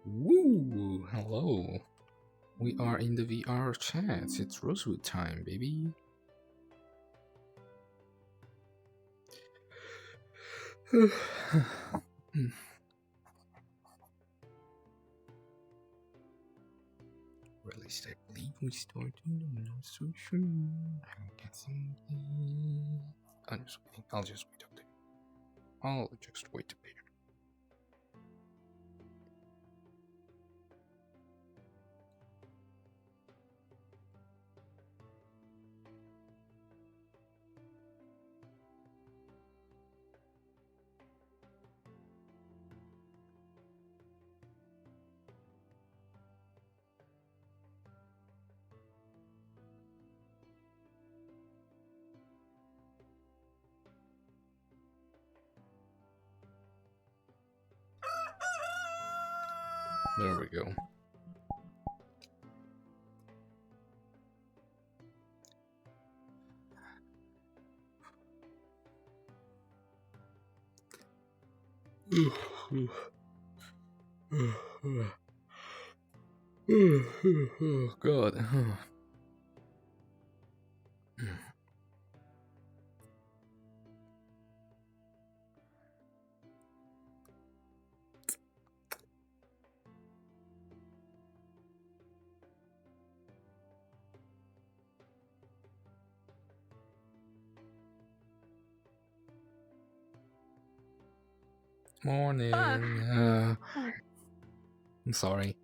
Woo! Hello. We are in the VR chat. It's Rosewood time, baby. Or at least I believe we started. I'm not so sure. I'm guessing. I'll just wait up there. I'll just wait up there. There we go. Oh God. Morning. I'm sorry.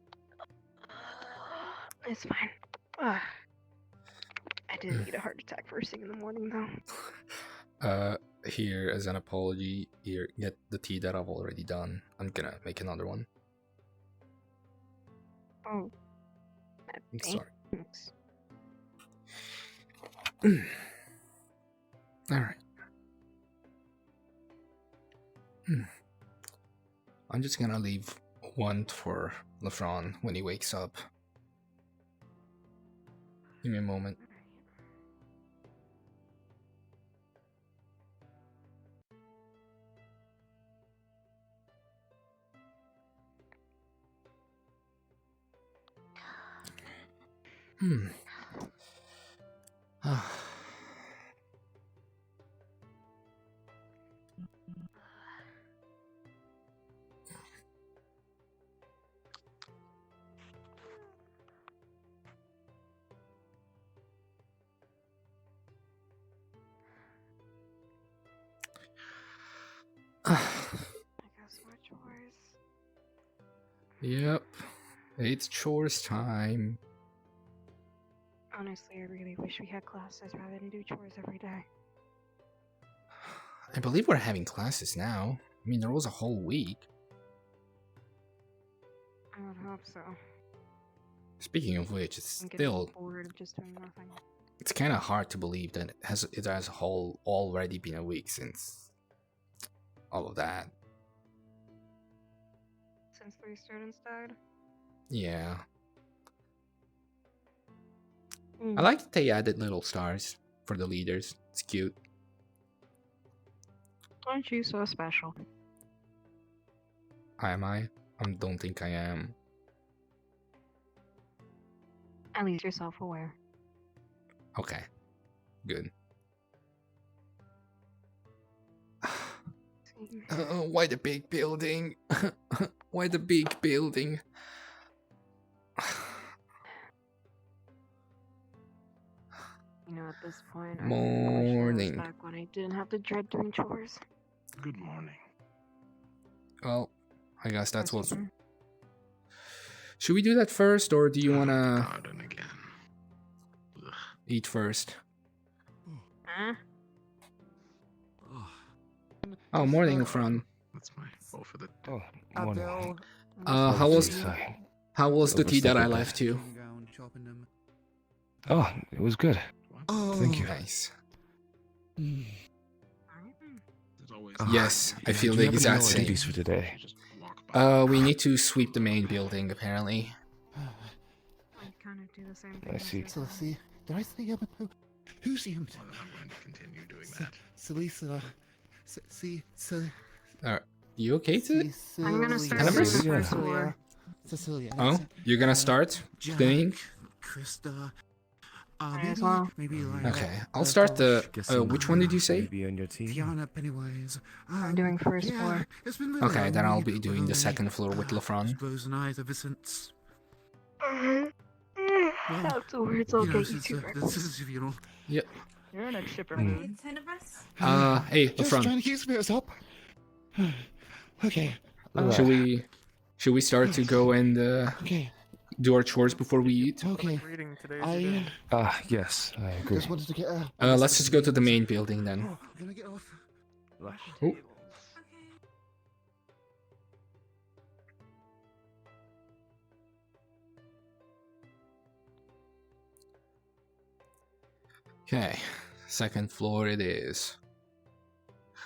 It's fine. I didn't need a heart attack first thing in the morning, though. Here, as an apology, here, get the tea that I've already done. I'm gonna make another one. Oh. I'm sorry. Thanks. Alright. I'm just gonna leave one for LeFron when he wakes up. Give me a moment. I guess more chores. Yep. It's chores time. Honestly, I really wish we had classes rather than do chores every day. I believe we're having classes now. I mean, there was a whole week. I would hope so. Speaking of which, it's I'm getting still... bored of just doing nothing. It's kind of hard to believe that it has already been a week since all of that. Since 3 students died? Yeah. I like that they added little stars for the leaders. It's cute. Aren't you so special? Am I? I don't think I am. At least you're self-aware. Okay. Good. Why the big building? Why the big building? You know, at this point, Morning. I wish I was back when I didn't have to dread doing chores. Good morning. Well, I guess that's what... Should we do that first, or do you wanna Garden again. Ugh. eat first? Huh? Oh, morning, LeFron. That's my fault for the... Oh, morning. How was the tea that I left you? Oh, it was good. Oh, thank you. Nice. Always Yes, I feel the exact same. Duties for today. We need to sweep the main building, apparently. I kind of do the same thing. I see. So see, did I say who's him? I'm not going to continue doing that. So Lisa, see, so. You okay to? I'm gonna start Cecilia. with the Cecilia. first floor. Cecilia. Oh, that's it. you're gonna start Jack, cleaning? Krista. Might as Maybe, well. maybe like. Okay, I'll start the. Guessing Which one did you say? Maybe on your team. Tiana Pennywise. I'm doing first yeah, floor. It's been really Okay, then I'll lonely, be doing the lonely. second floor with LeFron. Suppose night ever since. That's a word. I'll get you two breakfast. This is if you know. Yep. You're in a chipper Mm. mood. Hey, Just LeFron. trying to keep spirits up. Okay. Should we start to go and Okay. do our chores before we eat? Okay. Reading today. Yes, I agree. Just wanted to get. Let's just go to the main building then. Oh, I'm gonna get off. Lush. Oh. Okay, second floor it is.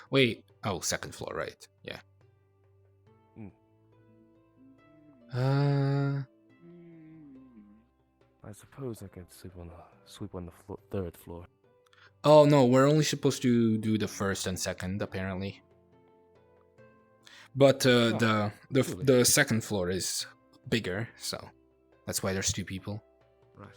Wait, oh, second floor, right? Yeah. I suppose I could sleep on the third floor. Oh no, we're only supposed to do the first and second apparently. But the second floor is bigger, so that's why there's two people. Right.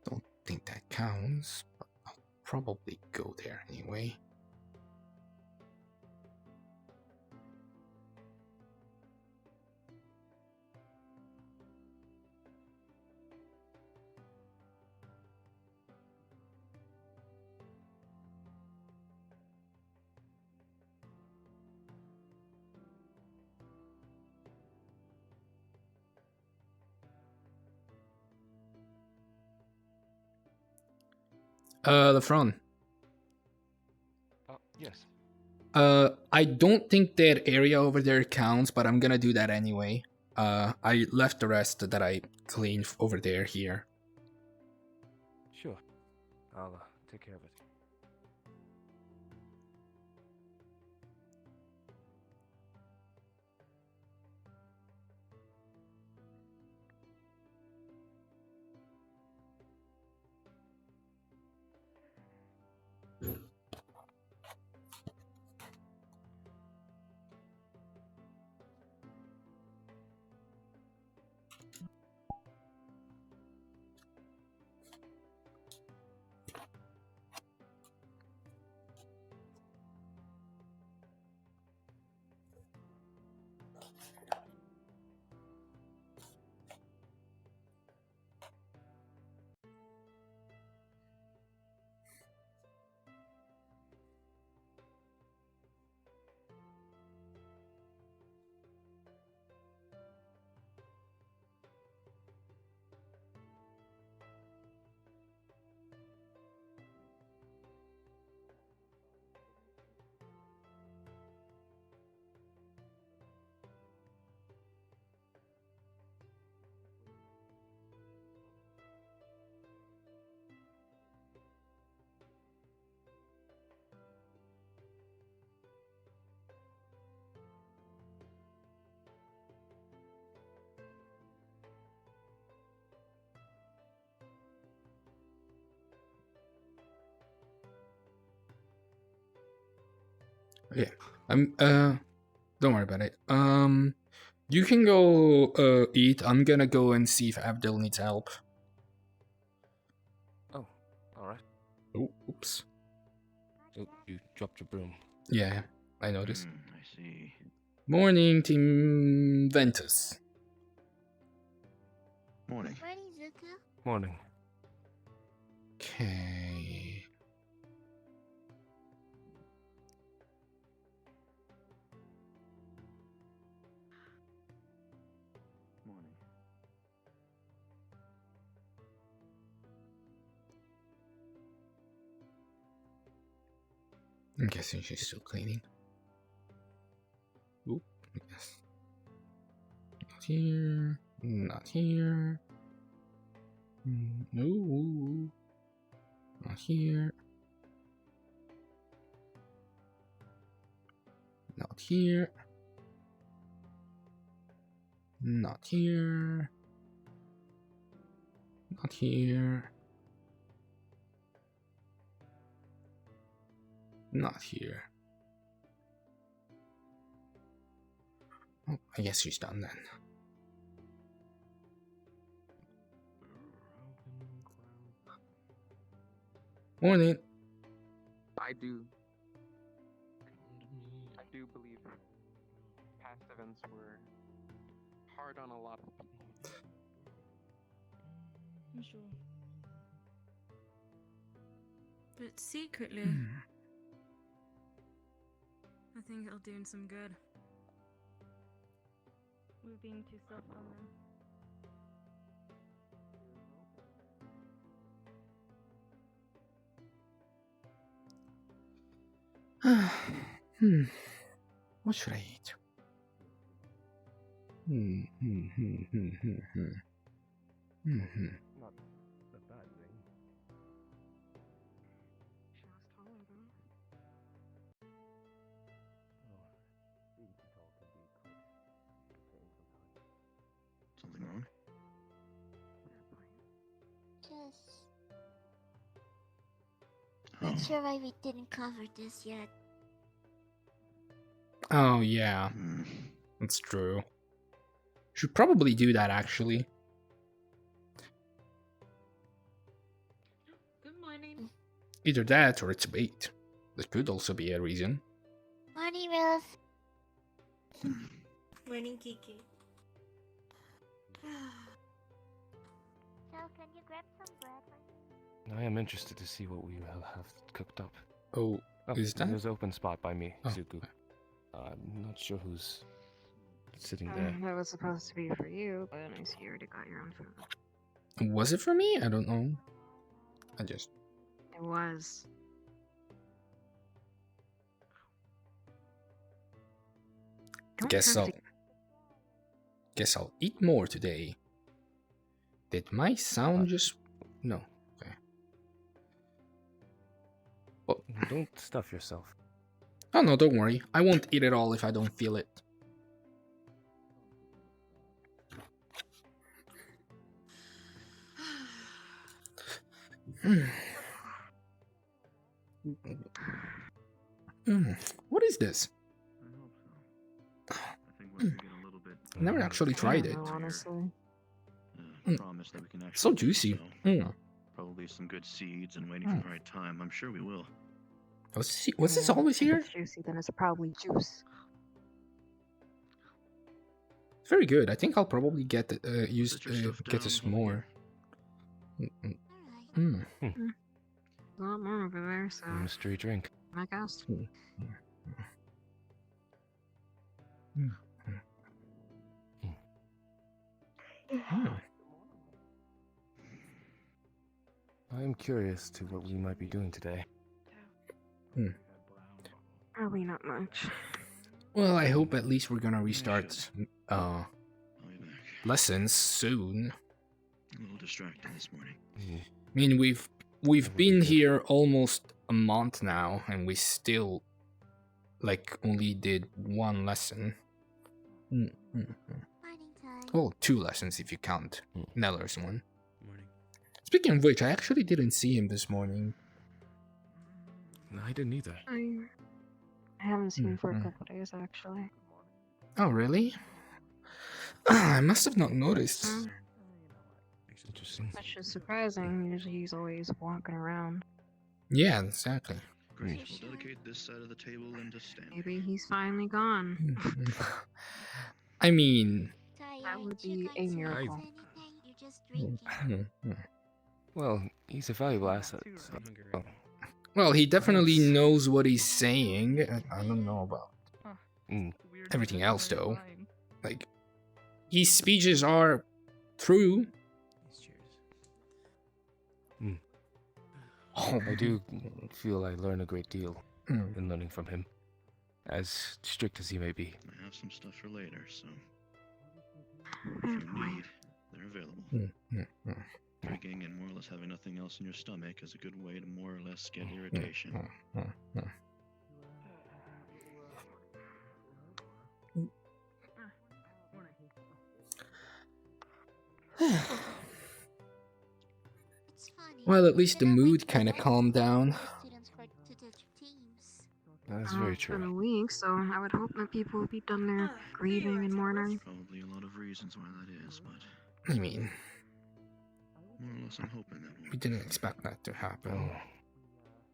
Don't think that counts, but I'll probably go there anyway. The front. Yes. I don't think that area over there counts, but I'm gonna do that anyway. I left the rest that I cleaned over there here. Sure. I'll take care of it. Yeah. Don't worry about it. You can go eat. I'm gonna go and see if Abdul needs help. Oh, alright. Oh, oops. Oh, you dropped your broom. Yeah, I noticed. I see. Morning, Team Ventus. Morning. Morning. Okay. I'm guessing she's still cleaning. Oop, yes. Not here. Not here. No. Not here. Not here. Not here. Not here. Not here. Oh, I guess she's done then. Morning. I do believe past events were hard on a lot of people. I'm sure. But secretly, I think it'll do him some good. We're being too soft on them. What should I eat? Not a bad thing. She was taller though. Oh, being too tall can be quite a pain sometimes. Something wrong? Just Oh, not sure why we didn't cover this yet. Oh yeah, that's true. Should probably do that actually. Good morning. Either that or it's bait. That could also be a reason. Morning, Rose. Morning, Kiki. So, can you grab some bread for me? I am interested to see what we will have cooked up. Oh, is that? There's an open spot by me, Oh, Zuko. I'm not sure who's sitting there. That was supposed to be for you, but I see you already got your own food. Was it for me? I don't know. I just. It was. Don't Guess have I'll. to- Guess I'll eat more today. Did my sound just? No. Okay. Well, Don't stuff yourself. oh no, don't worry. I won't eat it all if I don't feel it. What is this? I hope so. I think once we get a little bit. I never actually tried I it. don't know, honestly. Promise that we can actually. So do juicy. so. Probably some good seeds and waiting for the right time. I'm sure we will. Was this Yeah, always if here? it's juicy, then it's probably juice. Very good. I think I'll probably get use Sit your stuff get down us over more. Alright. A lot more over there, so Mystery drink. I guess. I am curious to what we might be doing today. Probably not much. Well, I hope at least we're gonna restart I'll be back. lessons soon. A little distracted this morning. I mean, we've been here almost a month now, and we still like only did one lesson. Morning time. Well, 2 lessons if you count Neller's one. Morning. Speaking of which, I actually didn't see him this morning. No, I didn't either. I haven't seen him for a Mhm. couple days, actually. Oh, really? I must have not noticed. Interesting. That's just surprising. Usually he's always walking around. Yeah, exactly. Great. We'll dedicate this side of the table into standing. Maybe he's finally gone. I mean, Sorry, That would aren't you be going a to miracle. eat anything? You're just drinking. Well, he's a valuable asset. So, oh, well, he definitely knows what he's saying. I don't know about everything else, though. Like, his speeches are true. Oh, I do feel I learn a great deal. been learning from him, as strict as he may be. I have some stuff for later, so if Fair you point. need, they're available. Hmm. Drinking and more or less having nothing else in your stomach is a good way to more or less get irritation. It's funny. Well, at least the but I mood went kind of to calmed the down. students for to the teams. That's very It's been a true. week, so I would hope that people would be done their grieving and mourning. Probably a lot of reasons why that is, but I mean, more or less I'm hoping that we won't. didn't expect that to happen. Oh,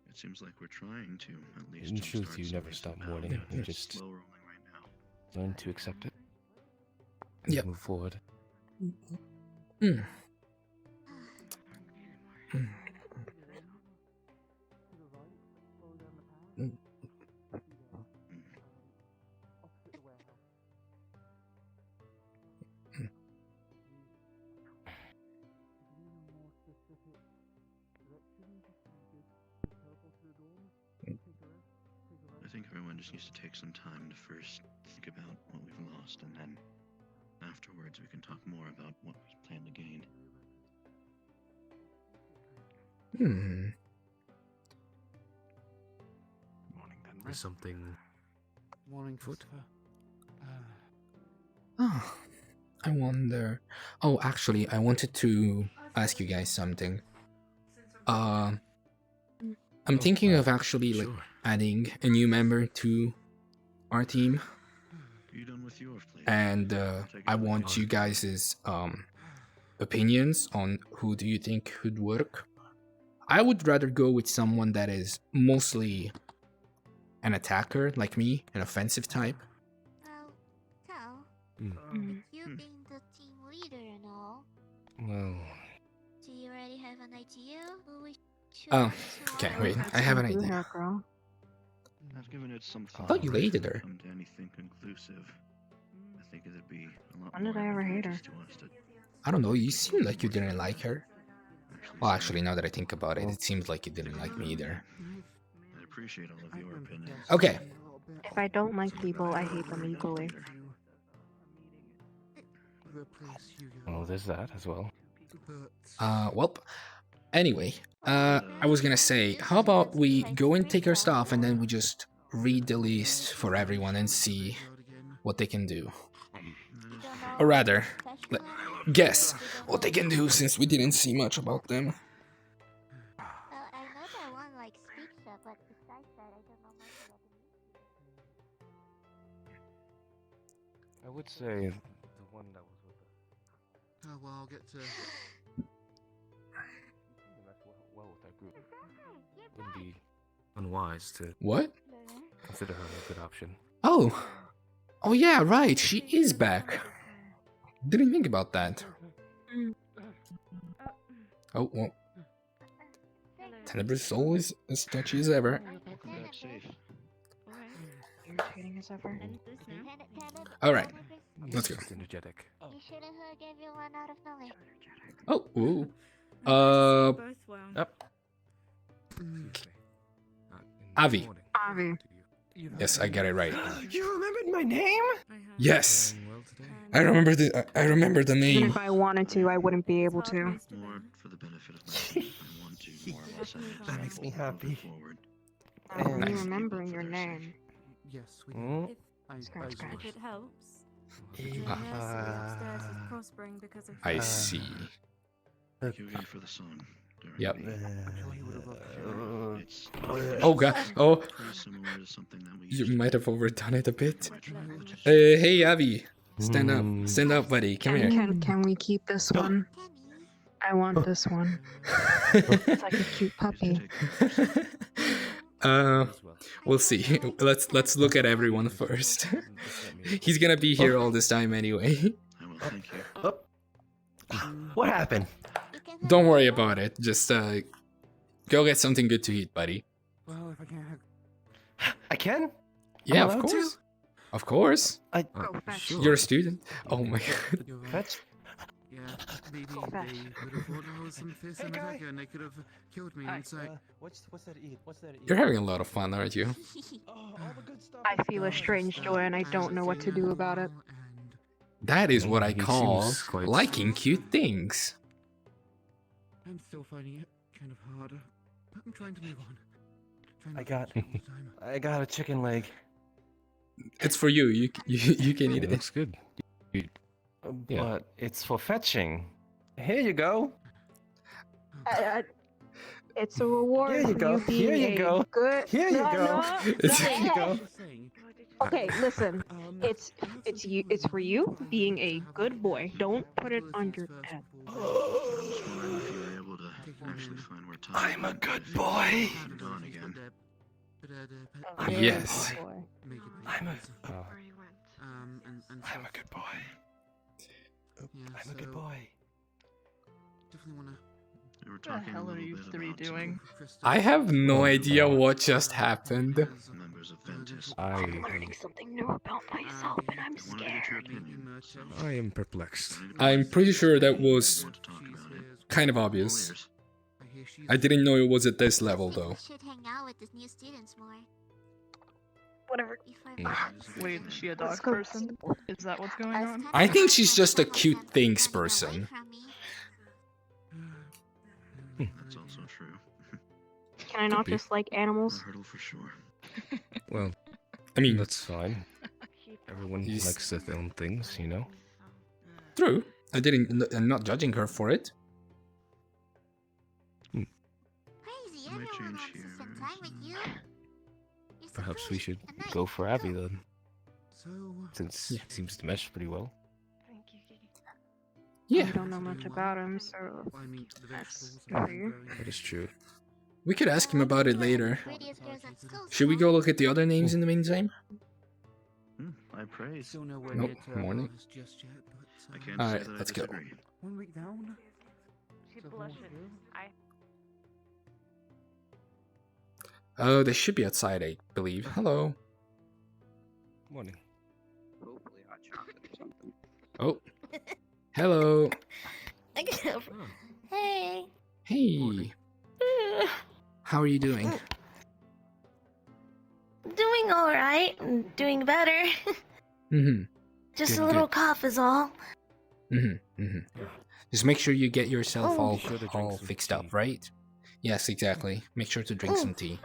It seems like we're trying to at least. in truth, jumpstart you some never recent stop power. mourning. You It's just slow rolling right now. learn to accept it. And Yep. move forward. Hmm. I think everyone just needs to take some time to first think about what we've lost, and then afterwards we can talk more about what we plan to gain. Morning, then. There's something Morning, foot. Oh, I wonder. Oh, actually, I wanted to ask you guys something. I'm thinking of actually like Sure. adding a new member to our team, Are you done with your plate? and I want you guys' opinions on who do you think could work. I would rather go with someone that is mostly an attacker like me, an offensive type. Well, Cal, Mm. you being the team leader and all, Well, do you already have an idea who we should Oh, add to okay, our wait, group? I have an Blue idea. hair girl. I've given it some thought. thought you hated her. Come to anything conclusive. I think it'd be a lot When did more I ever hate her? advantageous to us to I don't know, you seem like you didn't like her. Well, actually, now that I think about it, it seems like you didn't like me either. I appreciate all of your opinions. Okay. If I don't like people, I hate them equally. well, there's that as well. Well, anyway, I was gonna say, how about we go and take our stuff and then we just read the list for everyone and see what they can do. You don't know Or rather, professional? guess You don't what they know can do since we didn't see much about them. Well, I know that one likes pizza, but besides that, I don't know much about the I would say the one that was with us. Oh, well, I'll get to. Well with that group. Wouldn't be unwise to What? consider her a good option. Oh. Oh yeah, right, she is back. Didn't think about that. Oh, well. Tenebra's always as touchy as ever. Welcome back safe. Irritating as ever. Alright, let's go. Just energetic. You shouldn't hug everyone out of nowhere. Oh, ooh. Both well. Up. Avi. Avi. Yes, I get it right. You remembered my name? Yes, I remember the Even name. if I wanted to, I wouldn't be able to. More for the benefit of my team. I want to more or less have That makes me example moving happy. forward. Oh, Nice. me remembering your name. Yes, we. Hmm? Scratch, scratch. If it helps. The Yeah. nursery upstairs is prospering because of I see. Thank you again for the song. Darren. Yep. Joy would have loved to hear it. It's Oh god, oh, pretty similar to something that we you used to might do. have overdone it a bit. Retro- Hey Avi, stand up, buddy, come here. Can we keep this one? Kenny, I want this one. It's like a cute puppy. We'll see. Let's look at everyone first. He's gonna be here all this time anyway. I will thank you. What happened? you can hug Don't worry everyone. about it. Just go get something good to eat, buddy. Well, if I can't hug. I can? Yeah, of allowed to? course. Of course. Go fetch. Sure. You're a student. Oh my god. You're right. Fetch? Yeah, maybe Go fast. they would have thought I was some fearsome Hey, guy. attacker and they could have killed me. And so, What's there to eat? What's there to eat? You're having a lot of fun, aren't you? Oh, all the good stuff. I is feel a gone. strange joy and I don't know what to do about it. And That is what I He call seems quite- liking cute things. I'm still finding it kind of hard. But I'm trying to move on. Trying I not got- to all the time. I got a chicken leg. It's for you. You can eat It it. looks good. Yeah. But it's for fetching. Here you go. It's a reward Here you for go. you being Here you a go. good. Here you No, go. no. There you go. Saying, Okay, listen. It's I'm not it's so you. sure It's for you if I being have a to good have boy. Don't put it on abilities your first head. of all. I was just wondering if you were able to actually find where Todd I'm a went. good If boy. he's gone again. A very Yes. good boy. Make it I'm a- easy. Oh. Where he went. And I'm a stuff. good boy. Yeah, I'm a good so boy. Definitely wanna. We were the talking hell a are little you bit three about some doing? I have no Oh, idea God. what just happened. members of Ventus. I'm learning something new about myself, and I'm I wanted to get your scared. opinion. So I am perplexed. I'm pretty sure that was want to talk about it. kind of All obvious. ears. I didn't know it was at this level Maybe though. we should hang out with the new students more. Whatever. Before Mm. we Wait, is she a Let's dog go. person? Is that what's going was on? kinda I think sad she's when just a some of cute them things running away person. from me. That's also true. Can I not be. just like A animals? hurdle for sure. Well, I mean, that's fine. Everyone He's- likes their own things, you know? true. I'm not judging her for it. Crazy, Might everyone change wants to here spend time with you. You're so Perhaps we fresh should and nice. go for Abby then, So, since Yeah. he seems to mesh pretty well. Thank you, Kiki. Yeah, I don't know much about him, so I mean, the That's vegetables good have for been you. growing. That is true. we could ask him about it later. Prettiest girls at school, Should we so- go look at the other names in the meantime? I praise. Still nowhere Nope, near to morning. harvest just yet, but I can't Alright, say that let's I go. disagree. 1 week down. she So blushes. hard. I Oh, they should be outside, I believe. Hello. Morning. Hopefully hot chocolate or something. Oh. Hello. Hey. Hey. How are you doing? Doing alright. Doing better. Mm-hmm. Just Good, a little good. cough is all. Mm-hmm. Mm-hmm. Just make sure you get yourself Oh. all, Be sure to drink all some fixed tea. up, right? Yes, exactly. Make sure to drink Mm. some tea.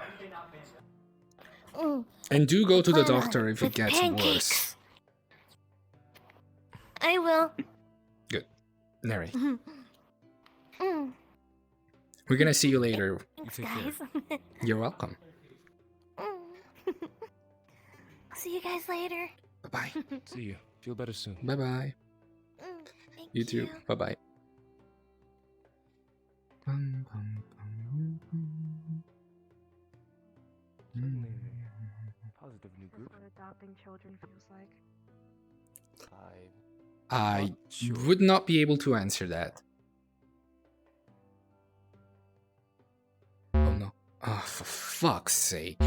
Mm, And do go to the plan on doctor if it with gets pancakes. worse. I will. Alright. Mm, We're gonna see you later. thanks, take care. guys. You're welcome. Mm. See you guys later. Bye-bye. See you. Feel better soon. Bye-bye. Mm, thank You too. Bye-bye. Certainly a positive new That's group. what adopting children feels like. I Not sure. would not be able to answer that. Oh no. Oh, for fuck's sake.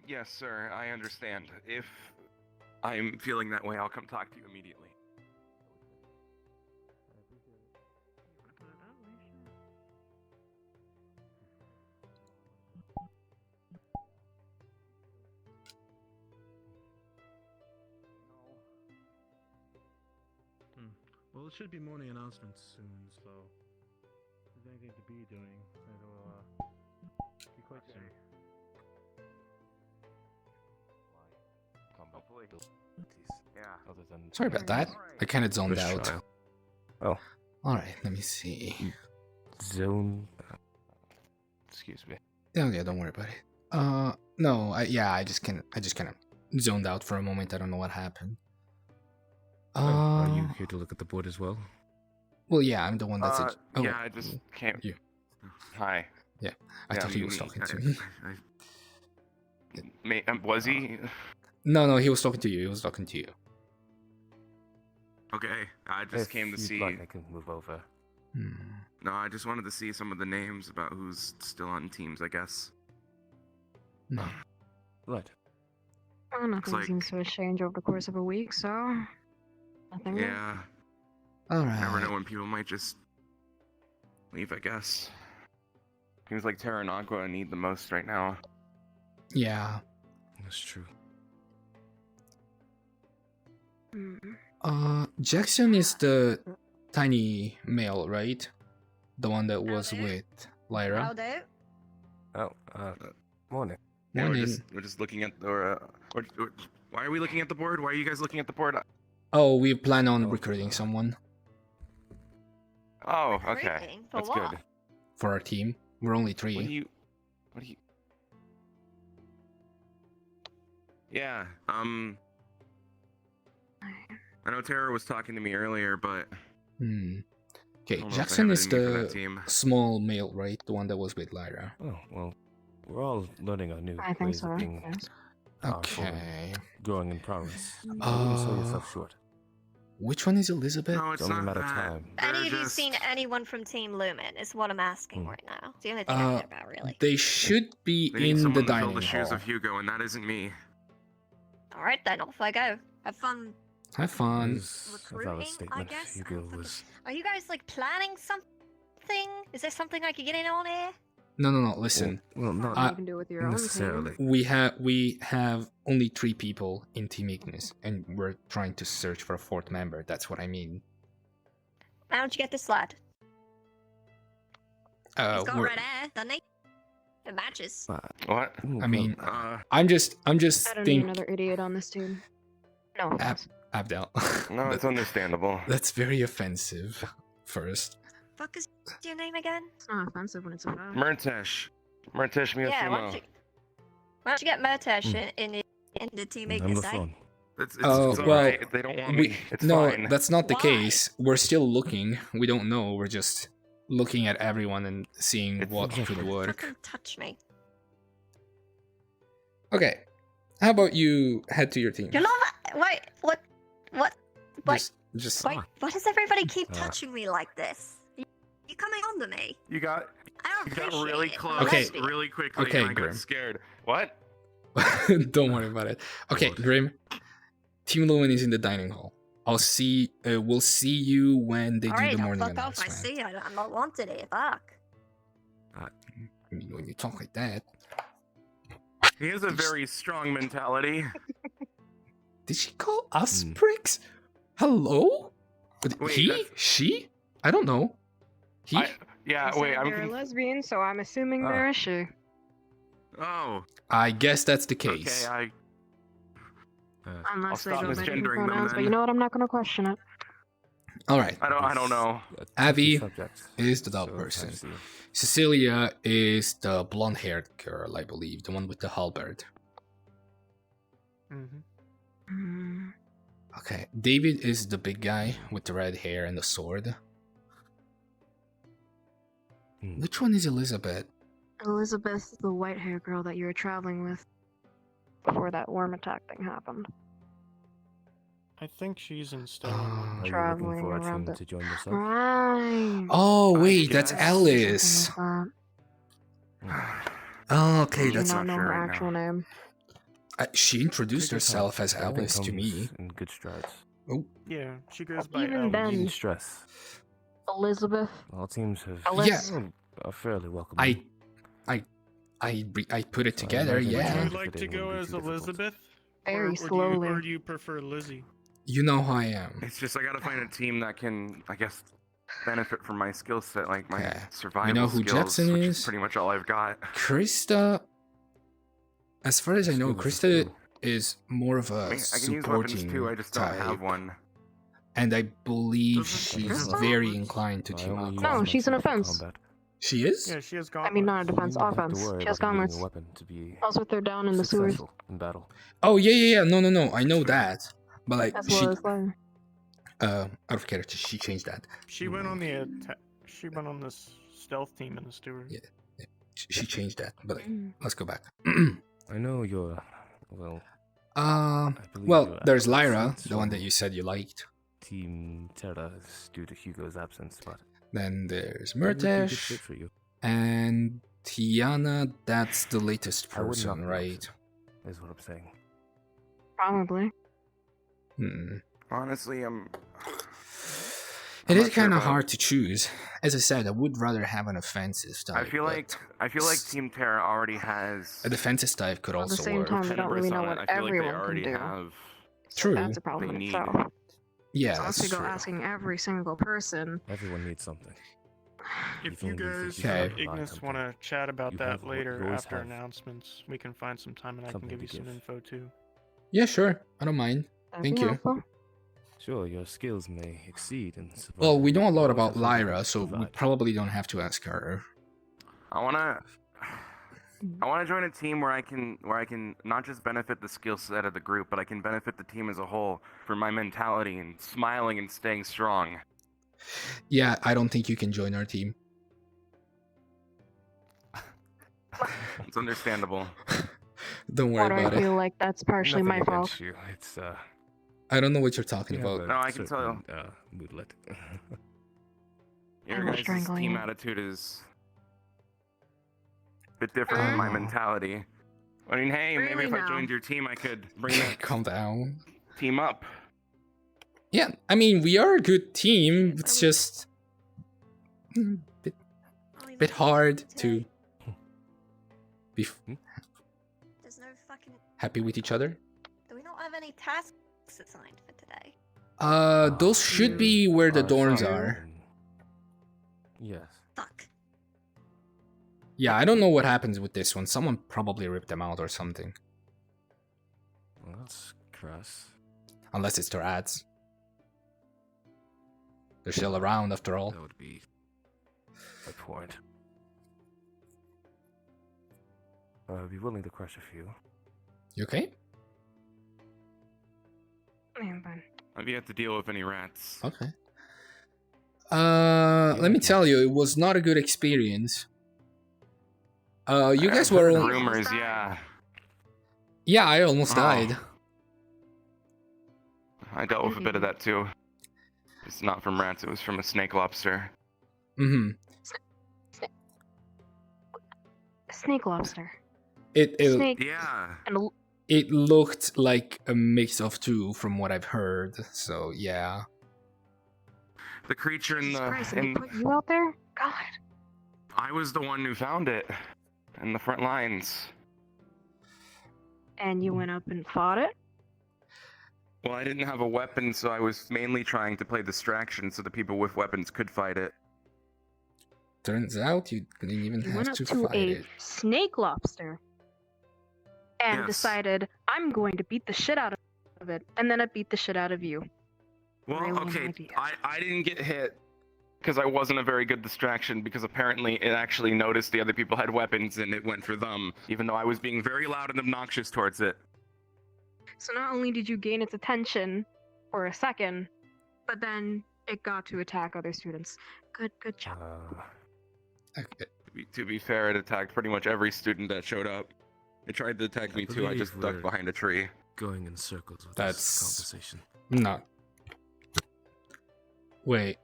Yes, sir, I understand. If I'm feeling that way, I'll come talk to you immediately. Well, it should be morning announcements soon, so if there's anything to be doing, it'll be quite soon. Hopefully. Yeah. Other than Sorry about that. I kind of zoned First out. trial. Oh, All right, let me see. zone. Excuse me. Okay, don't worry about it. No, I just kind of zoned out for a moment. I don't know what happened. Are you here to look at the board as well? Well, yeah, I'm the one that's. Yeah, I just can't. You. Hi. Yeah, I thought he was talking to me. Was he? No, he was talking to you. He was talking to you. Okay, I just If came to you'd see. like, I can move over. No, I just wanted to see some of the names about who's still on teams, I guess. No. Right. Oh, nothing like- seems to have changed over the course of a week, so nothing. new. Yeah, All never know right. when people might just leave, I guess. Seems like Terra and Aqua need the most right now. Yeah. That's true. Jackson is the tiny male, right? The one that was with Lyra. Oh, morning. Yeah, Morning. we're just looking at the. Why are we looking at the board? Why are you guys looking at the board? Oh, we plan on Oh, recruiting someone Oh, okay, Recruiting? For that's what? good. for our team. We're only 3. What do you? Yeah. I know Tara was talking to me earlier, but Okay, I don't know if I Jackson have is it in me for that the team. small male, right? The one that was with Lyra. Oh, well, we're all learning our new I think ways so. of being Yes. powerful and Okay. growing in prowess. I wouldn't sell Uh, yourself short. Which one is Elizabeth? No, It's it's only a not matter of that. time. They're Any of you just- seen anyone from Team Lumen? Is what I'm asking Hmm. right now. It's the only thing I Uh, care about, really. They should be They need in the someone to fill dining the shoes hall. of Hugo, and that isn't me. All right, then off I go. Have fun. Have fun. Is a valid Recruiting, I statement. guess. Hugo Fucking- was. Are you guys like planning something? Is there something I could get in on here? No. Listen, Well, not You can do with your own team. necessarily. we have only 3 people in Team Ignis, and we're trying to search for a 4th member. That's what I mean. How don't you get this lad? He's got We're- red hair, doesn't he? It matches. What? I mean, Uh, I'm just I don't need think another idiot on this team. No. Abdel. no, it's understandable. That's very offensive. First, Fuck is your name again? It's not offensive when it's a foul. Murtesh Miyashima. Yeah, why don't you get Murtesh in the team I'm Ignis, the eh? phone. It's Oh, it's well, alright if they don't want me. It's no, fine. that's not the Why? case. We're still looking. We don't know. We're just looking at everyone and seeing It's what could different. work. Fucking touch me. Okay, how about you head to your team? You're not. Wait, what? Just Wait, why does everybody keep Uh. touching me like this? You coming on to me? You got I don't got appreciate really it. I'm close a Okay. lesbian. really quickly Okay, and I Grim. got scared. What? don't worry about it. Okay, Grim. Team Lumen is in the dining hall. We'll see you when they do Alright, the I'll morning fuck off. I announcement. see. I'm not wanted here. Fuck. I mean, when you talk like that, He has a very strong mentality. did she call us Hmm. pricks? Hello? Wait, He? that's- She? I don't know. He? Yeah, They wait, said I'm they're a conf- lesbian, so I'm assuming Ah. they're a she. Oh, I guess that's the case. okay, Unless they stop go by different misgendering them pronouns, but then. you know what? I'm not going to question it. All right. I don't know. Abby Subject. is the dog So, person. I see. Cecilia is the blonde-haired girl, I believe, the one with the halberd. Mm. Okay, David is the big guy with the red hair and the sword. Hmm. Which one is Elizabeth? Elizabeth, the white hair girl that you were traveling with before that worm attack thing happened. I think she's instead. Uh, Are you looking Traveling for a around team it. to join yourself? Right. Oh, I wait, that's guess. Alice. Something like that. Oh, okay, I do that's not know sure her right now. actual name. She introduced Take your time. herself as Everything Alice to comes me. in good strides. Yeah, she goes by Even Ellie. then- Needn't stress. Elizabeth. All teams have Alice? are fairly welcome. I put it together, imagine Would yeah. you Would like to It wouldn't go be as too difficult. Elizabeth? Very or slowly. or do you prefer Lizzie? You know how I am. It's just I gotta find a team that can, I guess, benefit from my skill set, like my Okay. survival You know who skills, Jetson which is? is pretty much all I've got. Krista. As far as I know, Skill is a Krista skill. is more of I a mean, I can use weapons supporting too. I just don't have type, one. and I believe Doesn't she's Krista? very inclined to I team only up. use No, my she's an teeth for offense. combat. She is? Yeah, she has I gauntlets. mean, not a So defense, you don't have to offense. worry She has about needing gauntlets. a weapon to be Also, if they're down in the sewers. successful in battle. Oh yeah. No. I know that, but like That's she, what it's like. out of character, she changed that. She went on the she went on this stealth team in the steward. Yeah. She changed that, but like, Mm. let's go back. I know you're, well, believe Well, you're there's absent Lyra, the one that from you said you liked. Team Terra due to Hugo's absence, but Then there's it would be a good Murtesh fit for you. and Tiana. That's the latest I would not person, be right? absent, is what I'm saying. Probably. Honestly, It I'm is not sure kind of about- hard to choose. As I said, I would rather have an offensive type. I feel but like Team Terra already has. a defensive type could At the also same work. time, we don't really know on it. what I feel like they everyone already can do. have. So True. that's a problem They in need. itself. Yeah, So once that's we go true. asking every single person, Everyone needs something. If you Even if guys, you Okay. have a lot Ignis, of want to company, chat about you that have what later you always after have. announcements, we can find some time and I can Something give you to some give. info too. Yeah, sure. I don't mind. that'd Thank be you. helpful. Sure, your skills may exceed in survival. Well, we know a lot but about always have something Lyra, to so we provide. probably don't have to ask her. I wanna join a team where I can not just benefit the skill set of the group, but I can benefit the team as a whole for my mentality and smiling and staying strong. Yeah, I don't think you can join our team. It's understandable. Don't worry Why do about I it. feel like that's partially Nothing my fault? against you. It's I don't know what you're talking you have about. a No, I can tell you. certain, moodlet. Your I'm guys' strangling team you. attitude is a bit different than my Oh. mentality. I mean, hey, maybe Really if I now? joined your team, I could bring that Calm down. team up. Yeah, I mean, we are a good team. It's just bit hard to be There's no fucking. happy with each other. Do we not have any tasks assigned for today? Those should be where the dorms are. Yes. Fuck. Yeah, I don't know what happens with this one. Someone probably ripped them out or something. Well, that's crass. Unless it's their ads. They're still around after all. That would be a point. I'd be willing to crush a few. You okay? Yeah, I'm fine. I've yet to deal with any rats. Okay. Let me tell you, it was not a good experience. You guys I've heard were... rumors, yeah. Yeah, I almost Oh. died. I dealt with a bit of that too. It's not from rats, it was from a snake lobster. Mm-hmm. Snake lobster. It Snake Yeah. and it looked like a mix of two from what I've heard. So yeah. The creature in Jesus the Christ, and they put you out there? God. I was the one who found it in the front lines. And you went up and fought it? Well, I didn't have a weapon, so I was mainly trying to play distraction so the people with weapons could fight it. Turns out you didn't even You have went up to to fight a it. snake lobster and Yes. decided, I'm going to beat the shit out of it. And then it beat the shit out of you. Well, Really an okay, idea. I didn't get hit because I wasn't a very good distraction because apparently it actually noticed the other people had weapons and it went for them, even though I was being very loud and obnoxious towards it. So not only did you gain its attention for a second, but then it got to attack other students. Good job. Okay. To be fair, it attacked pretty much every student that showed up. It tried to attack me too, I believe just ducked we're- behind a tree. Going in circles with That's- this conversation. No. Wait.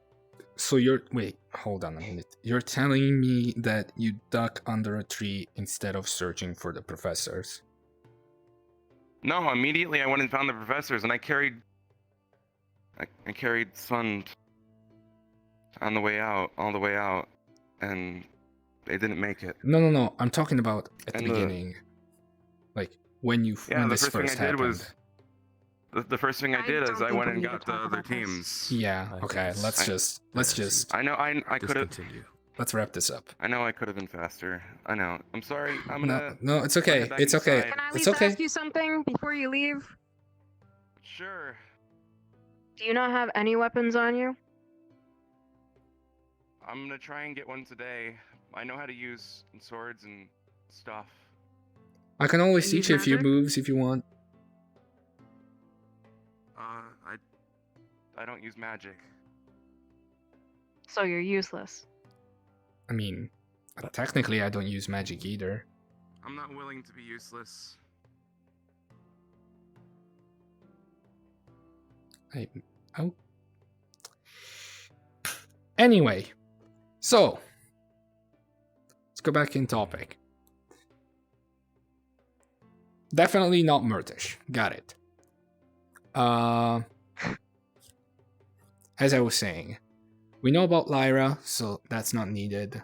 So wait, hold on a minute. You're telling me that you duck under a tree instead of searching for the professors? No, immediately I went and found the professors and I carried Sun on the way out, all the way out, and they didn't make it. No. I'm talking about at the And the- beginning. Like when Yeah, when the this first thing first I did happened. was The first thing I I did is don't I think went we and need to got the talk other about this. teams. Yeah. I think Okay. it's Let's best just I know I could have. discontinue. let's wrap this up. I know I could have been faster. I know. I'm sorry. I'm No, gonna. no, it's I'm gonna okay. head back It's okay. inside. Can I at It's least okay. ask you something before you leave? Sure. Do you not have any weapons on you? I'm gonna try and get one today. I know how to use swords and stuff. I can always Can you teach you a few magic? moves if you want. I don't use magic. So you're useless. I mean, technically, I don't use magic either. I'm not willing to be useless. Oh. Anyway, so let's go back in topic. Definitely not Murtish. Got it. As I was saying, we know about Lyra, so that's not needed.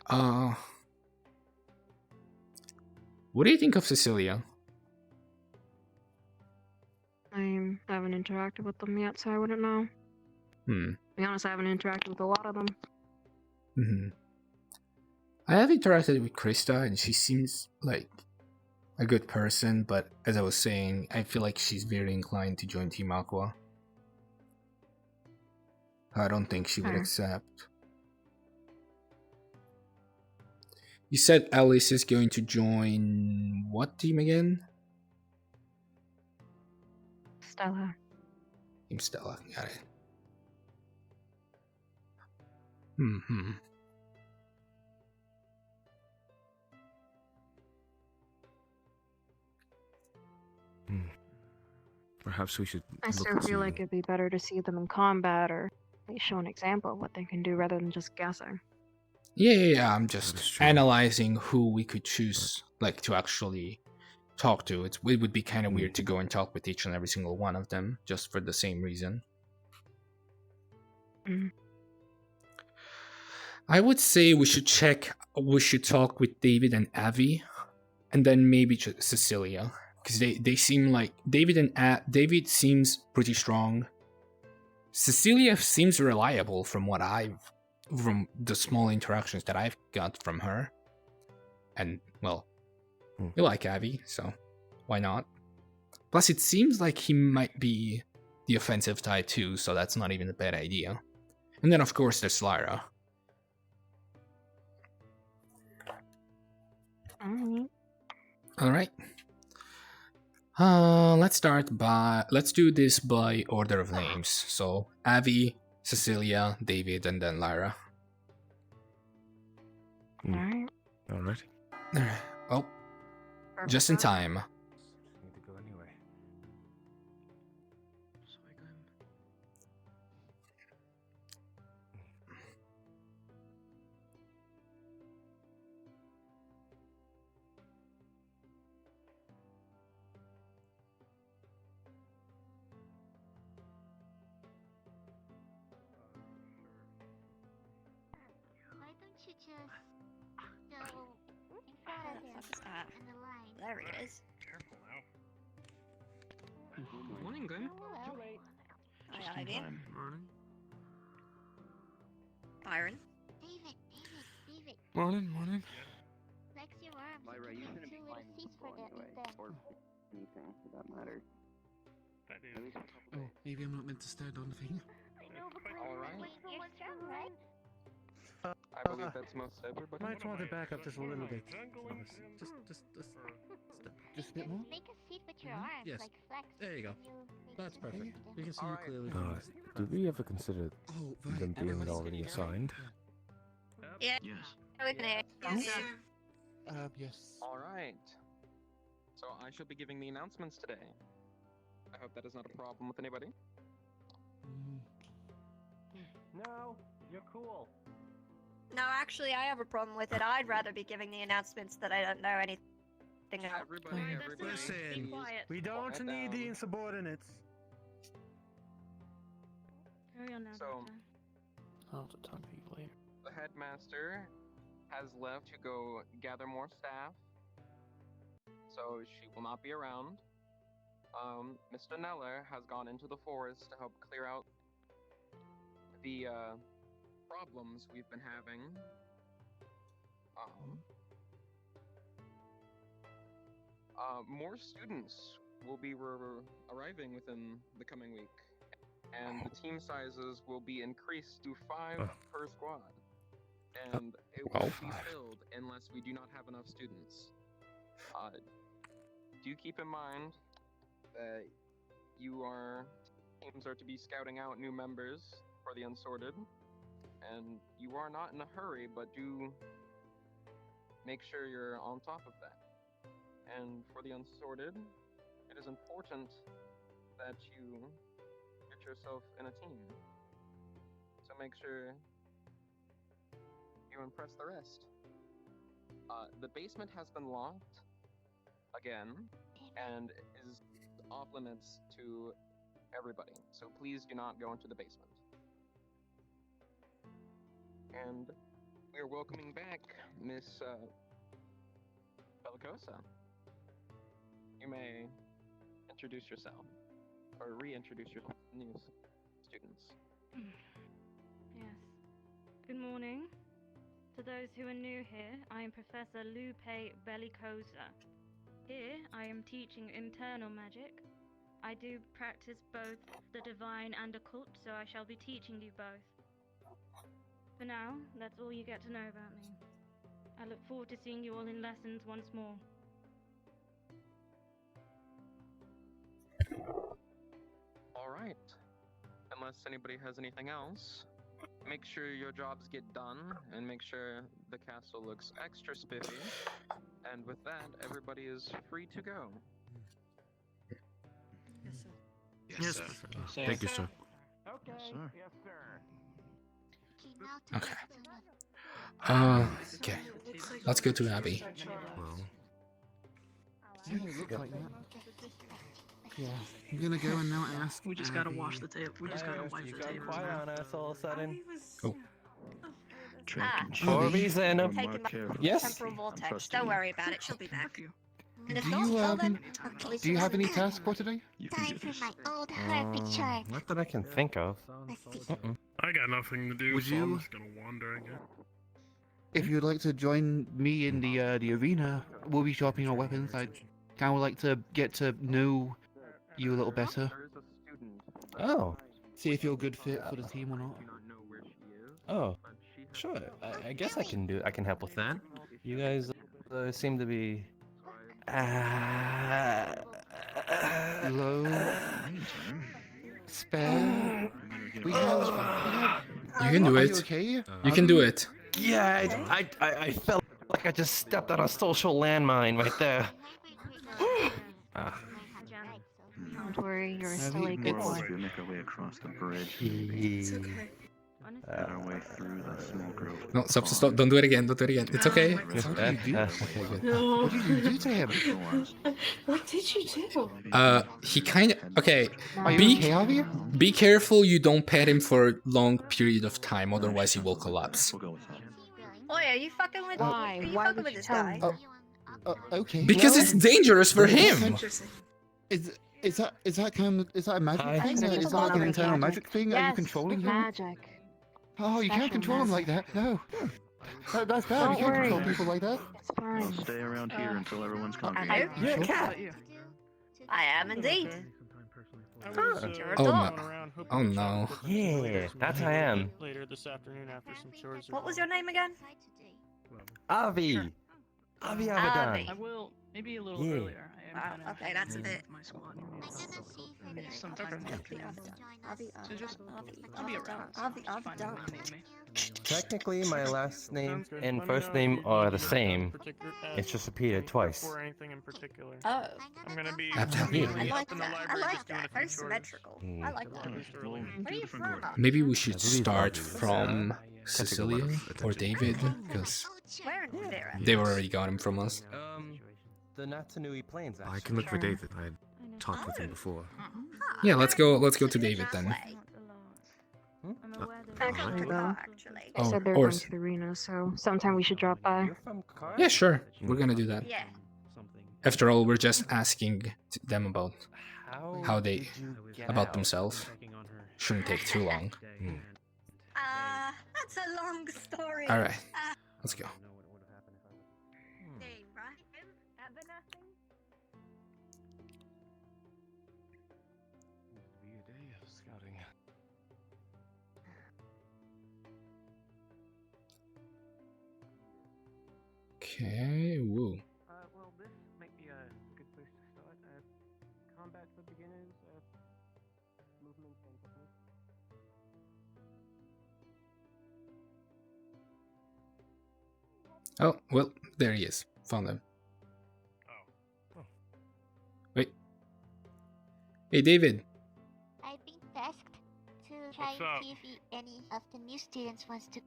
What do you think of Cecilia? I haven't interacted with them yet, so I wouldn't know. To be honest, I haven't interacted with a lot of them. I have interacted with Krista, and she seems like a good person, but as I was saying, I feel like she's very inclined to join Team Aqua. I don't think she would Fair. accept. You said Alice is going to join what team again? Stella. Team Stella, got it. Hmm. Perhaps we should. I look still feel to- like it'd be better to see them in combat or they show an example of what they can do rather than just guessing. Yeah. I'm That is just true. analyzing who we could choose, like, to actually talk to. It would be kind of Hmm. weird to go and talk with each and every single one of them just for the same reason. Mhm. I would say we should talk with David and Avi, and then maybe Cecilia, because they seem like David seems pretty strong. Cecilia seems reliable from the small interactions that I've got from her, and well, we like Avi, so why not? Plus, it seems like he might be the offensive type too, so that's not even a bad idea. And then of course there's Lyra. Alright. Let's do this by order of names. So Avi, Cecilia, David, and then Lyra. Alright. Alright. Oh, just in time. Just need to go anyway. Why don't you just go in front of him in the line? There it is. Careful now. Morning, Glenn. Hello. Just Hi, in Ivy. time. Morning. Byron. David. Morning. Flex your arms. Lyra, and you give shouldn't be two little flying seats football for anyway, them. or anything for that matter. That is. At least a couple Oh, days. maybe I'm not meant to stand on the thing. I know, but All right. you're strong, right? I believe that's most everybody. Might want to back up just a little bit. Just a bit more. Make a seat with your Mhm. arms, Yes. like flex. There you go. That's perfect. We can see you Alright. clearly. Did we ever consider Oh, them right. being Everybody's already getting assigned? Yeah, Yes. we can hear. Yes. All right. So I shall be giving the announcements today. I hope that is not a problem with anybody. No, you're cool. No, actually, I have a problem with it. I'd rather be giving the announcements that I don't know anything about. Everybody, everybody. Listen, please we don't quiet need the down. insubordinates. Carry on now, So- Doctor. I'll have to talk to you later. The headmaster has left to go gather more staff, so she will not be around. Mr. Neller has gone into the forest to help clear out the problems we've been having. More students will be arriving within the coming week, and the team sizes will be increased to 5 per squad. And it won't be filled unless we do not have enough students. Do keep in mind that teams are to be scouting out new members for the Unsorted, and you are not in a hurry, but do make sure you're on top of that. And for the Unsorted, it is important that you get yourself in a team. So make sure you impress the rest. The basement has been locked again and is off limits to everybody. So please do not go into the basement. And we are welcoming back Miss Bellicosa. You may introduce yourself, or reintroduce yourself to new students. Yes. Good morning. To those who are new here, I am Professor Lupe Bellicosa. Here, I am teaching internal magic. I do practice both the divine and occult, so I shall be teaching you both. For now, that's all you get to know about me. I look forward to seeing you all in lessons once more. All right. Unless anybody has anything else, make sure your jobs get done and make sure the castle looks extra spiffy. And with that, everybody is free to go. Yes, sir. Thank you, sir. Okay. Yes, sir. Yes, sir. Okay. Okay. Let's go to Abby. Well, Yeah. I'm gonna go and now ask. We just gotta wash the table. We just gotta wipe the table. Quiet on us all of a sudden. Oh. For a reason. Taking my Yes. temporal vortex. Don't worry about it. She'll be back. And if Do not, you well then, do you have any tasks for today? Time for my old herpy chart. Not that I can think of. I got nothing to do, Would so you- I'm just gonna wander again. If you'd like to join me in the arena, we'll be sharpening our weapons. I'd kind of like to get to know you a little better. Oh. See if you're a good fit for the team or not. Oh. Sure. I guess I can help with that. You guys seem to be. Low. Spare. We have. You can do Are it. you okay? You can do it. Yeah, I felt like I just stepped on a social landmine right there. Don't worry, you're still a good We'll boy. make our way across the bridge. It's okay. Get our way through the small grove. No, stop. Don't do it again. Don't do it again. It's okay. What did you do? Okay, good. What did you do to him? What did you do? He kind of okay. Are you okay, are you? Be careful you don't pet him for a long period of time, otherwise he will collapse. We'll go with that. Oi, are you fucking with? Why? Are you Why fucking would with you this tell guy? me? Okay. Because well, it's dangerous for him. Is that a magic Hi. thing? Some Is people that like call an it internal magic. magic thing? Are you Yes, controlling him? magic. Oh, you can't Special control him like magic. that. No. That's bad. Don't You can't control worry. people like that. It's fine. We'll stay around here until everyone's I congregated. hope You you're a sure? cat. I am indeed. You're a Oh, dog. no. Oh no. Yeah, that's I am. Later this afternoon after some chores. What was your name again? Avi. Avi Abadan. Avi. I will, maybe a little Yeah. earlier. I am Wow, kinda okay, that's a bit. my squad. Okay, Sometime in the afternoon. So just I'll be around. It's fine if you need me. Technically, my last name Sounds good. and Let me first know if name you are need the anything same. in particular, It's just repeated twice. For anything in particular. Oh. I'm gonna be Absolutely. I like up in the that. I library like just doing that. a few Very chores. symmetrical. I like that. We'll Where do are you different from? order. Maybe we should I believe start Avi. from Cecilia or David, because Where in Vera? they already got him from us. The Natanui Plains. I can look for Sure. David. I talked with him before. Yeah, let's go to David then. Not a lot. I'm aware that Actually, Oh, though, actually. I Oh, said they're or going to the arena, so sometime we should drop by. You're from Car? Yeah, sure. We're gonna do that. Yeah. After all, we're just asking them about how they did you get about out? themselves. Shouldn't take too long. That's a long story. All right, let's go. Hey, right? Evanescing? Seems to be a day of scouting. Okay, woo. Well, this might be a good place to start. Combat for beginners, movement and technique. Oh, well, there he is. Found him. Oh. Wait. Hey, David. I've been tasked to try What's and up? see if any of the new students wants to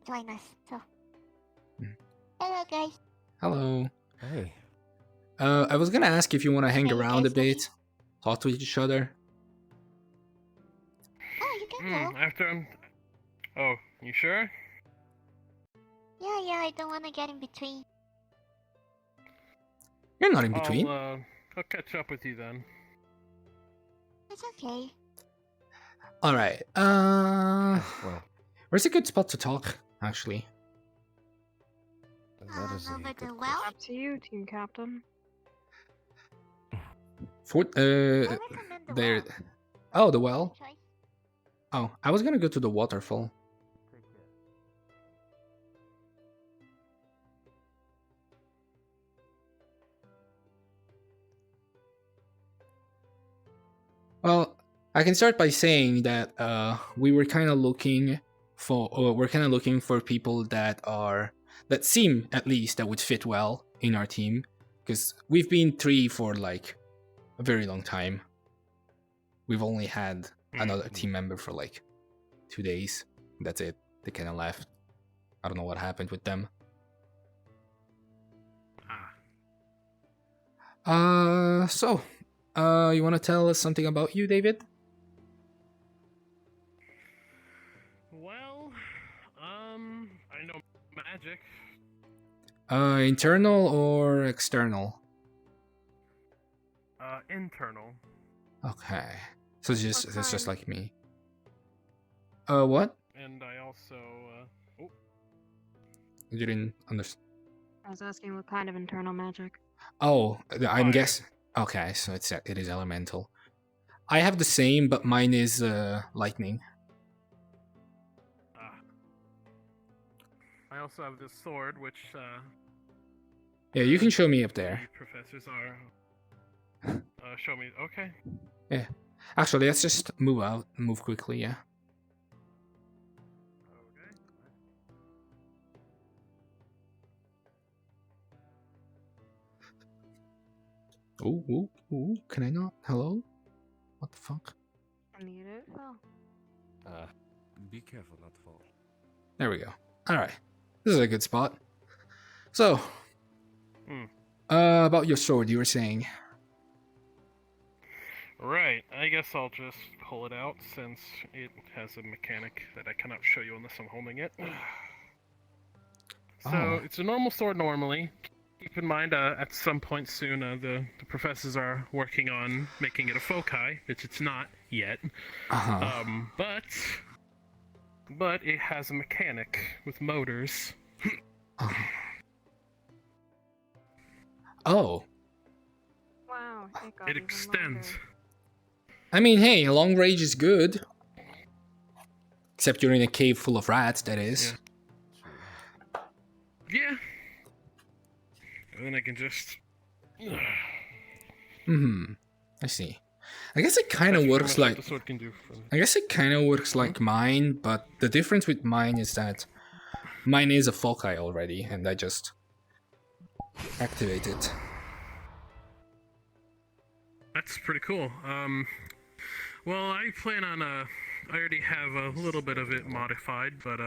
join us. So, hello guys. Hello. Hey. I was gonna ask if you want to hang Hey, around a guys, looking- bit, talk to each other. Oh, you can go. After I'm. Oh, you sure? Yeah, I don't want to get in between. You're not in between. I'll catch up with you then. It's okay. All right. Well, Where's a good spot to talk? Actually. that is a Over good the well. Up to you, team captain. For I recommend the there. well. Oh, the well. Choice. Oh, I was gonna go to the waterfall. Take care. Well, I can start by saying that we were kind of looking for, we're kind of looking for people that seem at least that would fit well in our team, because we've been three for like a very long time. We've only had another team member for like 2 days. That's it. They kind of left. I don't know what happened with them. So, you want to tell us something about you, David? Well, I know magic. Internal or external? Internal. Okay. So it's just kind? like me. What? And I also, oh, You didn't understand. I was asking what kind of internal magic. Oh, I'm Fire. guess. Okay, so it is elemental. I have the same, but mine is lightning. I also have this sword, which, Yeah, you can show me up there. the professors are, show me, okay. Yeah. Actually, let's just move quickly. Yeah. Okay. Ooh, can I not? Hello? What the fuck? Need it? Oh. Be careful not to fall. There we go. Alright. This is a good spot. So, about your sword, you were saying. Right, I guess I'll just pull it out since it has a mechanic that I cannot show you unless I'm holding it. So, Oh. it's a normal sword normally. Keep in mind, at some point soon, the professors are working on making it a foci, which it's not yet. Uh-huh. But it has a mechanic with motors. Oh. Wow, it got It even extends. longer. I mean, hey, long range is good. Except you're in a cave full of rats, that is. Yeah. And then I can just. I see. I guess it kind of That's pretty works much what like. the sword can do for me. I guess it kind of works like mine, but the difference with mine is that mine is a foci already, and I just activate it. That's pretty cool. Well, I plan on I already have a little bit of it modified, but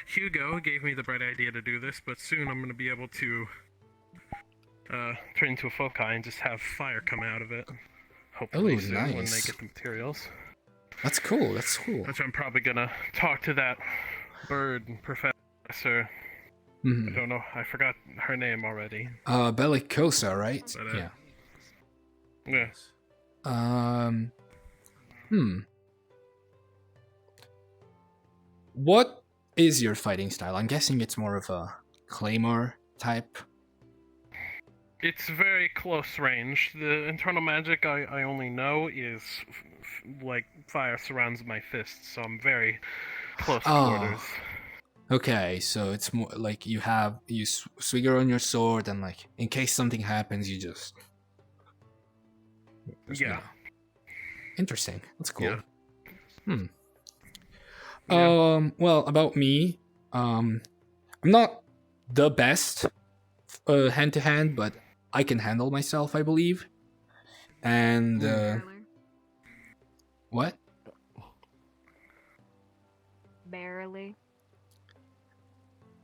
Hugo gave me the bright idea to do this. But soon I'm gonna be able to turn into a foci and just have fire come out of it. Hopefully Oh, soon when they nice. get the materials. That's cool. That's cool. Which I'm probably gonna talk to that bird professor. I don't know. I forgot her name already. Bellicosa, right? But, Yeah. Yeah. Um. What is your fighting style? I'm guessing it's more of a claymore type. It's very close range. The internal magic I only know is like fire surrounds my fists, so I'm very close quarters. Okay, so it's more like you swing on your sword, and like in case something happens, you just Yeah. Interesting. That's cool. Yeah. Well, about me, I'm not the best hand to hand, but I can handle myself, I believe. And what? Barely.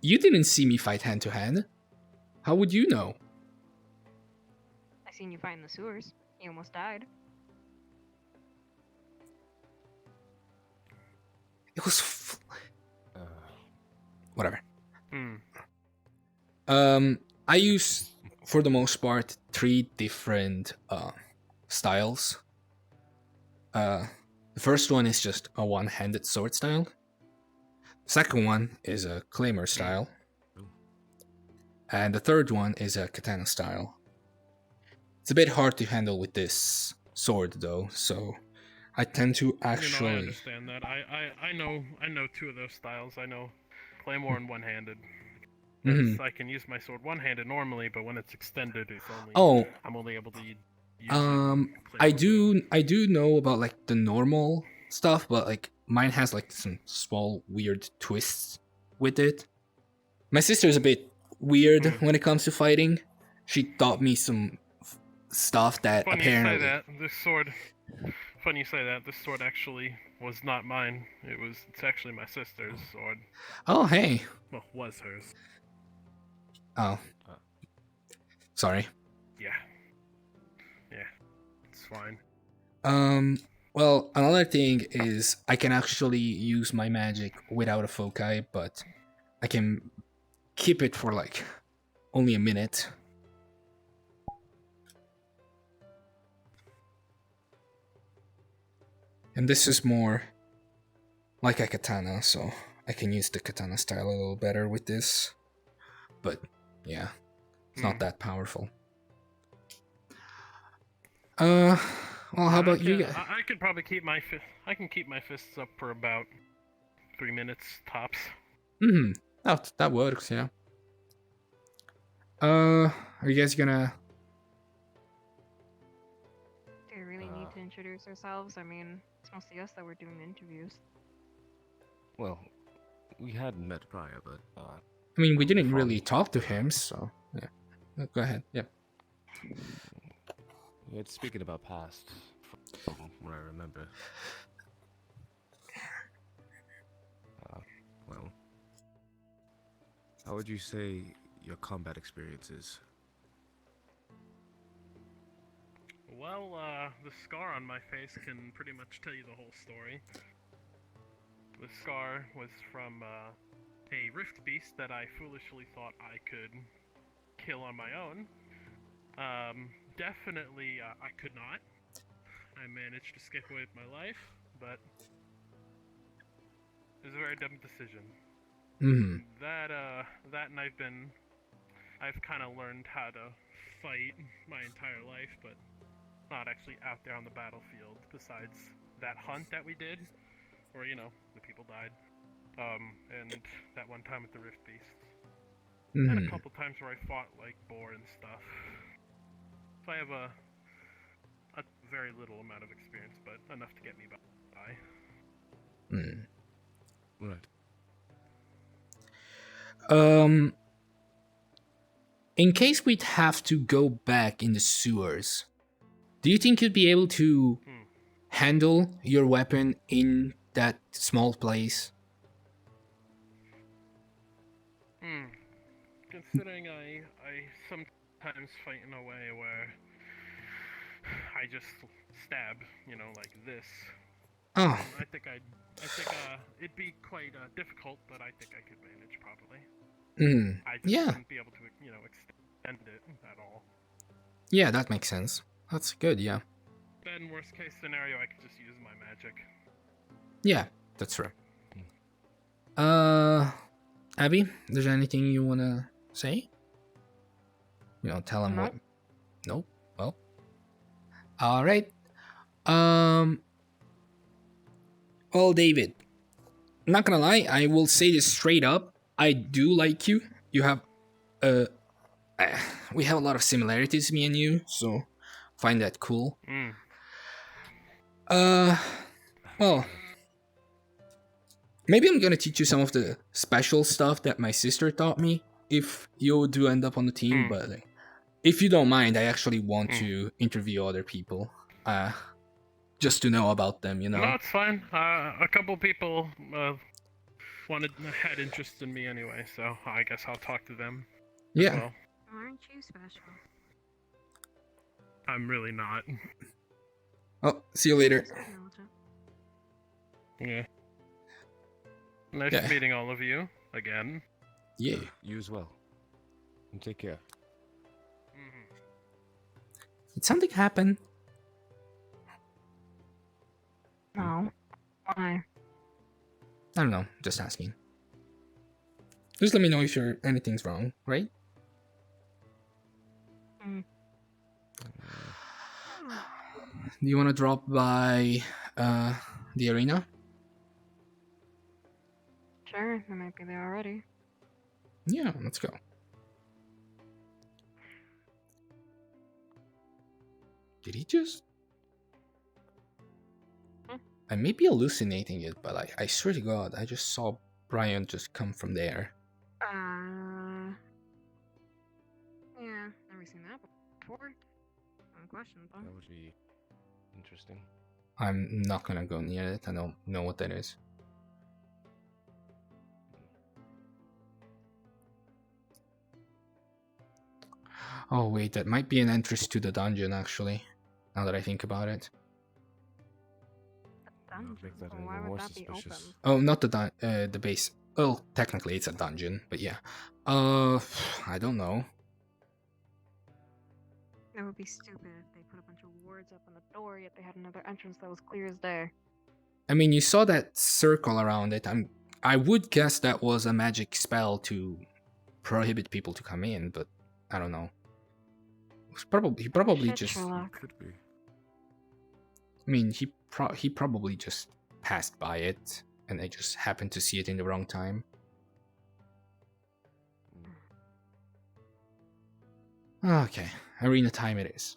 You didn't see me fight hand to hand. How would you know? I seen you fight in the sewers. You almost died. It was whatever. I use, for the most part, 3 different styles. The first one is just a one-handed sword style. The second one is a claymore style. And the third one is a katana style. It's a bit hard to handle with this sword though, so I tend to actually... I understand that. I know 2 of those styles. I know claymore and one-handed. I can use my sword one-handed normally, but when it's extended, it's only I'm only able to use I do know about like the normal stuff, but like mine has like some small weird twists with it. My sister is a bit weird when it comes to fighting. She taught me some stuff that Funny apparently... you say that. Funny you say that. This sword actually was not mine. It's actually my sister's sword. Oh, hey. Well, was hers. Oh. Sorry. Yeah. Yeah. It's fine. Well, another thing is I can actually use my magic without a foci, but I can keep it for like only a minute. And this is more like a katana, so I can use the katana style a little better with this. But yeah, it's not that powerful. Well, how about you guys? I could probably keep my fists up for about 3 minutes tops. That works, yeah. Are you guys gonna... Do we really need to introduce ourselves? I mean, it's mostly us that were doing the interviews. Well, we hadn't met prior, but I mean, we didn't really talk to him, so yeah. Go ahead. Yeah. We had speaking about past, from what I remember. Well, how would you say your combat experience is? Well, the scar on my face can pretty much tell you the whole story. The scar was from a rift beast that I foolishly thought I could kill on my own. Definitely, I could not. I managed to skip away with my life, but it was a very dumb decision. That and I've kind of learned how to fight my entire life, but not actually out there on the battlefield. Besides that hunt that we did, where the people died, and that one time with the rift beasts, and a couple times where I fought like boar and stuff. So I have a very little amount of experience, but enough to get me by. Right. In case we'd have to go back in the sewers, do you think you'd be able to handle your weapon in that small place? Considering I sometimes fight in a way where I just stab, like this. Oh. I think it'd be quite difficult, but I think I could manage probably. I just wouldn't be able to, extend it at all. Yeah, that makes sense. That's good, yeah. then worst case scenario, I could just use my magic. Yeah, that's true. Abby, there's anything you wanna say? You know, tell him what. Nope. Well. All right. Well, David, not gonna lie, I will say this straight up. I do like you. You have, we have a lot of similarities, me and you. So, find that cool. Well, maybe I'm gonna teach you some of the special stuff that my sister taught me if you do end up on the team. But if you don't mind, I actually want to interview other people, just to know about them. You know. No, it's fine. A couple people had interest in me anyway, so I guess I'll talk to them. Yeah. Well, Aren't you special? I'm really not. Oh, see you later. Yeah. Nice Yeah. meeting all of you again. Yeah. You as well. And take care. Did something happen? No. Why? I don't know. Just asking. Just let me know if anything's wrong, right? Do you want to drop by the arena? Sure, I might be there already. Yeah, let's go. Did he just... I may be hallucinating it, but I swear to God, I just saw Brian just come from there. Yeah, never seen that before. No question, though. That would be interesting. I'm not gonna go near it. I don't know what that is. Oh wait, that might be an entrance to the dungeon actually, now that I think about it. Make that even more suspicious. Oh, not the base. Well, technically it's a dungeon, but yeah. I don't know. That would be stupid if they put a bunch of wards up on the door, yet they had another entrance that was clear as day. I mean, you saw that circle around it. I would guess that was a magic spell to prohibit people to come in, but I don't know. He probably Shit, just. Sherlock. Could be. I mean, he probably just passed by it, and I just happened to see it in the wrong time. Okay, arena time it is.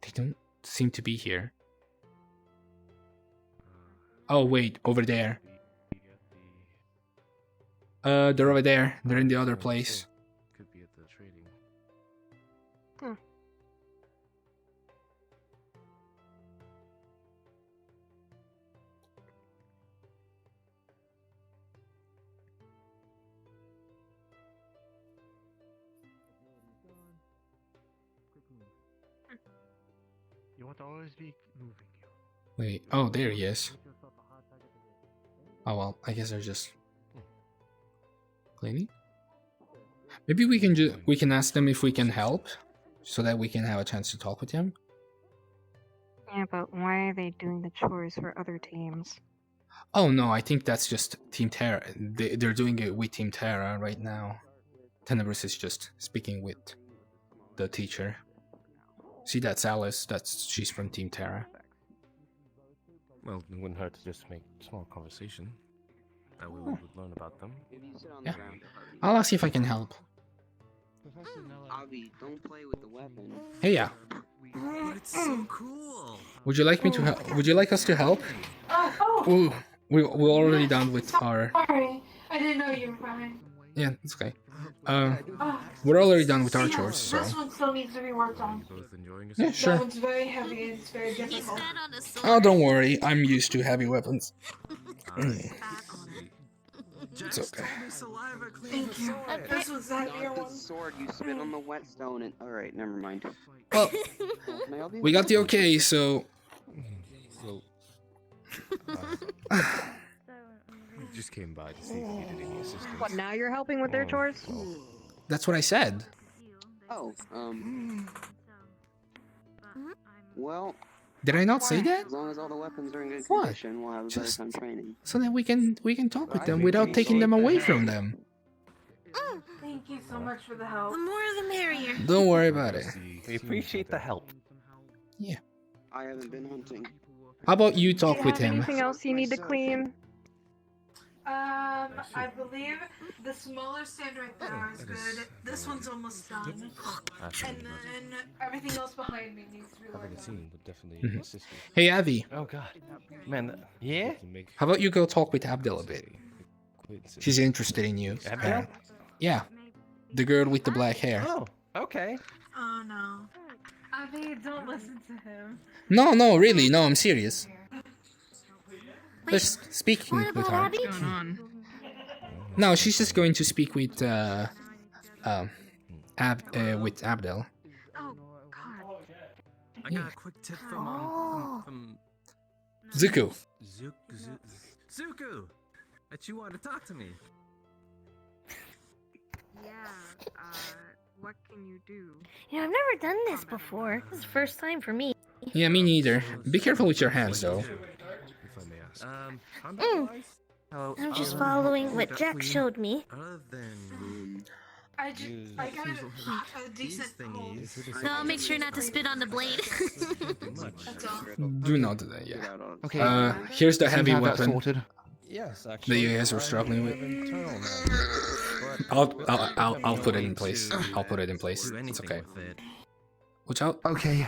They don't seem to be here. Oh wait, over there. They're over there. They're in the other place. Could be at the trading. You want to always be moving. Wait, oh, there he is. Oh well, I guess they're just cleaning. Maybe we can ask them if we can help, so that we can have a chance to talk with him. Yeah, but why are they doing the chores for other teams? Oh no, I think that's just Team Terra. They're doing it with Team Terra right now. Tenebris is just speaking with the teacher. See, that's Alice. She's from Team Terra. Well, it wouldn't hurt to just make small conversation. That way we would learn about them. Yeah, I'll ask if I can help. Avi, don't play with the weapon. Hey, yeah. It's so cool. Would you like me to help? Would you like us to help? Ooh, we're already done with our. Sorry, I didn't know you were coming. Yeah, it's okay. We're already done with our chores, so This one still needs to be worked on. Both enjoying yeah, yourself? sure. That one's very heavy and it's very difficult. Oh, don't worry. I'm used to heavy weapons. It's okay. Thank you. This was that Not near the one. sword, you spit on the whetstone and... Alright, never mind. Well, Can I help you? we got the okay, so So, we just came by to see if you needed any assistance. What, now you're helping with their chores? that's what I said. Oh, well... Did I not say that? As long as all the weapons are in good What? condition, we'll have a better time training. So that we can talk with them without taking them away from them. Thank you so much for the help. The more the merrier. Don't worry about it. We appreciate the help. Yeah. I haven't been hunting. How about you Do talk you with have him? anything else you need to clean? I believe the smaller stand right there is good. This one's almost done. And then everything else behind me needs to be Having worked a on. team would definitely Mhm. assist you. Hey, Avi. Oh god. Man, yeah? How about you go talk with Abdel a bit? She's interested in you. Abdel? Yeah. The girl with the black hair. Oh, okay. Oh no. Avi, don't listen to him. No, really. No, I'm serious. Just speaking What with about her. Abby? What's going on? No, she's just going to speak with Abdel. Oh, God. I got a quick tip from Zuko. Zuko! That you want to talk to me. Yeah, what can you do? You know, I've never done this before. This is the first time for me. Yeah, me neither. Be careful with your hands, though. If I may ask. I'm just following what Jack showed me. Other than I got a decent hold. So I'll make sure not to spit on the blade. That's all. Do not do that, yeah. Okay. Here's the seem to heavy have that weapon sorted. Yes, that actually. you guys are struggling with. I'll put it in place. I'll put it in place. It's okay. Watch out. Okay.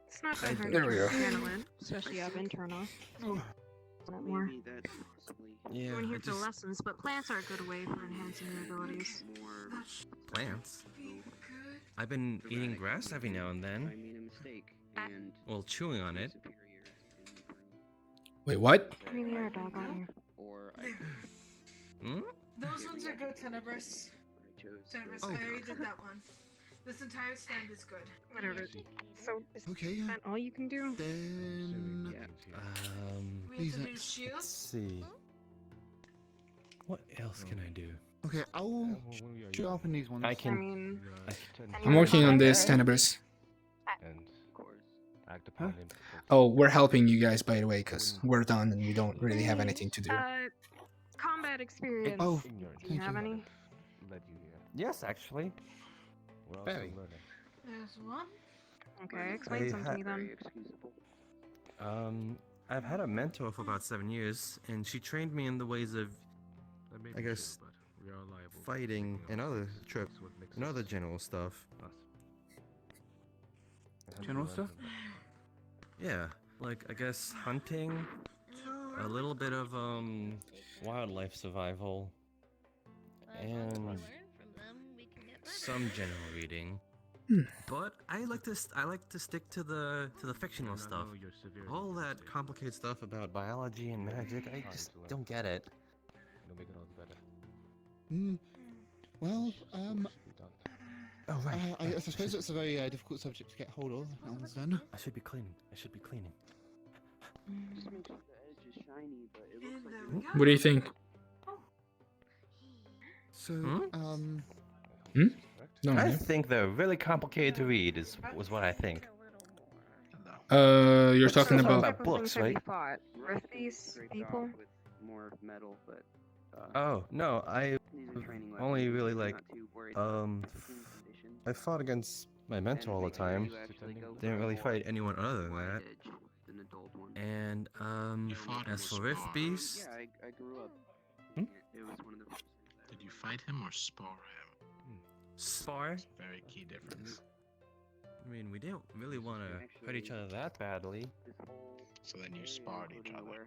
It's not that hard There to we go. handle it, especially up internal. More. Yeah, Going here I for just- lessons, but plants are a good way for enhancing your abilities. plants. I've been eating grass every now and then. Well, chewing on it. Wait, what? I mean, you're a dog, aren't you? Hmm? Those ones are good, Tenebris. Tenebris, Oh. I already did that one. This entire stand is good. Whatever. So, is Okay, that all you can do? then... We need to do Let's shields. see. What else can I do? Okay, I'll sharpen these ones. I I can. mean, I'm working on this, Tenebris. And act upon him. Oh, we're helping you guys, by the way, because we're done and we don't really have anything to do. combat experience. Oh, do you thank have you. any? Led you here. Yes, actually. We're also Very. learning. There's one. Okay, explain some to me then. I've had a mentor for about 7 years, and she trained me in the ways of, That may I be guess, true, but we are liable. fighting and other trip That's what makes and us other general stuff. us. General stuff? Yeah, like I guess hunting, a little bit of Wildlife survival. And some general reading. Hmm. But I like to stick to the fictional I stuff. know your severity. All that complicated stuff about biology and magic, I just don't get it. It'll make it all the better. Well, Oh, right. I suppose it's a very difficult subject to get hold of. That one's done. I should be cleaning. I should be cleaning. Just make sure the edge is shiny, but it looks like What do you think? So, No, I no. think they're really complicated to read. Was what I think. You're talking Talking about. about books, Have you right? fought with these people? with more metal, but Oh no, I these are training only weapons, really so like not too worried about sticking conditions. I fought against my mentor all the time. Didn't really fight anyone other than that. that. An adult one. And As for Rift Beast, Yeah, I grew up. Hmm? It was one of the first things Did you fight him or spar him? Spar? Very key difference. I mean, we didn't really want to hurt each other that badly. So then you sparred each other.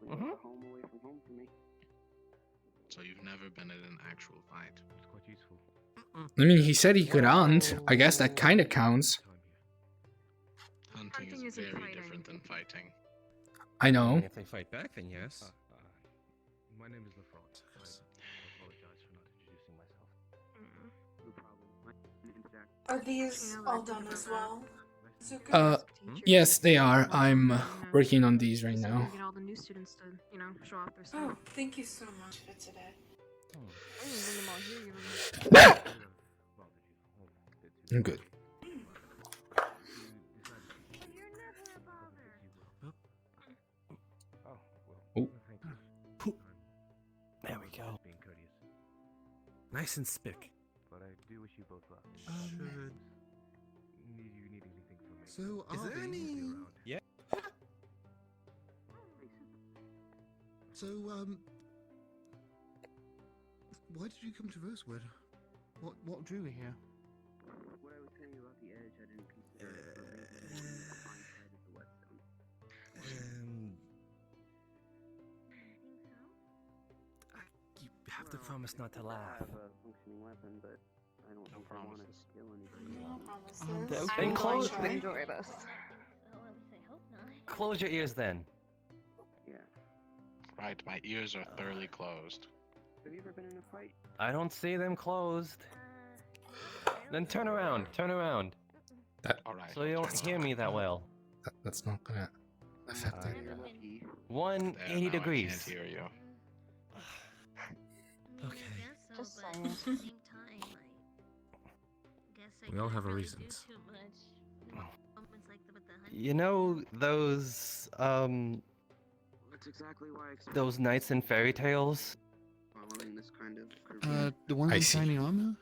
Mhm. So you've never been in an actual fight. It's quite useful. I mean, he said he could hunt. I guess that kind of counts. Hunting is very different than fighting. I know. If they fight back, then yes. My name is LaFrance. I apologize for not introducing myself. Are these all done as well? Yes, they are. I'm working on these right now. Get all the new students to, show off their Oh, stuff. thank you so much for today. I didn't bring them all here. I'm good. Oh. There we go. Being courteous. Nice and spick. But I do wish you both luck. Should... Need anything from me? So, is there any... Yeah. So, why did you come to Rosewood? What drew you here? What I was telling you about the edge, I didn't consider it, but maybe the fine side of the whetstone. You have to promise not to laugh. I have a functioning weapon, but I don't think I want to kill anybody. No promises. Then close, to enjoy this. close your ears then. Yeah. Right, my ears are thoroughly closed. Have you ever been in a fight? I don't see them closed. Then turn around, turn around. Alright. So you don't hear me that well. That's not gonna affect it. You're lucky. 180 now degrees. I can't hear you. Okay. Just saying. We all have our reasons. You know those That's exactly why I expect those knights in fairy tales? following this kind of The ones I in see. shiny armor?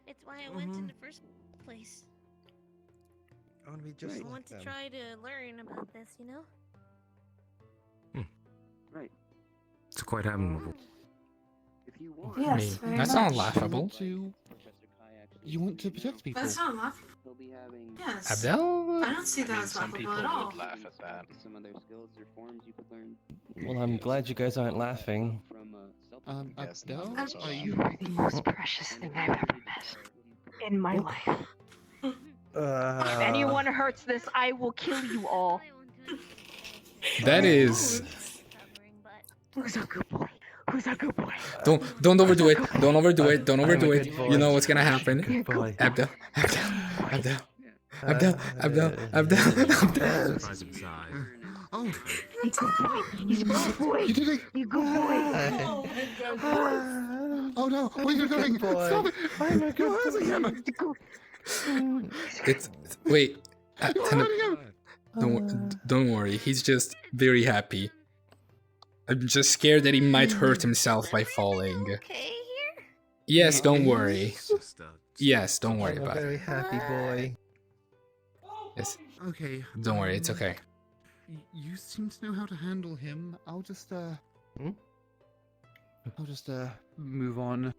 It's why I went in the first place. I want to be just I like want to them. try to learn about this, you know? Right. It's quite admirable. If you want. Yes, I mean, very that's not much. laughable. You want to protect people. That's not laughable. He'll be having Yes. Abdel? I don't see that as some laughable people at all. would laugh at that. some other skills or forms you could learn Well, I'm glad you guys aren't laughing. from Yes, Abdel, no, so are You you? are the most precious thing I've ever met in my life. If anyone hurts this, I will kill you all. That is. Who's a good boy? Who's a good boy? Don't overdo it. Don't overdo it. Don't I'm a overdo good it. boy. You know what's gonna happen. Good boy. Abdel. Abdel. Abdel. Abdel. Abdel. Abdel. Surprise inside. Oh, He's a good boy. He's a good boy. you did it! He's a good boy. Oh my goodness. Oh no, what are you doing? boy. Stop it! I'm a good Where is he? It's wait. You're hurting him! Don't worry. He's just very happy. I'm just scared that he might hurt himself by falling. Okay here? Yes, don't worry. Just, Yes, don't worry I'm a about it. very happy boy. Yes, Okay. don't worry. It's okay. You seem to know how to handle him. I'll just move on.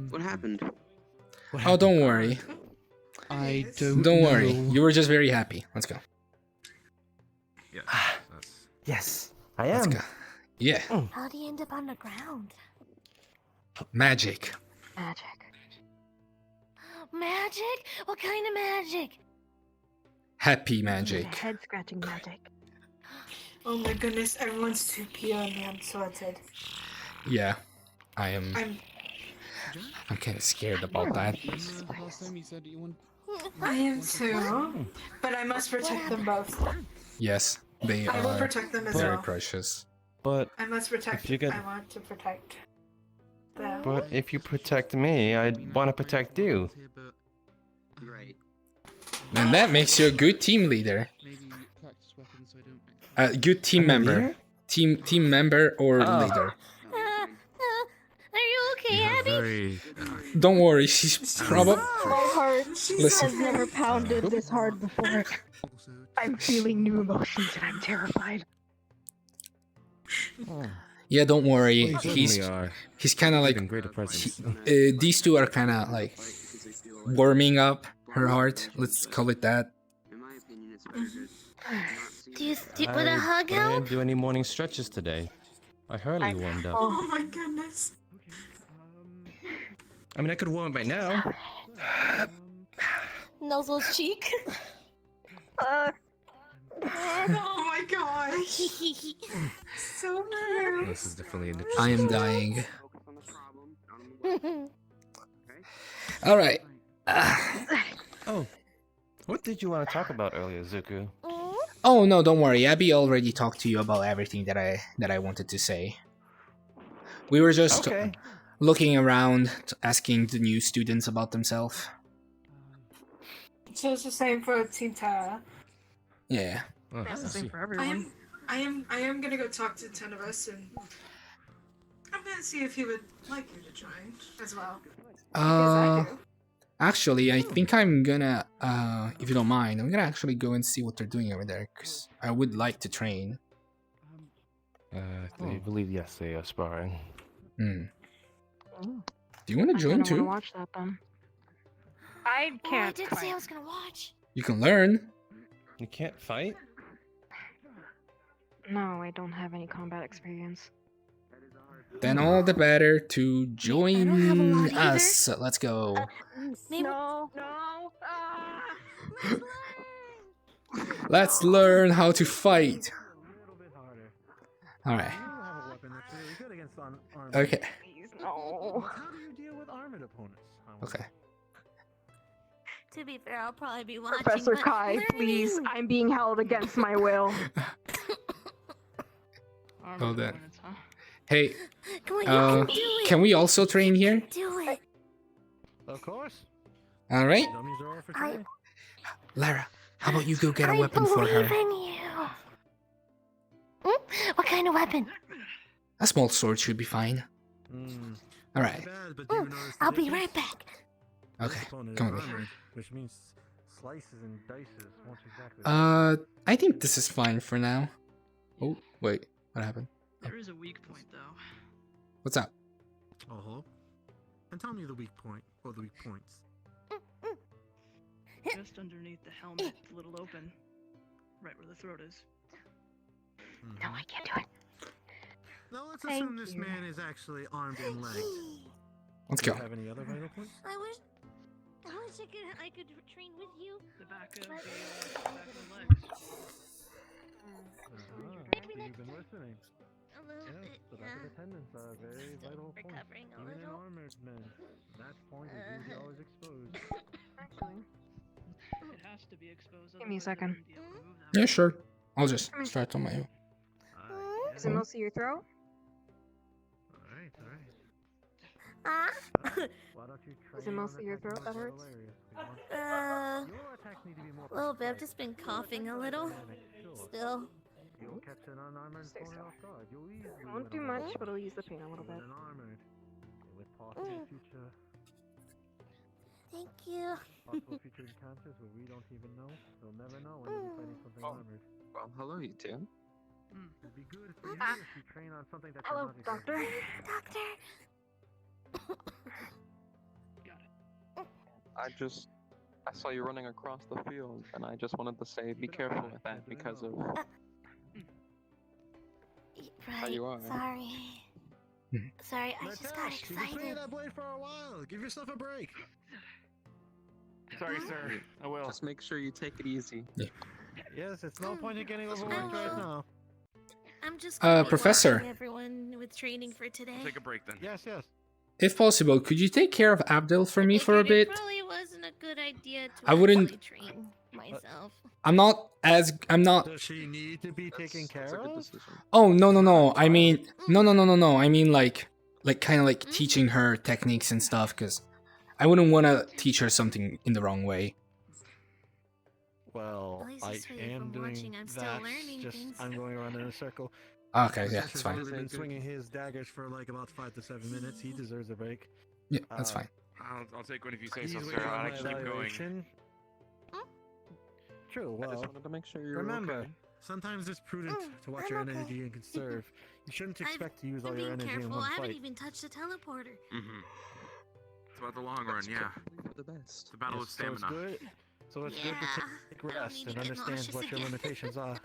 What happened? Oh, don't worry. I don't. Don't worry. know. You were just very happy. Let's go. yeah, that's... Yes, I Let's am. go. Yeah. How do you end up on the ground? Magic. Magic. Magic? What kind of magic? Happy magic. Head scratching magic. Oh my goodness, everyone's too pure and I'm sorted. Yeah. I am. I'm kind of scared about that. Last time you said you want. I am too, but I must protect them both. Yes, they I will are protect them as very well. precious. But I must protect. if you get- I want to protect them. but if you protect me, I'd want to protect you. Right. And that makes you a good team leader. Maybe practice weapons so I don't. A good team I'm member. here? Team member or Oh. leader. Are you okay, Abby? Very... Don't worry, she's probably. My heart Listen. has never pounded this hard before. I'm feeling new emotions and I'm terrified. Yeah, don't worry. We He's certainly are. he's kind of like Even greater presence. these two are kind of like warming up her heart. Let's call it that. In my opinion, it's better to not see would a hug I help? didn't do any morning stretches today. I hardly warmed up. Oh my goodness. I mean, I could warm up right now. Nuzzle's cheek. Oh my gosh. So cute. This is definitely an I am dying. All right. Oh, what did you want to talk about earlier, Zuku? Oh no, don't worry. Abby already talked to you about everything that I wanted to say. We were just looking around, asking the new students about themselves. So it's the same for Team Tara. Yeah. That's the same for everyone. I am gonna go talk to 10 of us, and I'm gonna see if he would like you to join as well. Actually, I think I'm gonna, if you don't mind, I'm gonna actually go and see what they're doing over there, because I would like to train. I believe, yes, they are sparring. Do you want to join too? I watch that then. I can't. I did say I was gonna watch. You can learn. You can't fight? No, I don't have any combat experience. Then all the better to join us. Let's go. No. Let's learn how to fight. All right. Okay. No. How do you deal with armored opponents? Okay. To be fair, I'll probably be watching. Professor but Kai, please. I'm being held against my will. Hold on. Hey, Come on, you can do it. can we also train here? Do it. Of course. All right. Dummies are all for training. Lara, how about you go get a weapon for her? I believe in you. What kind of weapon? A small sword should be fine. All right. I'll be right back. Okay, come with me. Which means slices and dices won't exactly. I think this is fine for now. Oh, wait, what happened? There is a weak point, though. What's up? Oh, hello? And tell me the weak point, or the weak points. Just underneath the helmet, it's a little open. Right where the throat is. No, I can't do it. Now let's assume this man is actually armed and legged. Let's Do go. you have any other vital points? I wish I could train with you. The back of the legs. You've been listening. A little Yes, bit. the back of the tendons are a very vital point. Recovering a Even in little. armored men, that point is usually always exposed. Actually, It has to be exposed. give me a second. Yeah, sure. I'll just start on my own. Is it mostly your throat? Alright. Why don't you Is it mostly your throat that hurts? A little bit. I've just been coughing a little. Still. You'll catch an unarmored opponent off guard. You'll easily It won't do much, but it'll ease the pain a little bit. Armored. With possible future Thank you. possible future encounters where we don't even know. We'll never know when you'll be fighting something armored. Well, hello, you two. It'd be good for you if you train on something that Hello, you're not doctor. Doctor. I saw you running across the field, and I just wanted to say, be careful with that because of how you are. Sorry, I just got You've been swinging excited. that blade for a while. Give yourself a break. Sorry, sir. I will. Just make sure you take it easy. Yes, it's no point in getting overworked right now. I'm just Professor. watching everyone with training for today. Take a break then. Yes. If possible, could you take care of Abdel for me for a bit? It probably wasn't a good idea to I wouldn't- actually train myself. I'm not. Does she need to be taken care of? Oh no! I mean, no! I mean like kind of like teaching her techniques and stuff, because I wouldn't want to teach her something in the wrong way. Well, least I this way am from doing watching, I'm still that. learning Just things. I'm going around in a circle. Okay, yeah, it's Professor's fine. only been swinging his daggers for like about 5 to 7 minutes. He deserves a break. Yeah, that's fine. I'll take one if you say He's so, waiting sir. on I'll my actually keep going. evaluation. True. I just Well, wanted to make sure you're remember, okay. sometimes it's prudent to watch your energy and conserve. You shouldn't expect to use all I'm your being energy in careful. one I haven't fight. even touched the teleporter. Mm-hmm. It's about the long run, yeah. For the best. The battle of So it's stamina. good. So it's good to take I don't rest need and to get understand nauseous what your again. limitations are.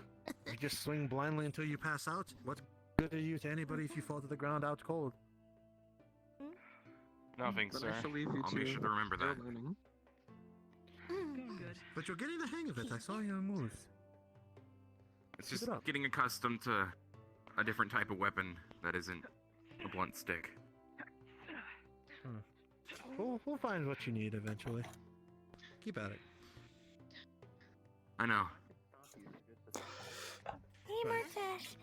You just swing blindly until you pass out? What good are you to anybody if you fall to the ground out cold? Nothing, But sir. I shall leave you I'll to make sure to remember your that. learning. Good. But you're getting the hang of it. I saw your moves. It's Keep just it up. getting accustomed to a different type of weapon that isn't a blunt stick. We'll find what you need eventually. Keep at it. I know. Hey, Martash.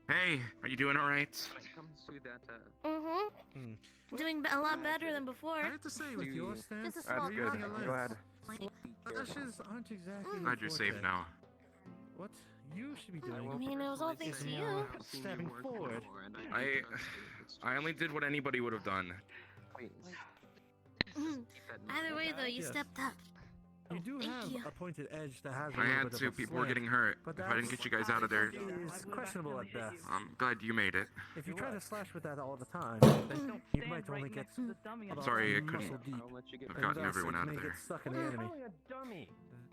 Hey, are you doing alright? When it comes to that, Mm-hmm. Doing a lot better than before. I have to say, with your stance, Just a small good. problem. Go ahead. Slashes aren't exactly. Glad you're safe now. What you should be doing? I mean, it was all thanks to you. Stepping forward. I only did what anybody would have done. Either way, though, you Yes. stepped up. You do Thank have you. a pointed edge that has a I little had bit to. of a People were slant, getting hurt. but If I didn't that's- get you guys out of there, is questionable at best. I'm glad you made it. If you try to slash with that all the time, then you might only get. I'm sorry I couldn't muscle deep, have and gotten thus everyone it out may of get there. stuck in the enemy.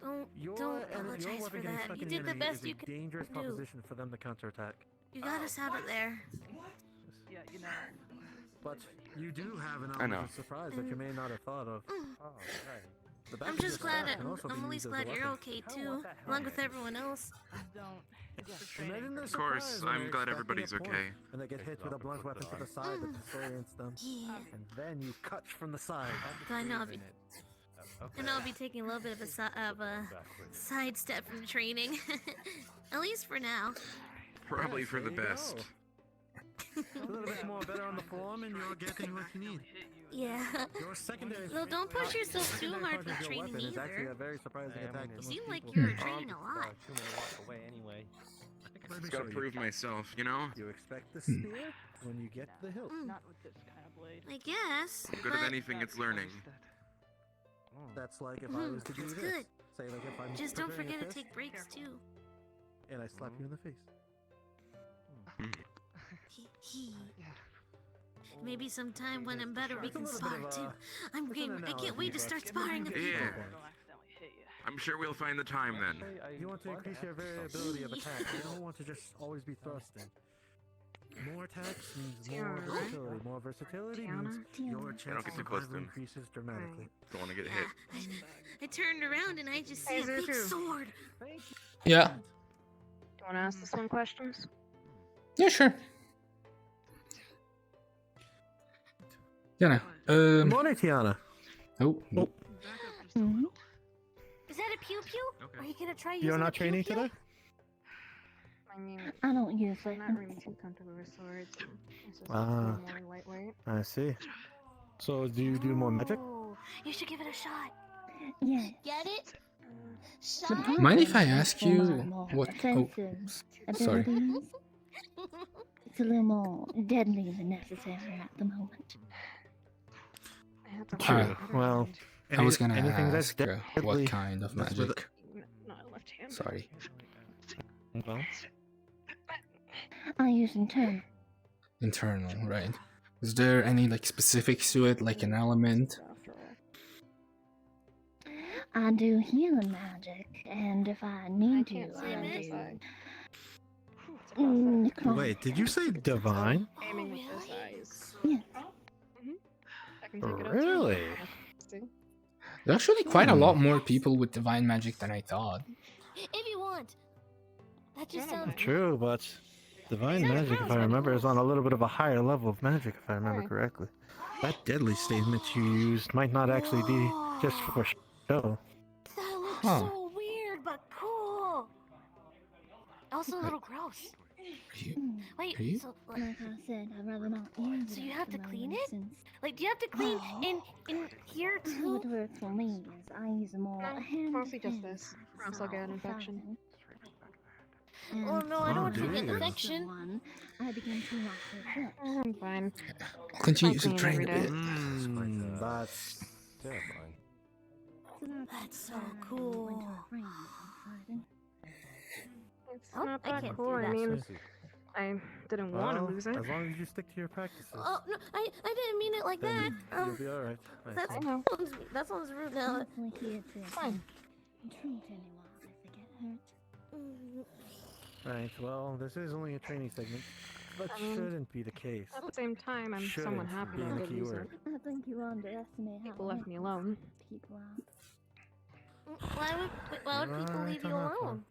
Don't Your apologize for weapon getting that. stuck You in did the enemy best is a you could dangerous do. proposition for them to counterattack. You got us out of there. Yeah, you know. But you do have an I element know. of surprise that you may not have thought of. The back I'm of your just glad staff can also I'm be at least used as a glad you're weapon. okay too, along with everyone else. Imagine the Of course, surprise when I'm they're glad expecting everybody's a point, okay. And they get hit with a blunt weapon to the side that disorients them. Yeah. And then you cut from the side. I know I'll be, and I'll be taking a little bit of a sidestep from training, at least for now. Probably Yes, for the there you best. go. A little bit more better on the form, and you're getting what you need. Yeah. Your secondary. Well, don't push yourself too secondary hard part with of your training weapon is actually either. a very surprising attack to You most seem like people. you were training a lot. away anyway. Let me Just gotta show you. prove myself, you know? You expect the spear when you get the hilt. Not with this kind of blade. I guess. Good at but anything, it's learning. That's like if I was to do it's this. good. Say like if I'm Just don't preparing a forget to fist take breaks too. and I slap you in the face. Maybe sometime when I'm better we It's a can little bit spar of too. a- I'm it's an game. I can't analogy, wait to but start sparring with people. Yeah. I'm sure we'll find the time then. You want to increase your variability of attack. You don't want to just always be thrusting. More attacks means more Tiana, right? versatility. More versatility means your don't chance get of too close to survival him. increases dramatically. Don't want to get hit. I turned around and I just see Hey, a big Zuzu. sword. Yeah. Do you want to ask us some questions? Yeah, sure. Tiana. Good morning, Tiana. Oh. Is that a pew pew? Are you gonna try You're using not a pew training pew? today? I mean, I don't use I'm it. not really too comfortable with swords. It's just Ah. more lightweight. I see. So, do you do more magic? Oh, you should give it a shot. Yes. Get it? Sometimes Mind if I it ask for you my more what? Oh, offensive sorry. abilities. It's a little more deadly than necessary at the moment. I have to True. hold my Well, other hand. I was gonna anything that's ask deadly, what kind of that's with magic. Not left hand. Sorry. Well, I use internal. Internal, right? Is there any like specifics to it, like an element? I do healing magic, and if I need to, can't see I on this do. side. necrotic. wait, did you say divine? Aiming with this eyes. Yes. I can take it out too. Really? See? There's actually quite a lot more people with divine magic than I thought. If you want. That just sounds. True, but divine magic, if I remember, is on a little bit of a higher level of magic, if I remember Alright. correctly. That deadly statement you used might not actually be just for show. That looks Huh. so weird, but cool. Also a little gross. Wait, Are you? so Like I said, I'd rather not use it. So you at have the to clean moment it? since like, do you have to clean Well, in here how too? it works for me is I use a more No, hand mostly just this. Or else I'll get an infection. Oh no, I don't want you to get an dude. infection. One, I begin to not forget. I'm fine. I'll continue I'll to clean train a every day. bit. That's Terrifying. That's so cool. It's Oh, not I that can't cool. do I that. mean, I didn't want to well, lose it. as long as you stick to your practices, Oh no, I didn't mean it like that. then you'll be alright. That's, I know. that sounds rude now. Hopefully here to Fine. treat anyone if they get hurt. Right, well, this is only a training segment, but shouldn't be the case. At the same time, I'm somewhat Shouldn't happy being with the good key reason. word. I think you underestimate how People left me alone. people are. Why would people Right leave you on that alone?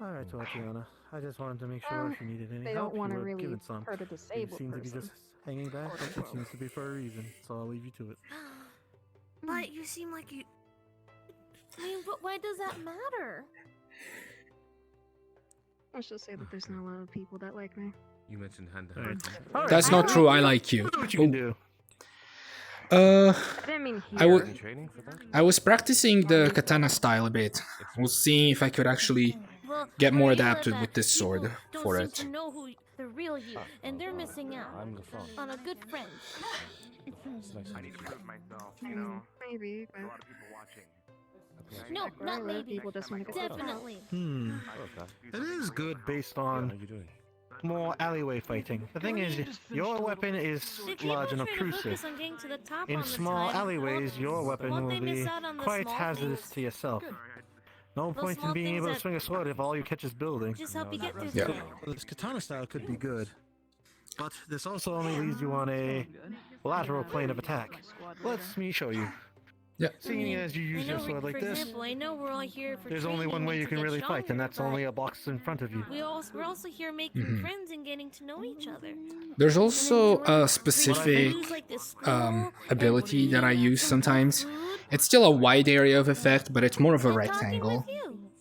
Alright, well, Tiana, I just wanted to make sure if you needed any They help, don't want you to were really given some. hurt a You disabled seem to be person. just hanging back, but it seems to be for a reason, so I'll leave you to it. But you seem like you. I mean, but why does that matter? Let's just say that there's not a lot of people that like me. You mentioned hand to Alright. hand. Alright. That's not true. I like you. What you can do. I didn't mean I here. would. I was practicing the katana style a bit. I was seeing if I could actually get more adapted with this sword for Don't it. seem to know who the real you, and they're missing out I'm the front. on a good friend. I need to prove myself, you Mm, know. maybe, There's a but lot of people watching. No, not Other maybe. people just want to get Definitely. It is good based on more alleyway fighting. The thing is, your weapon is large and obtrusive. Focus on getting to the top In on the small side. alleyways, your weapon Won't will they miss be out on the quite small hazardous things? to yourself. No Those point in small being things able to that swing a sword if all you catch is building. just help you get through Yeah. the day. Well, this katana style could be good, but this also only leaves you on a lateral plane of attack. Let me show you. Yeah. Seeing as you use your sword like for this, example, I know we're all here for there's only one training way and you to can get really fight, and stronger, that's but only a box in front of you. we're also here making Mhm. friends and getting to know each other. There's also a Use specific like this school ability that I use sometimes. It's still a wide area of effect, but it's more of a rectangle.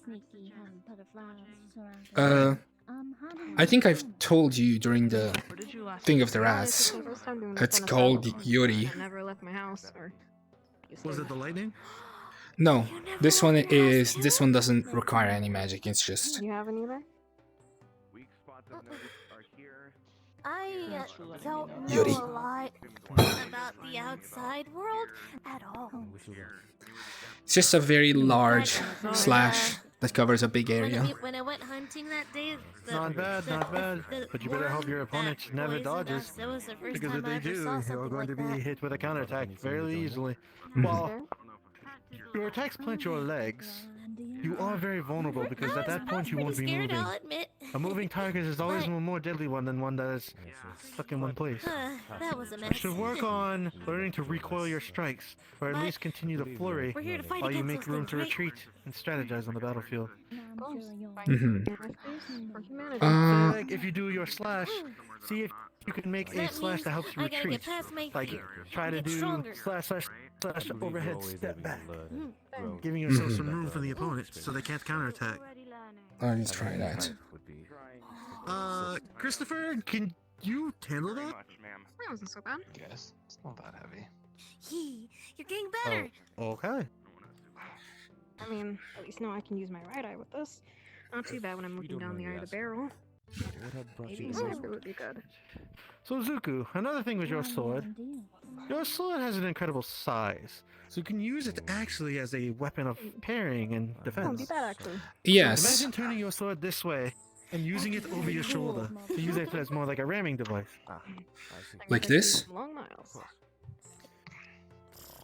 Sneaky, have butterflies surrounding. I think I've told you during the thing of the rats. It's called Yuri. I never left my house, or Was it the lightning? No, this one doesn't require any magic. It's just you haven't either. I don't know Yuri. a lot about the outside world at all. it's just a very large slash that covers a big area. When I went hunting that day, Not bad, not bad. But you better hope your opponent never dodges. That was the first Because time if I they ever do, saw you're something going to like be that. hit with a counterattack fairly easily. Mhm. While your attacks plant your legs, you are very vulnerable because at that point you won't be Scared, moving. I'll admit. A moving target is always a more deadly one than one that is stuck in one place. That was a You mess. should work on learning to recoil your strikes, or at least continue the flurry We're here to fight while you against make those room to things, right? retreat and strategize on the battlefield. Mhm. For humanity. So, like, if you do your slash, see if you can make a That slash means that helps you I gotta get retreat. past my Like, fear. try to Get do stronger. slash slash slash overhead step back, Mm. giving yourself some room for the opponent so they can't counterattack. Let's try that. Christopher, can you handle that? That wasn't so bad. Yes, it's not that heavy. You're getting better. Okay. I mean, at least now I can use my right eye with this. Not too bad when I'm looking down the eye of the barrel. Maybe a sniper would be good. So Zuku, another thing with your sword. Your sword has an incredible size, so you can use it actually as a weapon of parrying and Wouldn't defense. be bad actually. Yes. Imagine turning your sword this way and using it over your shoulder to use it as more like a ramming device. Like this? Long miles.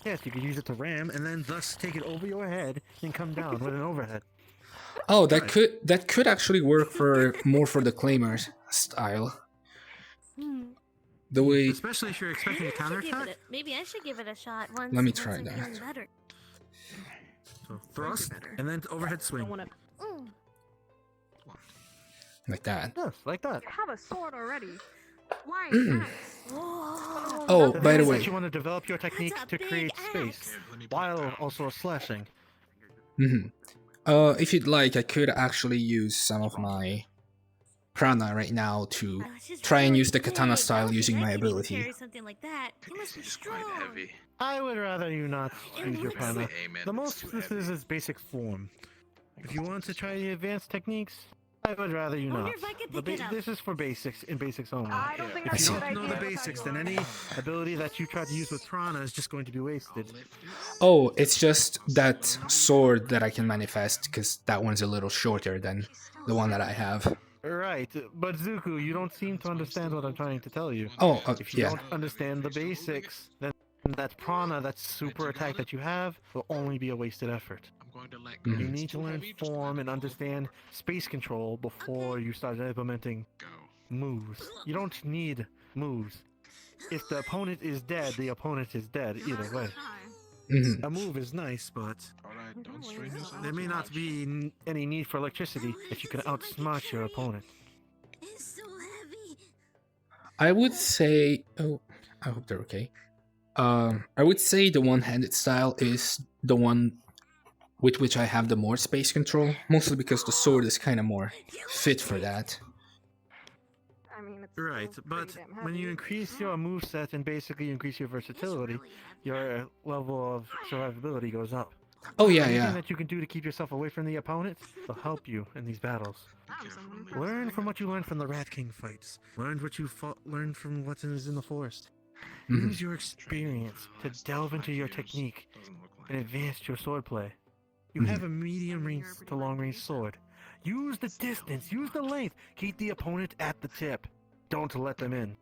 Yes, you could use it to ram and then thus take it over your head and come down with an overhead. Oh, that could actually work for more for the claimers style. The way Especially if you're expecting a counterattack. Maybe I should give it a shot once. Let me once try I'm that. feeling better. So thrust and then overhead swing. Mm. like that. Yes, like that. You have a sword already. Why Mm. axe? Oh, The by thing the is way. that you want to develop your technique to create space while also slashing. Mhm. If you'd like, I could actually use some of my prana right now to try and use the katana style using my ability. Carry something like that. You must be strong. I would rather you not use your prana. The most this is basic form. If you want to try the advanced techniques, I would rather you Wonder not. if I could The pick it up. This is for basics, in basics only. I don't think If that's you a don't good know the idea. basics, then any ability that you try to use with prana is just going to be wasted. Oh, it's just that sword that I can manifest because that one's a little shorter than the one that I have. Right, but Zuku, you don't seem to understand what I'm trying to tell you. Oh, If you yeah. don't understand the basics, then that prana, that super attack that you have, will only be a wasted effort. You need to learn form and understand space control before you start implementing moves. You don't need moves. If the opponent is dead, the opponent is dead either way. A move is nice, but there may not be any need for electricity if you can outsmart your opponent. I would say. Oh, I hope they're okay. I would say the one-handed style is the one with which I have the more space control, mostly because the sword is kind of more fit for that. I mean, it's Right, but when you increase your moveset and basically increase your versatility, your level of survivability goes up. Oh yeah, Anything yeah. that you can do to keep yourself away from the opponent will help you in these battles. Learn from what you learned from the Rat King fights. Learn what you learned from what is in the forest. Use your experience to delve into your technique and advance your swordplay. You have a medium range to long range sword. Use the distance, use the length, keep the opponent at the tip. Don't let them in.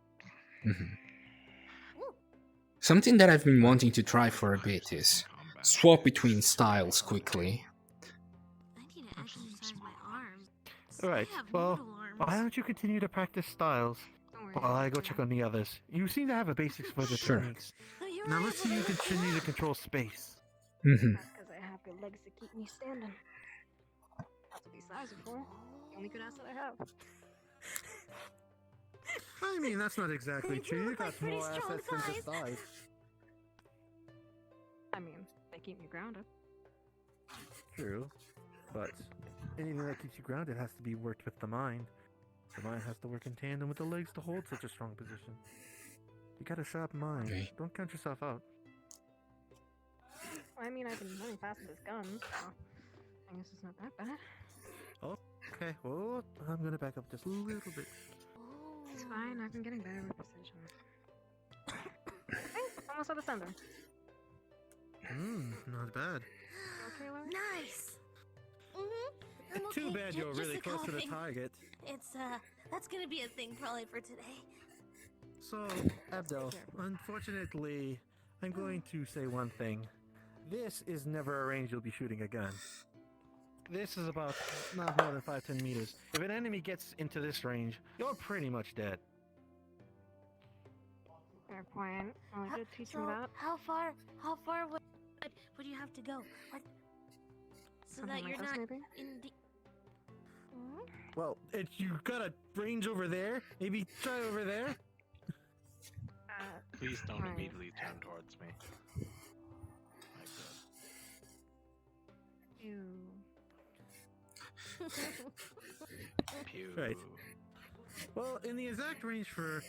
Something that I've been wanting to try for a bit is swap between styles quickly. Alright, well, why don't you continue to practice styles while I go check on the others? You seem to have a basics for the Sure. techniques. Now let's see you continue to control space. That's because I have good legs to keep me standing. That's what these thighs are for. The only good ass that I have. I mean, that's not exactly true. You got more assets than just thighs. I mean, they keep me grounded. True, but anything that keeps you grounded has to be worked with the mind. The mind has to work in tandem with the legs to hold such a strong position. You got a sharp mind. Okay. Don't count yourself out. I mean, I've been running fast with this gun, so I guess it's not that bad. Okay, well, I'm gonna back up just a little bit. It's fine, I've been getting better with precision. Hey, almost at the center. Not bad. Okay, Larry? Nice. I'm Too okay, bad you're just really a close to the coughing. target. It's that's gonna be a thing probably for today. So, Abdel, unfortunately, I'm going to say one thing. This is never a range you'll be shooting a gun. This is about not more than 5-10 meters. If an enemy gets into this range, you're pretty much dead. Fair point. Well, I did teach me that. How far would you have to go? Like, so Something that like you're this, not maybe? in the. Well, you got a range over there. Maybe try over there. Please don't Alright. immediately turn towards me. Ew. Pew. Right. Well, in the exact range for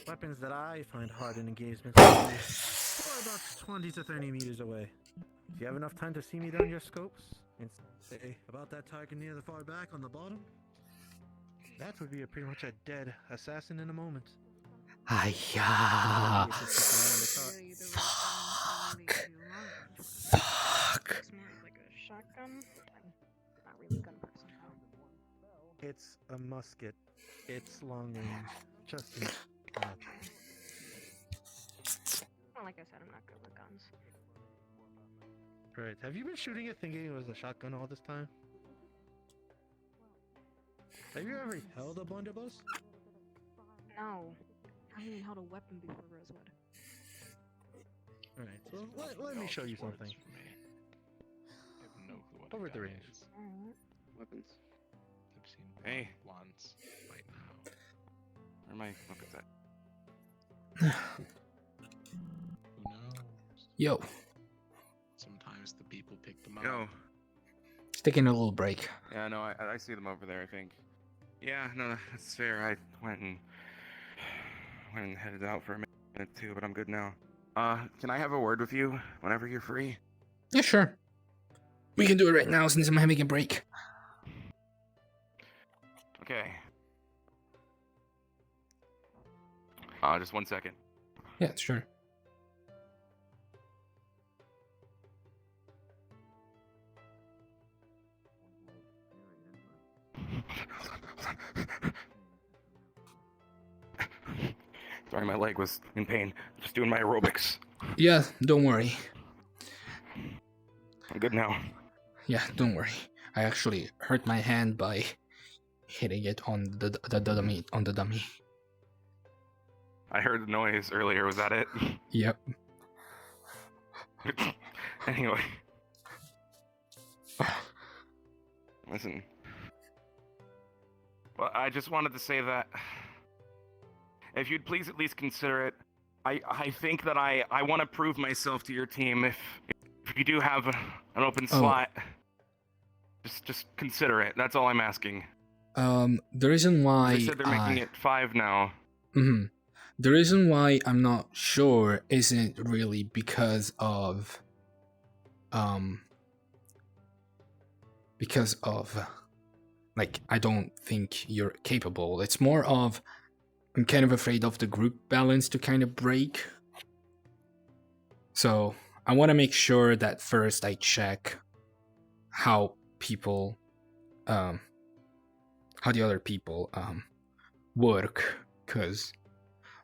weapons that I find hard in engagements, we're about 20 to 30 meters away. Do you have enough time to see me down your scopes and say about that target near the far back on the bottom? That would be pretty much a dead assassin in a moment. Hiya. Fuck. It's more like a shotgun. I'm not really a gun person. It's a musket. It's long range. Just in Well, like I said, I'm not good with guns. Right. Have you been shooting it thinking it was a shotgun all this time? Have you ever held a blunderbuss? No. I haven't even held a weapon before Rosewood. Alright, so let me show you something. Over at the range. Weapons. I've seen Hey. once right now. Where am I? Look at that. Who knows? Yo, Sometimes the people pick them Yo. up. it's taking a little break. Yeah, no, I see them over there, I think. Yeah, no, that's fair. I went and headed out for a minute too, but I'm good now. Can I have a word with you whenever you're free? Yeah, sure. We can do it right now since I'm having a break. Okay. Just 1 second. Yeah, sure. Sorry, my leg was in pain. Just doing my aerobics. Yeah, don't worry. I'm good now. Yeah, don't worry. I actually hurt my hand by hitting it on the dummy. On the dummy. I heard the noise earlier. Was that it? Yep. Anyway. Listen. Well, I just wanted to say that if you'd please at least consider it, I think that I want to prove myself to your team. If you do have an open slot, just consider it. That's all I'm asking. The reason why They said they're making it 5 now. Mm-hmm. The reason why I'm not sure isn't really because of like, I don't think you're capable. It's more of I'm kind of afraid of the group balance to kind of break. So I want to make sure that first I check how people, how the other people work, because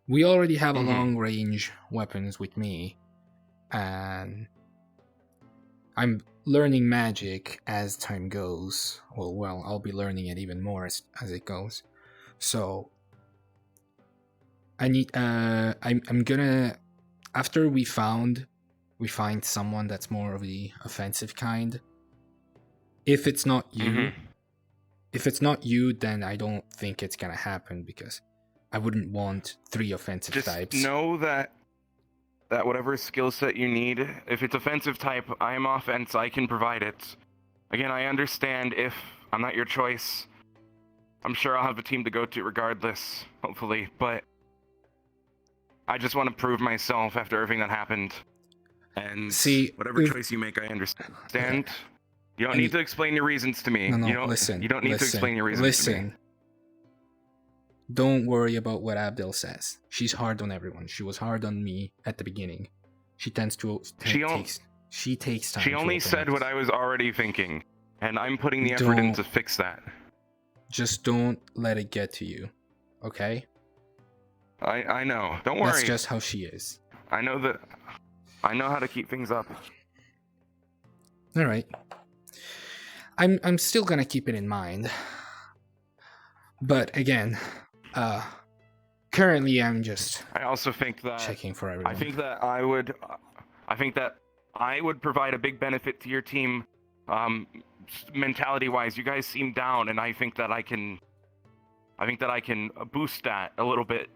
we already have a long range weapons with me, and I'm learning magic as time goes. Well, I'll be learning it even more as it goes. So I need I'm gonna, after we find someone that's more of the offensive kind. If it's not you, then I don't think it's gonna happen, because I wouldn't want 3 offensive types. Just know that whatever skill set you need, if it's offensive type, I am offense, I can provide it. Again, I understand if I'm not your choice. I'm sure I'll have a team to go to regardless, hopefully, but I just want to prove myself after everything that happened. And whatever choice you make, I understand. You don't need to explain your reasons to me. No, listen. You don't need to explain your reasons to me. Don't worry about what Abdel says. She's hard on everyone. She was hard on me at the beginning. She tends to she takes time. She only said what I was already thinking, and I'm putting the effort in to fix that. Just don't let it get to you, okay? I know. Don't worry. That's just how she is. I know how to keep things up. All right. I'm still gonna keep it in mind. But again, currently I'm just. I also think that checking for everyone. I think that I would provide a big benefit to your team, mentality-wise. You guys seem down, and I think that I can boost that a little bit.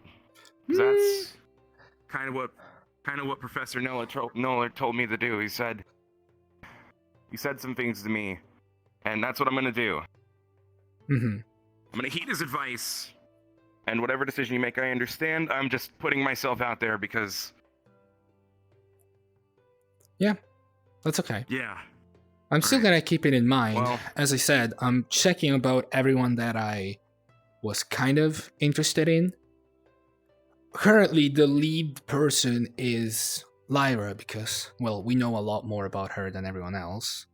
That's kind of what Professor Noller told me to do. He said some things to me, and that's what I'm gonna do. Mm-hmm. I'm gonna heed his advice, and whatever decision you make, I understand. I'm just putting myself out there because. Yeah, that's okay. Yeah. I'm still gonna keep it in mind. Well, as I said, I'm checking about everyone that I was kind of interested in. Currently, the lead person is Lyra, because, well, we know a lot more about her than everyone else.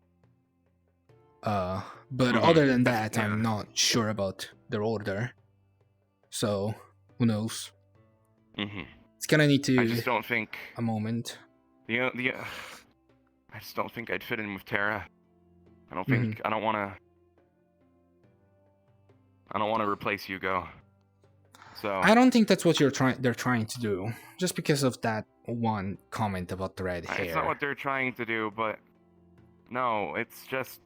But other than that, I'm not sure about their order. So, who knows? It's gonna need to. I just don't think a moment. I just don't think I'd fit in with Tara. I don't think I don't want to replace Hugo. So I don't think that's what they're trying to do. Just because of that one comment about the red hair. It's not what they're trying to do, but no, it's just.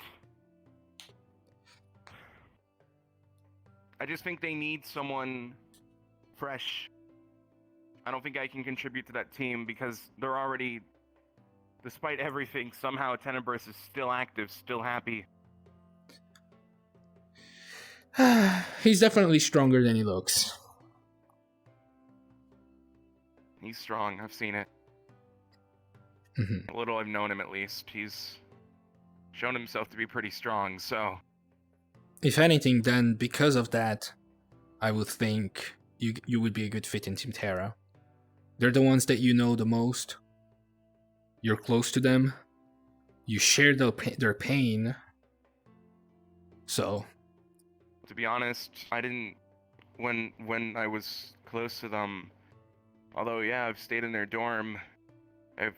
I just think they need someone fresh. I don't think I can contribute to that team because they're already, despite everything, somehow Tenebris is still active, still happy. He's definitely stronger than he looks. He's strong, I've seen it. A little I've known him at least. He's shown himself to be pretty strong, so. If anything, then because of that, I would think you would be a good fit in Team Terra. They're the ones that you know the most. You're close to them. You share their pain. So. To be honest, I didn't. When I was close to them, although yeah, I've stayed in their dorm. I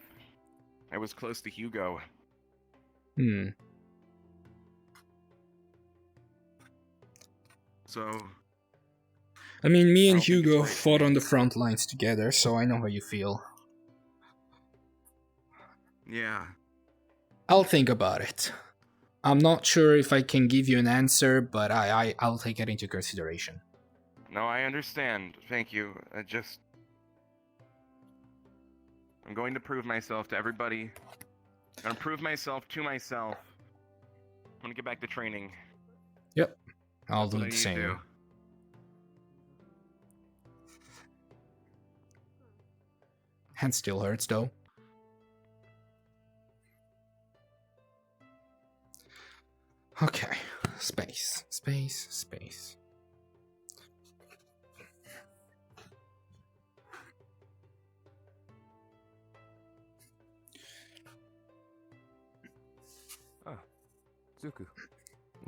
was close to Hugo. So, I mean, me I and don't think it's Hugo right. fought on the front lines together, so I know how you feel. yeah. I'll think about it. I'm not sure if I can give you an answer, but I'll take it into consideration. No, I understand. Thank you. I'm going to prove myself to everybody. I'm going to prove myself to myself. I'm going to get back to training. Yep. I'll That's do what I the need to same. do. Hand still hurts though. Okay. Space. Space. Space. Ah, Zuku.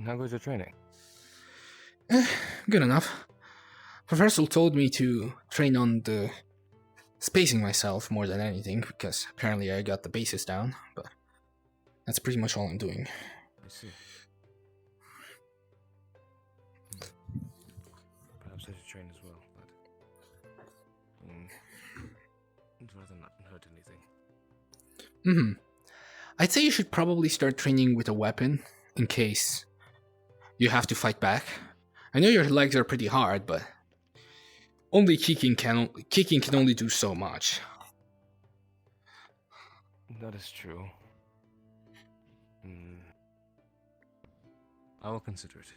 How goes your training? Good enough. Professor told me to train on the spacing myself more than anything, because apparently I got the bases down, but that's pretty much all I'm doing. I see. Perhaps I should train as well, but I'd rather not hurt anything. I'd say you should probably start training with a weapon, in case you have to fight back. I know your legs are pretty hard, but only kicking can only do so much. That is true. I will consider it.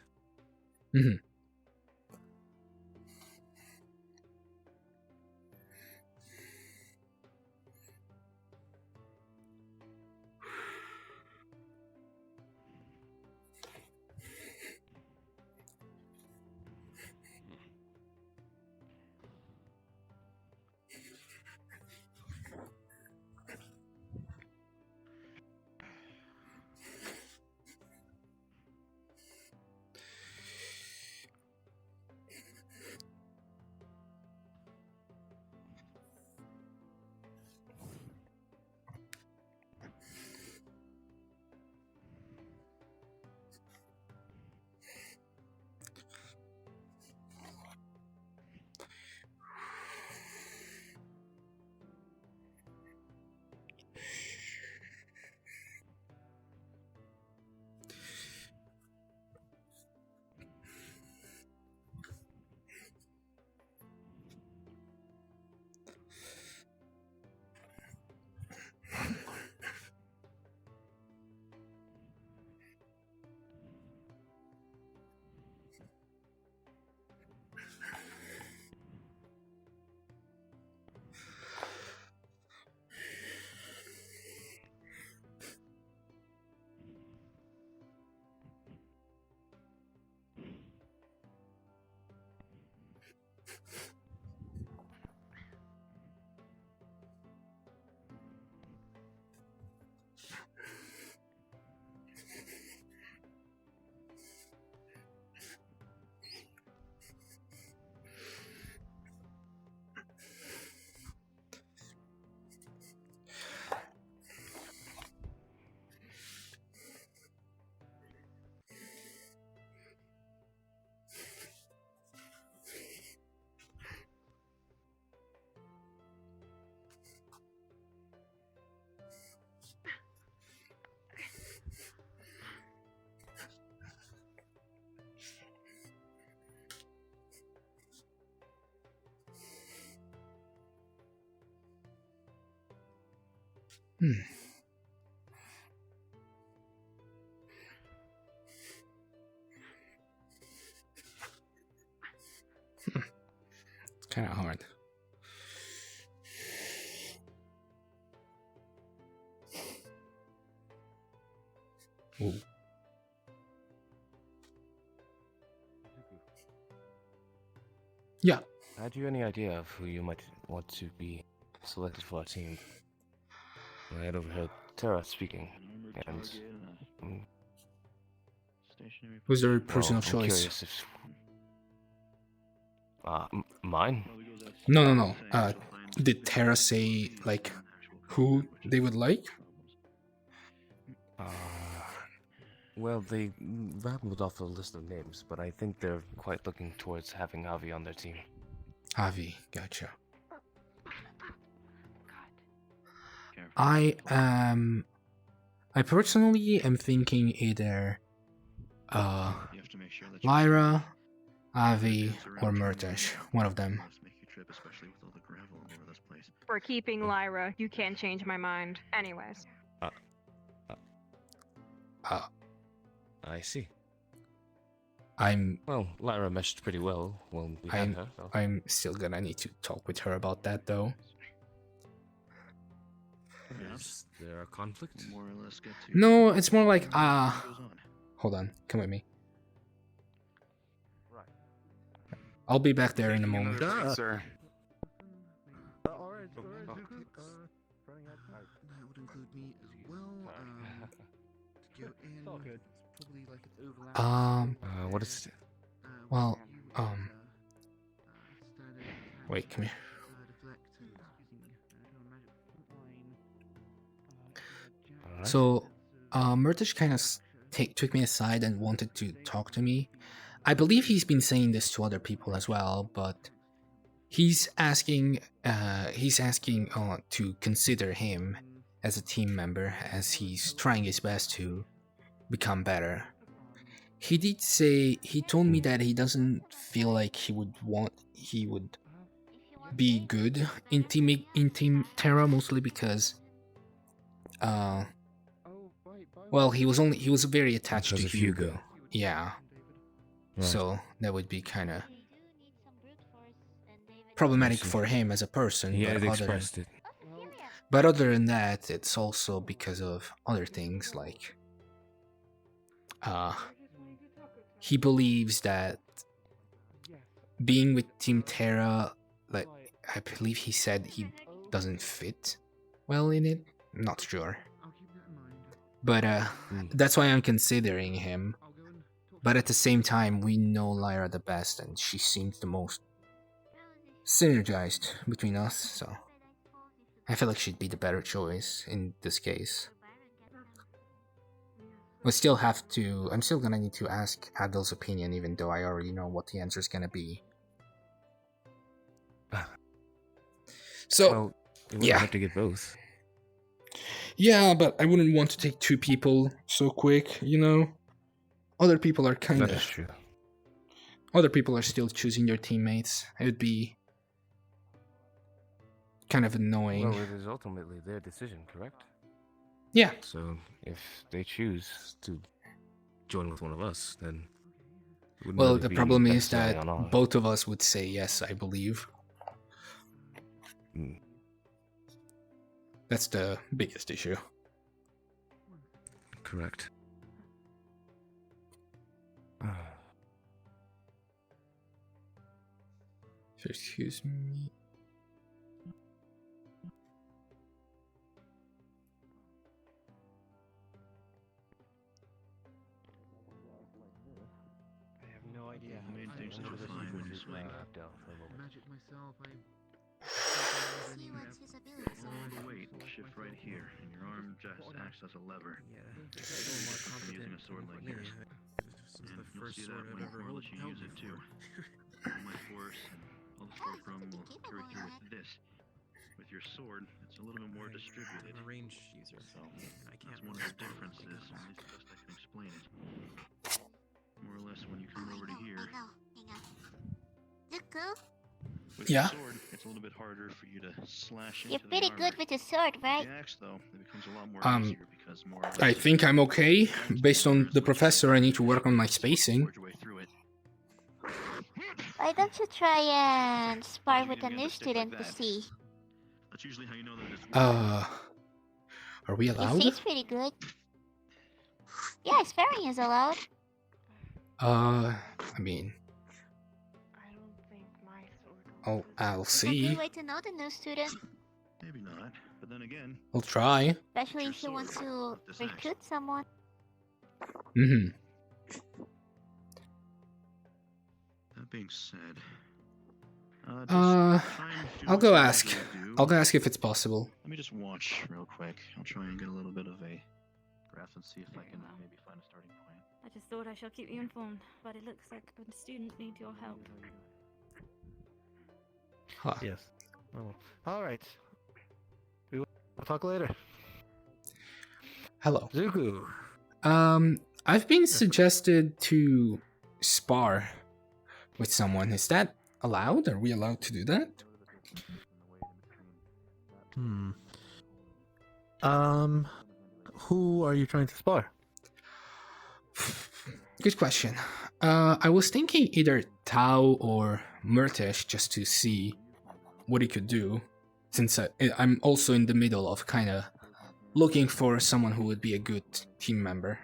It's kind of hard. Ooh. Yeah. Had you any idea of who you might want to be selected for our team? I had overheard Terra speaking, and Who's their person well, of I'm choice? curious if mine. No. Did Terra say like who they would like? Well, they rattled off a list of names, but I think they're quite looking towards having Avi on their team. Avi, gotcha. I personally am thinking either Lyra, Avi, or Murtash. One of them. For keeping Lyra, you can't change my mind. Anyways. I see. I'm Well, Lyra meshed pretty well when we had her. So. I'm still gonna need to talk with her about that though. Is there a conflict? More or less get to No, it's more like hold on, come with me. I'll be back there in a moment. Sir. That would include me as well. To go in, it's probably like it's overlapping. What is it? Well, wait, come here. So, Murtash kind of took me aside and wanted to talk to me. I believe he's been saying this to other people as well, but he's asking to consider him as a team member as he's trying his best to become better. He did say, he told me that he doesn't feel like he would be good in Team Terra, mostly because well, he was very attached to Hugo. Yeah. Right. So that would be kind of problematic for him as a person. He but had other expressed it. But other than that, it's also because of other things like he believes that being with Team Terra, like I believe he said he doesn't fit well in it. I'm not sure. But that's why I'm considering him. But at the same time, we know Lyra the best, and she seems the most synergized between us, so I feel like she'd be the better choice in this case. I'm still gonna need to ask Adil's opinion, even though I already know what the answer's gonna be. So, well, you wouldn't yeah. have to get both. Yeah, but I wouldn't want to take two people so quick, you know? Other people are kind of... That is true. Other people are still choosing their teammates. It would be kind of annoying. Well, it is ultimately their decision, correct? Yeah. So, if they choose to join with one of us, then... it wouldn't Well, really the be problem is necessarily that on our- both of us would say yes, I believe. That's the biggest issue. Correct. Excuse me. I have no idea. Main things that you'll find when you swing. Magic myself, All the weight will shift right here, and your arm just acts as a lever. From using a sword like this. And you'll see that when more or less you use it too. All my force and all the sword from will carry through with this. With your sword, it's a little bit more distributed. I'm a range user. So that's one of the differences, at least the best I can explain it. More or less when you come over to here. With Yeah. the sword, it's a little bit harder for you to slash You're into pretty the good armor. with the sword, right? The axe, though, it becomes a lot more easier because more or less I think I'm okay. Based on the professor, I need to work on my spacing. Why don't you try and spar with a new student to see? That's usually how you know that it's Are we He allowed? seems pretty good. Yeah, sparring is allowed. I mean, I'll It's a see. good way to know the new student, Maybe not, but then again, I'll try. especially if you want to recruit someone. Mm-hmm. that being said, I'll go ask. I'll go ask if it's possible. let me just watch real quick. I'll try and get a little bit of a grasp and see if I can maybe find a starting point. I just thought I shall keep you informed, but it looks like a student needs your help. Huh. Yes. Oh. All right. We will talk later. Hello. Zuku. I've been suggested to spar with someone. Is that allowed? Are we allowed to do that? Who are you trying to spar? Good question. I was thinking either Tao or Murtish just to see what he could do, since I'm also in the middle of kind of looking for someone who would be a good team member.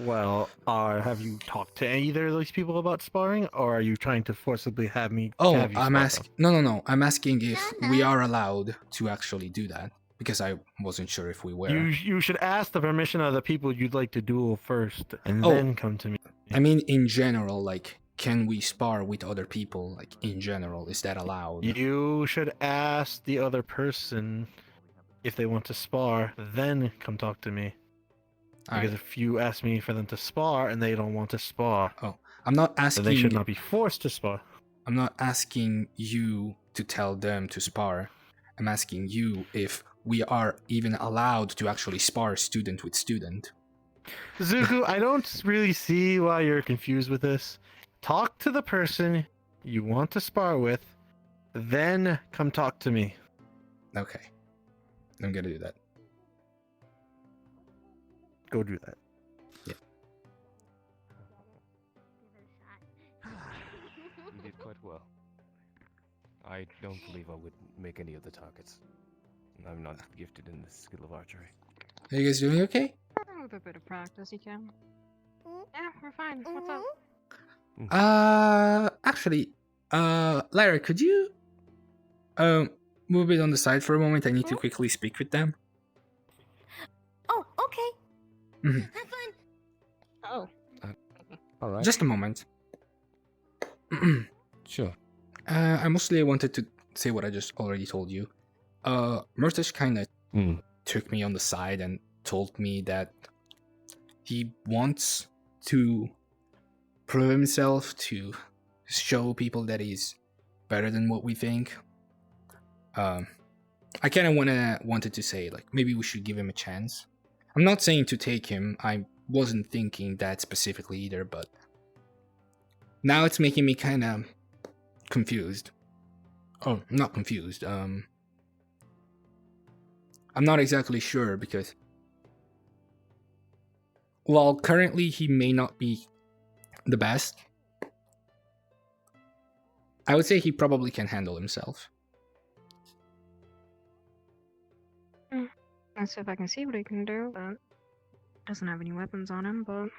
Well, have you talked to either of these people about sparring, or are you trying to forcibly have me? Oh, have you I'm spar asking. No. I'm asking if we are allowed to actually do that, because I wasn't sure if we were. You should ask the permission of the people you'd like to duel first, and then come to me. I mean, in general, like, can we spar with other people? Like, in general, is that allowed? You should ask the other person if they want to spar, then come talk to me. Because if you ask me for them to spar and they don't want to spar, I'm not asking. Then they should not be forced to spar. I'm not asking you to tell them to spar. I'm asking you if we are even allowed to actually spar student with student. Zuku, I don't really see why you're confused with this. Talk to the person you want to spar with, then come talk to me. Okay. I'm gonna do that. Go do that. Yeah. You did quite well. I don't believe I would make any of the targets. I'm not gifted in the skill of archery. Are you guys doing okay? With a bit of practice, you can. Yeah, we're fine. What's up? Actually, Lyra, could you move it on the side for a moment? I need to quickly speak with them. Oh, okay. Mhm. Have fun. Oh. All right. Just a moment. Sure. I mostly wanted to say what I just already told you. Murtish kind of took me on the side and told me that he wants to prove himself, to show people that he's better than what we think. I kind of wanted to say, like, maybe we should give him a chance. I'm not saying to take him. I wasn't thinking that specifically either, but now it's making me kind of confused. Oh, not confused. I'm not exactly sure because while currently he may not be the best, I would say he probably can handle himself. Let's see if I can see what he can do. But doesn't have any weapons on him, but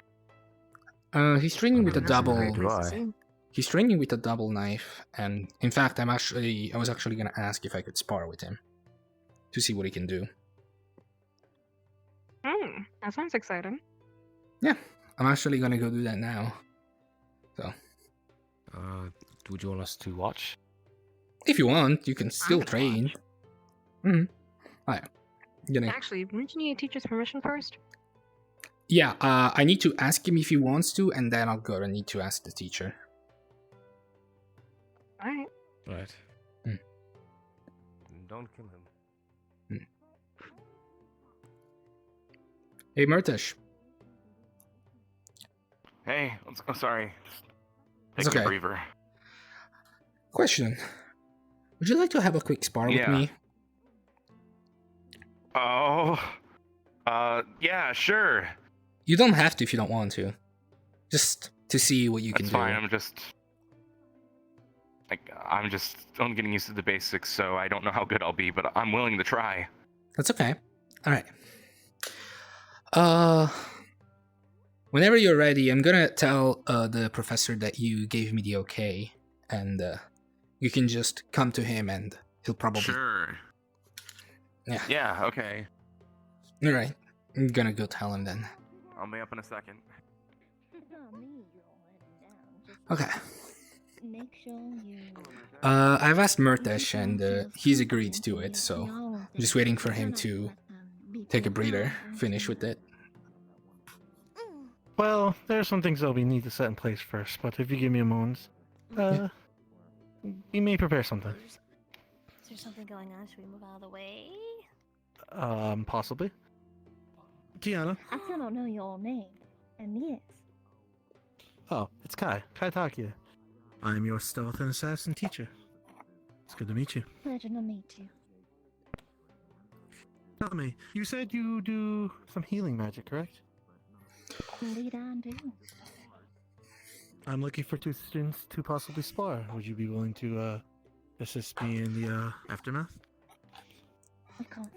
He's training with a that's a double. great place to see. He's training with a double knife, and in fact, I was actually gonna ask if I could spar with him to see what he can do. That sounds exciting. Yeah, I'm actually gonna go do that now. So, would you want us to watch? if you want, you can still train. Alright. Actually, wouldn't you need a teacher's permission first? Yeah, I need to ask him if he wants to, and then I'll go and need to ask the teacher. Alright. Right. Don't kill him. Hey, Murtish. Hey, I'm sorry. It's Take a okay. breather. Question. Would you like to have a quick spar with me? Oh, yeah, sure. You don't have to if you don't want to. Just to see what you can That's do. fine. I'm getting used to the basics, so I don't know how good I'll be, but I'm willing to try. That's okay. Alright. Whenever you're ready, I'm gonna tell the professor that you gave me the okay, and you can just come to him and he'll probably... Sure. Yeah. Yeah, okay. Alright. I'm gonna go tell him then. I'll be up in a second. Okay. Make sure you... I've asked Murtish and he's agreed to it, so I'm just waiting for him to take a breather, finish with it. Well, there are some things that we need to set in place first, but if you give me a moment, we may prepare something. Is there something going on? Should we move out of the way? Possibly. Tiana. I still don't know your name. And yes. Oh, it's Kai. Kai Takia. I'm your stealth and assassin teacher. It's good to meet you. Pleasure to meet you. Tell me, you said you do some healing magic, correct? Indeed I do. I'm looking for 2 students to possibly spar. Would you be willing to assist me in the aftermath? Of course.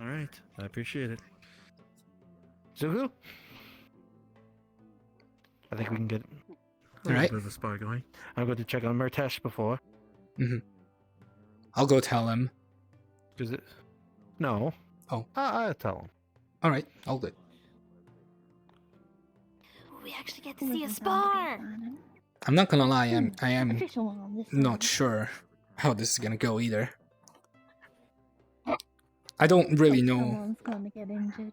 Alright, I appreciate it. Zuhu? I think we can get a little bit of a spar going. I'm going to check on Murtesh before. I'll go tell him. Is it? No. Oh. I'll tell him. Alright, I'll do it. We actually get to see a spar! I'm not gonna lie, I am Official on this not sure how this is gonna go either. I don't really know. Someone's gonna get injured.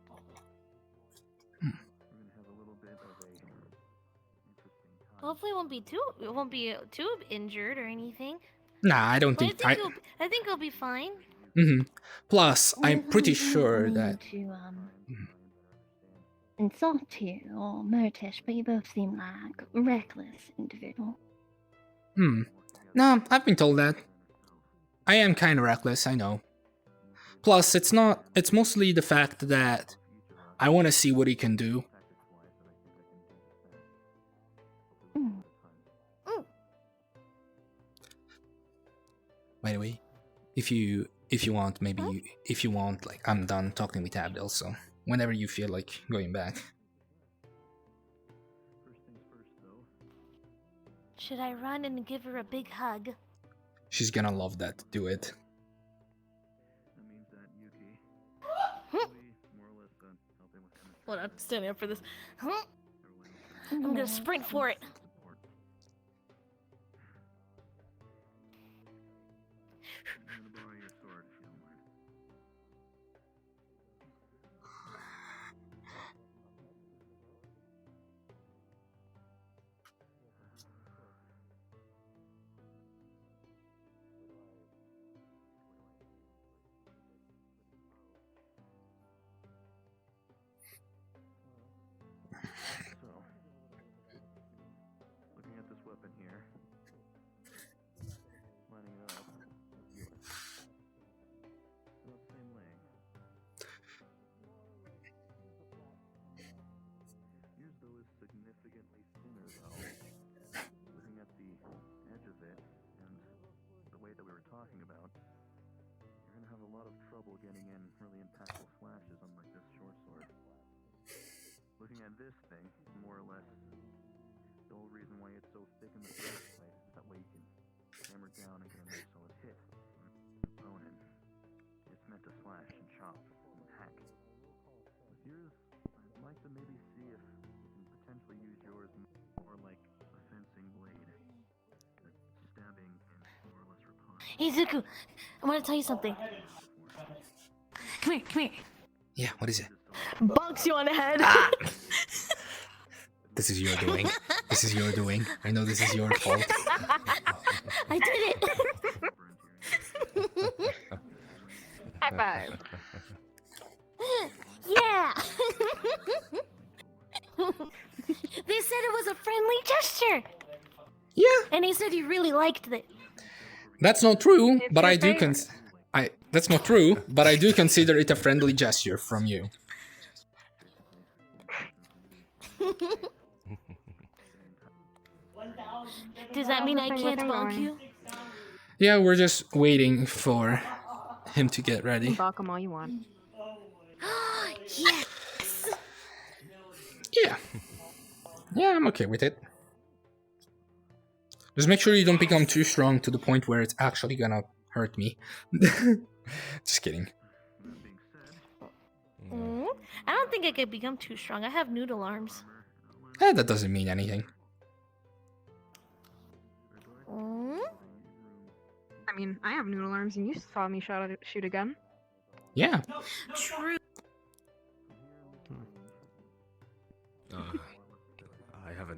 Hopefully, it won't be too injured or anything. Nah, I don't But think. I think it'll be fine. Plus, I'm pretty sure that. To, insult you or Murtish, but you both seem like reckless individuals. No, I've been told that. I am kind of reckless, I know. Plus, it's mostly the fact that I want to see what he can do. By the way, if you want, like, I'm done talking with Abdel, so whenever you feel like going back. Should I run and give her a big hug? She's gonna love that. Do it. Hold on, standing up for this. I'm gonna sprint for it. Looking at this weapon here, lining it up with yours. About the same length. Yours, though, is significantly thinner, though. Looking at the edge of it and the way that we were talking about, you're gonna have a lot of trouble getting in really impactful slashes, unlike this short sword. Looking at this thing, more or less, the whole reason why it's so thick in the first place is that way you can hammer down and get a nice solid hit. Opponent. It's meant to slash and chop and hack. With yours, I'd like to maybe see if you can potentially use yours more like a fencing blade. That's stabbing and more or less repulsive. Hey Zuko, I want to tell you something. Come here. Yeah, what is it? Bonks you on the head. This is your doing. This is your doing. I know this is your fault. I did it. High five. Yeah. They said it was a friendly gesture. Yeah. And he said he really liked it. That's not true, It's but your I do favorite. That's not true, but I do consider it a friendly gesture from you. Does that mean I can't bonk you? Yeah, we're just waiting for him to get ready. Bonk him all you want. Yes. Yeah. Yeah, I'm okay with it. Just make sure you don't become too strong to the point where it's actually gonna hurt me. Just kidding. I don't think I could become too strong. I have noodle arms. That doesn't mean anything. I mean, I have noodle arms, and you saw me shoot a gun. Yeah. True.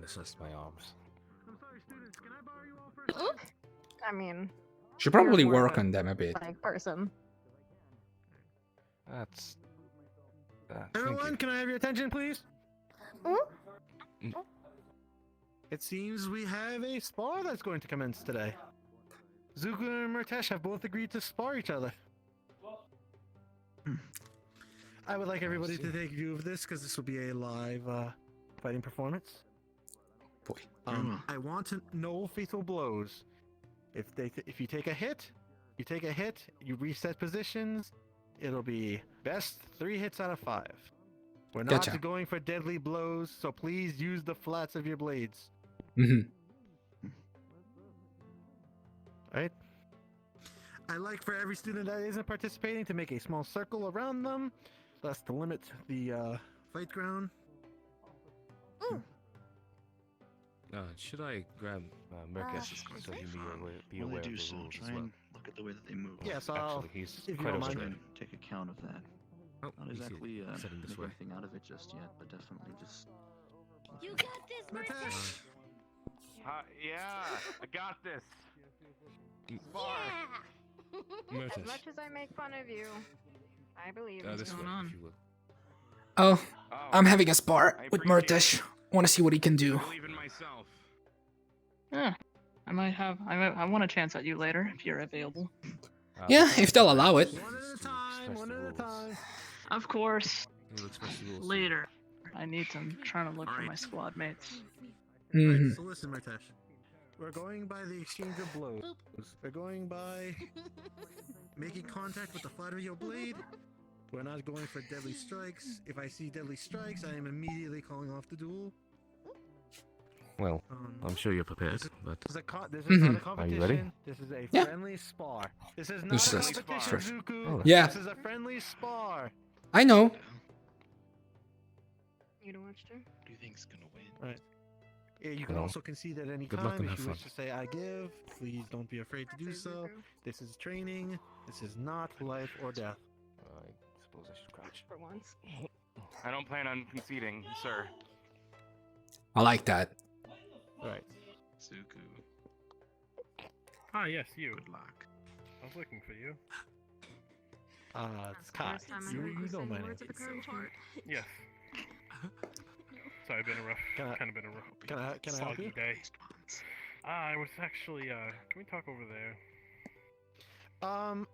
assist my arms. I mean, Should you're probably more of work on them a bit. like person. That's. Thank Everyone, you. can I have your attention, please? Mm. It seems we have a spar that's going to commence today. Zuko and Murtesh have both agreed to spar each other. I would like everybody to take view of this because this will be a live fighting performance. Boy. I want no fatal blows. If you take a hit, you take a hit. You reset positions. It'll be best 3 hits out of 5. We're not Gotcha. going for deadly blows, so please use the flats of your blades. Right? I like for every student that isn't participating to make a small circle around them. That's to limit the fight ground. Should I grab Mercus so he be aware of the rules as well? Look at the way that they move. Yes, Actually, he's if you quite don't mind. overtrained. Take account of that. Oh, Not he's exactly setting this make way. anything out of it just yet, but definitely just. You got this, Murtash. Yeah, I got this. As much as I make fun of you, I believe what's This going way, on. if you will. Oh, I'm having a spar with Murtesh. Want to see what he can do. Believe in myself. Yeah. I want a chance at you later if you're available. Yeah, if they'll allow it. One at a time. Of course. We'll express the rules. Later. I'm trying to look for my squad mates. Right, so listen, Murtesh. We're going by the exchange of blows. We're going by making contact with the flat of your blade. We're not going for deadly strikes. If I see deadly strikes, I am immediately calling off the duel. Well, I'm sure you're prepared, but This is not a Are competition. you ready? This is a Yeah. friendly spar. This is not This a is competition, fresh. Zuko. Oh, Yeah. This is a friendly spar. I know. You don't watch too? Who do you think's gonna win? Right. Yeah, you can Well, also concede at any good luck time and if have you wish fun. to say I give. Please don't be afraid to do so. This is training. This is not life or death. I suppose I should crouch. For once. I don't plan on conceding, sir. I like that. Right. Suku. Ah, yes, you. Good luck. I was looking for you. It's Kai. First time I You heard you know say my name. words of encouragement. Yes. Sorry, been a rough, Can I- kind of been a rough, Can I help soggy you? day. I was actually, can we talk over there?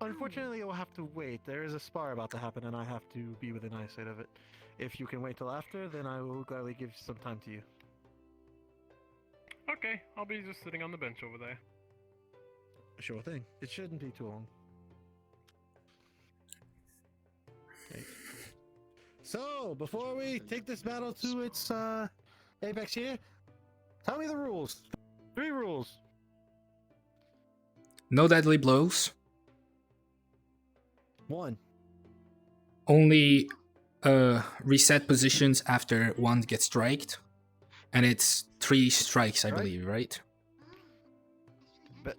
Unfortunately, you'll have to wait. There is a spar about to happen, and I have to be within eyesight of it. If you can wait till after, then I will gladly give some time to you. Okay, I'll be just sitting on the bench over there. Sure thing. It shouldn't be too long. Okay. So, before we take this battle to its apex here, tell me the rules. 3 rules. No deadly blows. 1. Only reset positions after one gets striked. And it's 3 strikes, I believe, right?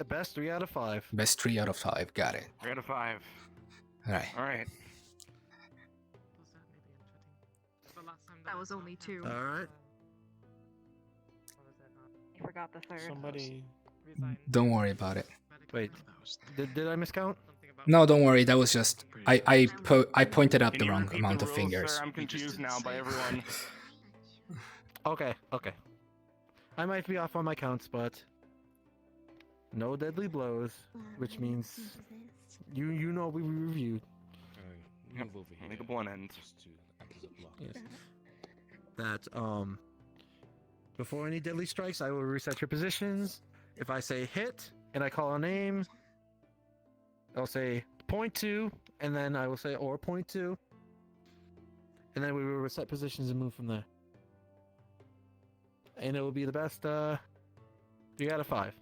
Best 3 out of 5. Best 3 out of 5. Got it. 3 out of 5. Alright. Alright. That was only 2. Alright. You forgot the third. Somebody. Don't worry about it. Wait, did I miscount? No, don't worry. That was just I pointed out Can the you wrong repeat amount the of rules, fingers. Sir? I'm confused now by everyone. Okay. I might be off on my counts, but no deadly blows, which means you know we reviewed. Move over here. Make a blunt end. Just to act as a block. Yes. That before any deadly strikes, I will reset your positions. If I say hit and I call a name, I'll say .2, and then I will say or .2, and then we will reset positions and move from there. And it will be the best 3 out of 5.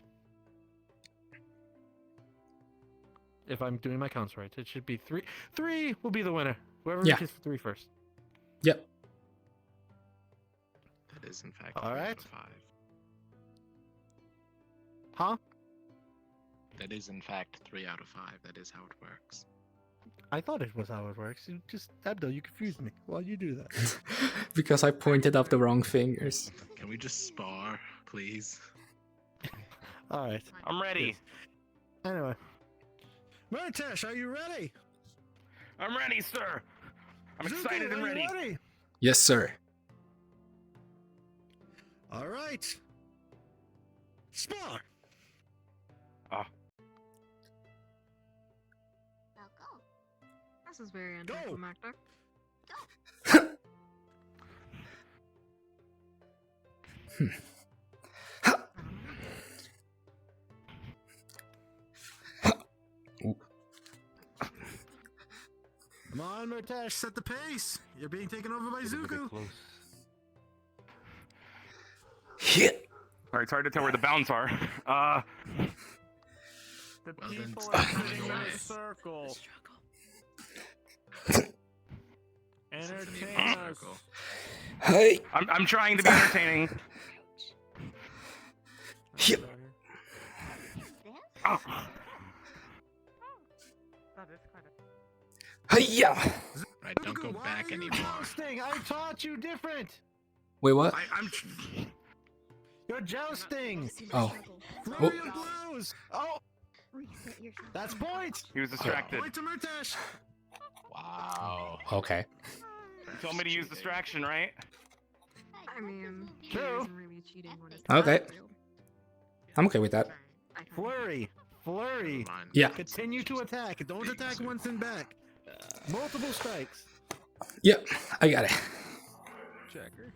If I'm doing my counts right, it should be 3. 3 will be the winner. Whoever reaches 3 first. Yep. That is in fact All 3 right. out of 5. Huh? That is in fact 3 out of 5. That is how it works. I thought it was how it works. You just, Abdo, you confused me. Why'd you do that? Because I pointed up the wrong fingers. Can we just spar, please? Alright. I'm ready. Anyway. Murtash, are you ready? I'm ready, sir. I'm excited and are you ready. Yes, sir. Alright. Spar! Oh. This is very anticlimactic. Come on, Murtash, set the pace. You're being taken over by Zuko. Hit. Alright, it's hard to tell where the bounds are. The Well, then people stop are running sitting in away. a circle. It's an Entertain even us. circle. Hey. I'm trying to be entertaining. Hit. Oh. Hiya. Right, don't go back anymore. Jousting? I taught you different. Wait, what? You're jousting. Oh. Throw Oh. your blows. Oh. That's points. He was distracted. Point to Murtash. Wow. Okay. You told me to use distraction, right? I mean, he True. isn't really cheating when it's Okay. not real. I'm okay with that. Flurry. Flurry. Yeah. Continue to attack. Don't attack once and back. Multiple strikes. Yep, I got it. Checker.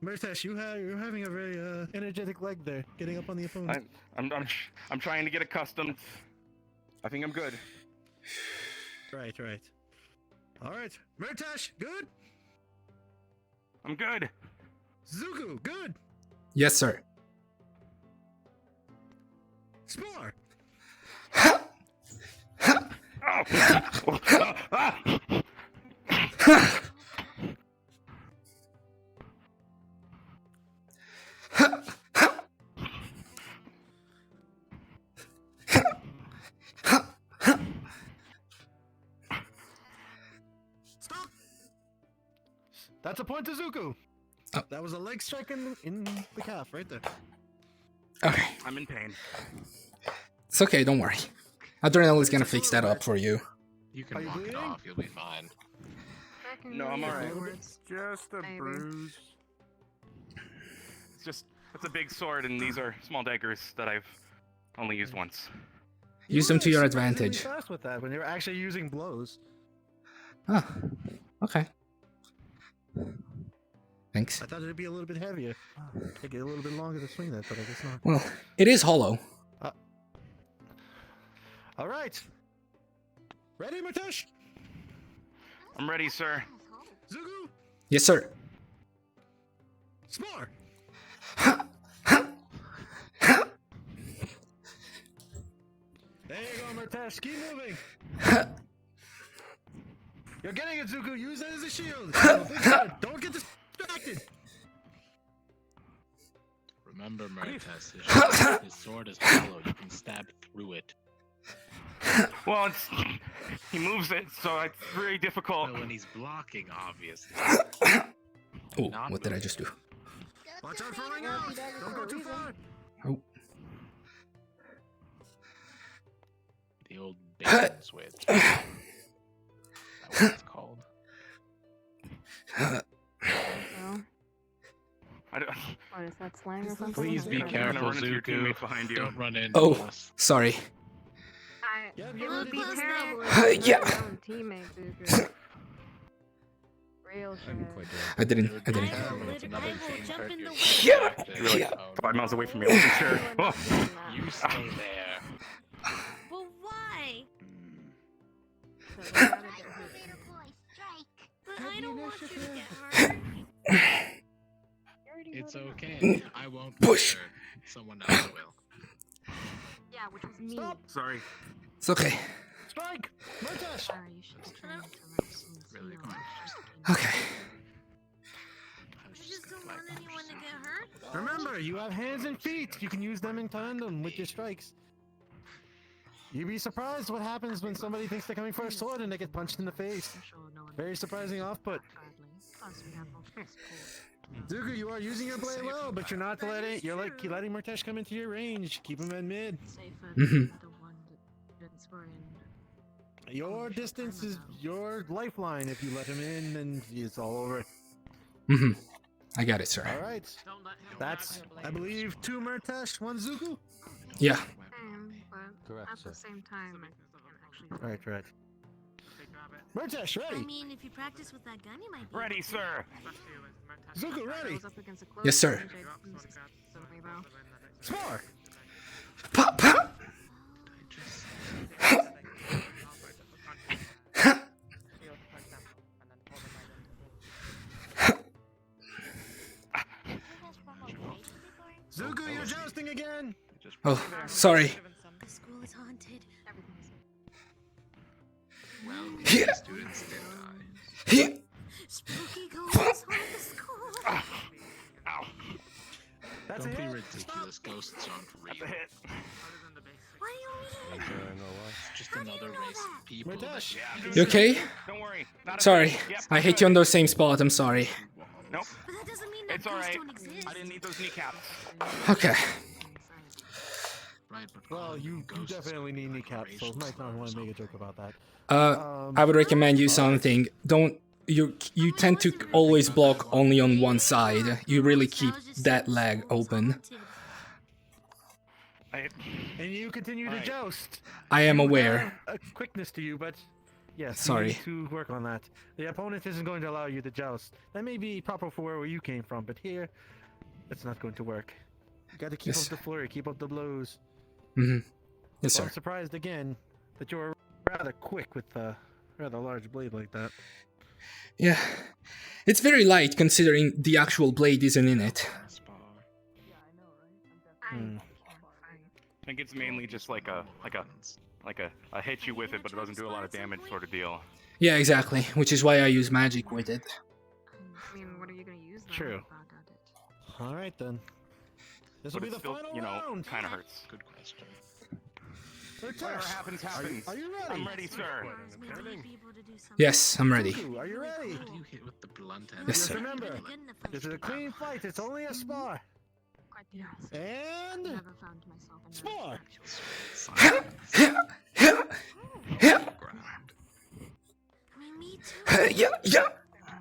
Murtash, you're having a very energetic leg there, getting up on the opponent. I'm trying to get accustomed. I think I'm good. Right. All right, Murtash, good. I'm good. Zuko, good. Yes, sir. Spar. Stop. That's a point to Zuko. Oh. That was a leg strike in the calf right there. Okay. I'm in pain. It's okay, don't worry. Adrenaline is gonna fix that up for you. You can walk it off. You'll be fine. No, I'm alright. Just a bruise. It's a big sword, and these are small daggers that I've only used once. Use them to your Really advantage. fast with that when you're actually using blows. Oh, okay. Thanks. I thought it'd be a little bit heavier. Take it a little bit longer to swing that, but I guess not. Well, it is hollow. All right. Ready, Murtash? I'm ready, sir. Zugu, Yes, sir. spar. There you go, Murtash. Keep moving. You're getting it, Zuko. Use that as a shield. Don't get distracted. Remember, Meritas, his sword is hollow. You can stab through it. Well, he moves it, so it's very difficult. But when he's blocking, obviously. Oh, what did I just do? Watch out for running out. Don't go too far. Oh. The old bacon switch. That's what it's called. What is that slang or something? Please be I'm gonna careful, run into your Zuko. teammate behind you. Don't run into Oh, us. sorry. It would be terrible Yeah. if your own teammate, Zuko. Real shit. I didn't. You're like 5 miles away from me. I wasn't sure. Oh. You stay there. Well, why? Strike. But I don't want you to get hurt. It's okay. I won't Push. be hurt. Someone else will. Yeah, which was me. Stop. Sorry. It's okay. Strike. Murtash. Sorry, you should be trying to Really good. Okay. I just don't want anyone to get hurt. Remember, you have hands and feet. You can use them in tandem with your strikes. You'd be surprised what happens when somebody thinks they're coming for a sword and they get punched in the face. Very surprising off-put. Zuko, you are using your blade well, but you're not letting Murtesh come into your range. Keep him at mid. Your distance is your lifeline. If you let him in, then it's all over. I got it, sir. All right. That's, I believe, 2 Murtesh, 1 Zuko. Yeah. But at the same time, I can't actually. Right. Murtesh, ready? I mean, if you practice with that gun, you might be. Ready, sir. Zuko, ready? Yes, sir. Spar. Pop, pop. Zuko, you're jousting again. Oh, sorry. The school is haunted. Well, Yeah. the students did die. Yeah. Spooky ghosts haunt the school. Ow. That's Don't a be hit. ridiculous. Ghosts aren't real. What do you mean? It's just another race of people. Murtesh. You okay? Don't worry. Not a Sorry. thing. Yep, I hit you on the same spot. I'm sorry. Nope. But that doesn't mean that It's ghosts alright. don't exist. I didn't need those kneecaps. Okay. Right, but Well, you definitely need kneecaps, so might not want to make a joke about that. I would recommend you something. Don't you tend to always block only on one side. You really keep that leg open. And you continue to joust. I am You aware. have a quickness to you, but yes, Sorry. you need to work on that. The opponent isn't going to allow you to joust. That may be proper for where you came from, but here, it's not going to work. You got to keep Yes. up the flurry, keep up the blows. Yes, Well, sir. I'm surprised again that you were rather quick with a rather large blade like that. Yeah. It's very light considering the actual blade isn't in it. I think it's mainly just like a I hit you with it, but it doesn't do a lot of damage sort of deal. Yeah, exactly. Which is why I use magic with it. I mean, what are you gonna use? That True. All right then. This will But be it the still, final you know, round. kind of hurts. Good question. Whatever happens, happens. Are you ready? I'm ready, sir. Yes, I'm ready. Zuko, are you ready? How do you hit with the blunt end? Yes, Just sir. remember, this is a clean fight. It's only a spar. And spar. Yeah.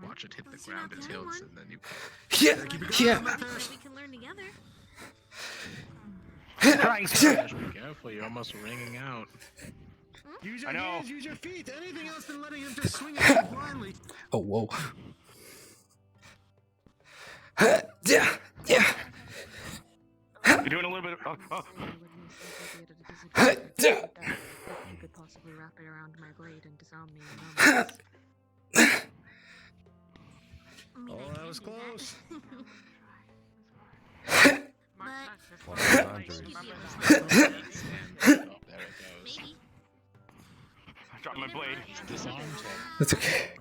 Watch it hit the ground, it tilts, and then you. Yeah. We can learn together. Be careful, you're almost ringing out. Use your I know. hands, use your feet. Anything else than letting him just swing at you blindly. Oh, whoa. Yeah. You're doing a little bit of. You could possibly wrap it around my blade and disarm me in moments. Oh, that was close. I dropped my blade. That's okay.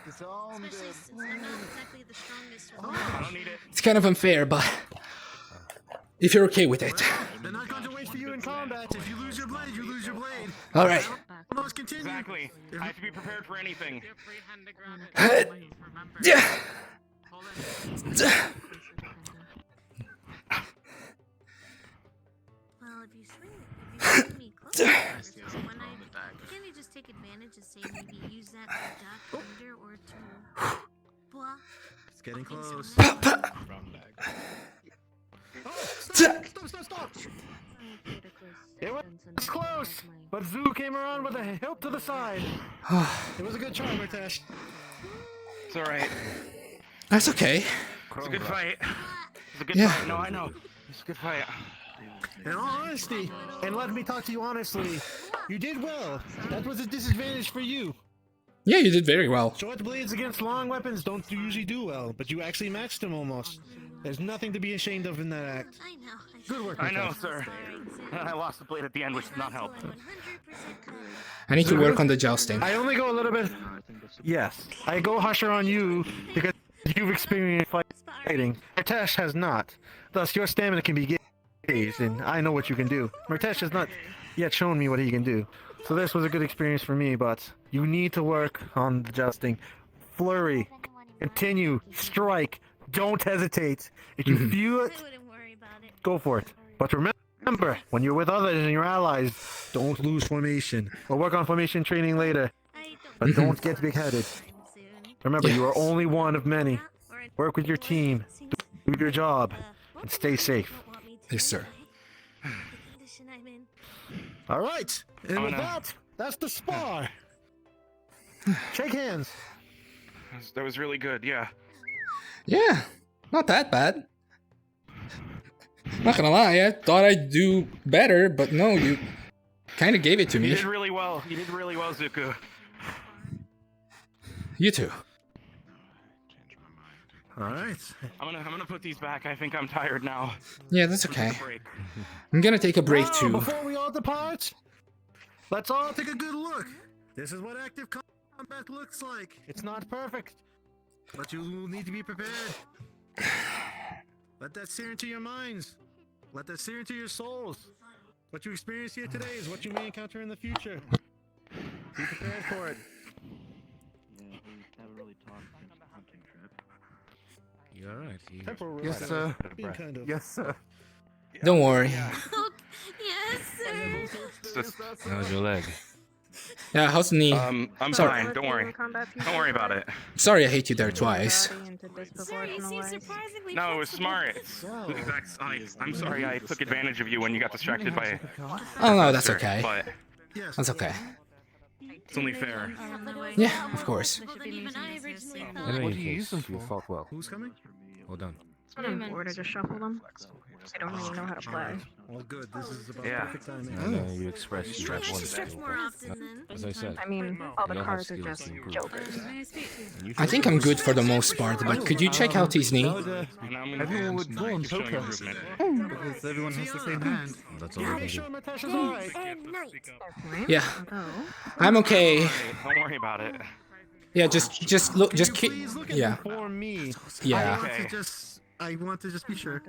Especially since I'm not exactly the strongest one. I don't need it. It's kind of unfair, but if you're okay with it. They're not going to wait for you in combat. If you lose your blade, you lose your blade. All right. Let's continue. Exactly. I have to be prepared for anything. Yeah. Well, if you swing me closer, when can you just take advantage and say maybe use that to duck under or to blah? It's getting close. Stop. It was close, but Zoo came around with a hilt to the side. It was a good try, Murtesh. It's alright. That's okay. It's a good fight. It's a good Yeah. fight. No, I know. It's a good fight. In all honesty, and let me talk to you honestly, you did well. That was a disadvantage for you. Yeah, you did very well. Short blades against long weapons don't usually do well, but you actually matched them almost. There's nothing to be ashamed of in that act. I know. Good work, I know, Murtesh. sir. I lost the blade at the end, which did not help. I need to work on the jousting. I only go a little bit. Yes, I go harsher on you because you've experienced fighting. Murtesh has not. Thus, your stamina can be gauged, and I know what you can do. Murtesh has not yet shown me what he can do. So this was a good experience for me, but you need to work on adjusting. Flurry. Continue. Strike. Don't hesitate. If you feel it, go for it. But remember, when you're with others and your allies, don't lose formation. We'll work on formation training later. But don't get big-headed. Remember, you are only one of many. Work with your team. Do your job. And stay safe. Yes, sir. All right. And with that, that's the spar. Shake hands. That was really good, yeah. Yeah, not that bad. Not gonna lie, I thought I'd do better, but no, you kind of gave it to me. You did really well. You did really well, Zuko. You too. All right. I'm gonna put these back. I think I'm tired now. Yeah, that's okay. I'm gonna take a break too. Before we all depart, let's all take a good look. This is what active combat looks like. It's not perfect, but you will need to be prepared. Let that sear into your minds. Let that sear into your souls. What you experience here today is what you may encounter in the future. Be prepared for it. Yeah, we haven't really talked since the hunting trip. You alright? Yes, sir. Yes, sir. Don't worry. Yes, sir. How's your leg? Yeah, how's the knee? I'm Sorry. fine. Don't worry. Don't worry about it. Sorry, I hate you there twice. Sir, you seem surprisingly No, it was flexible. smart. I'm sorry I took advantage of you when you got distracted by. Oh no, that's Professor, okay. But That's okay. it's only fair. Yeah, of course. Well, then even I originally In thought. any What do you case, use them you for? fought well. Who's coming? Well done. When I'm bored, I just shuffle them. I don't really know how to play. Well, good. This is about Yeah. perfect timing. And you expressed you Maybe I want should to stretch do, more but often then. as I said, I mean, all the you don't have cards are skills just to improve. jokers. and you I should think I'm focus. good for the most part, but could you check out his knee? Everyone would go on poker because everyone has the same hand. That's all I can do. Natasha's alright. Yeah, I'm okay. Don't worry about it. Yeah, just look, just keep. Yeah, For me. yeah. I want to just be sure.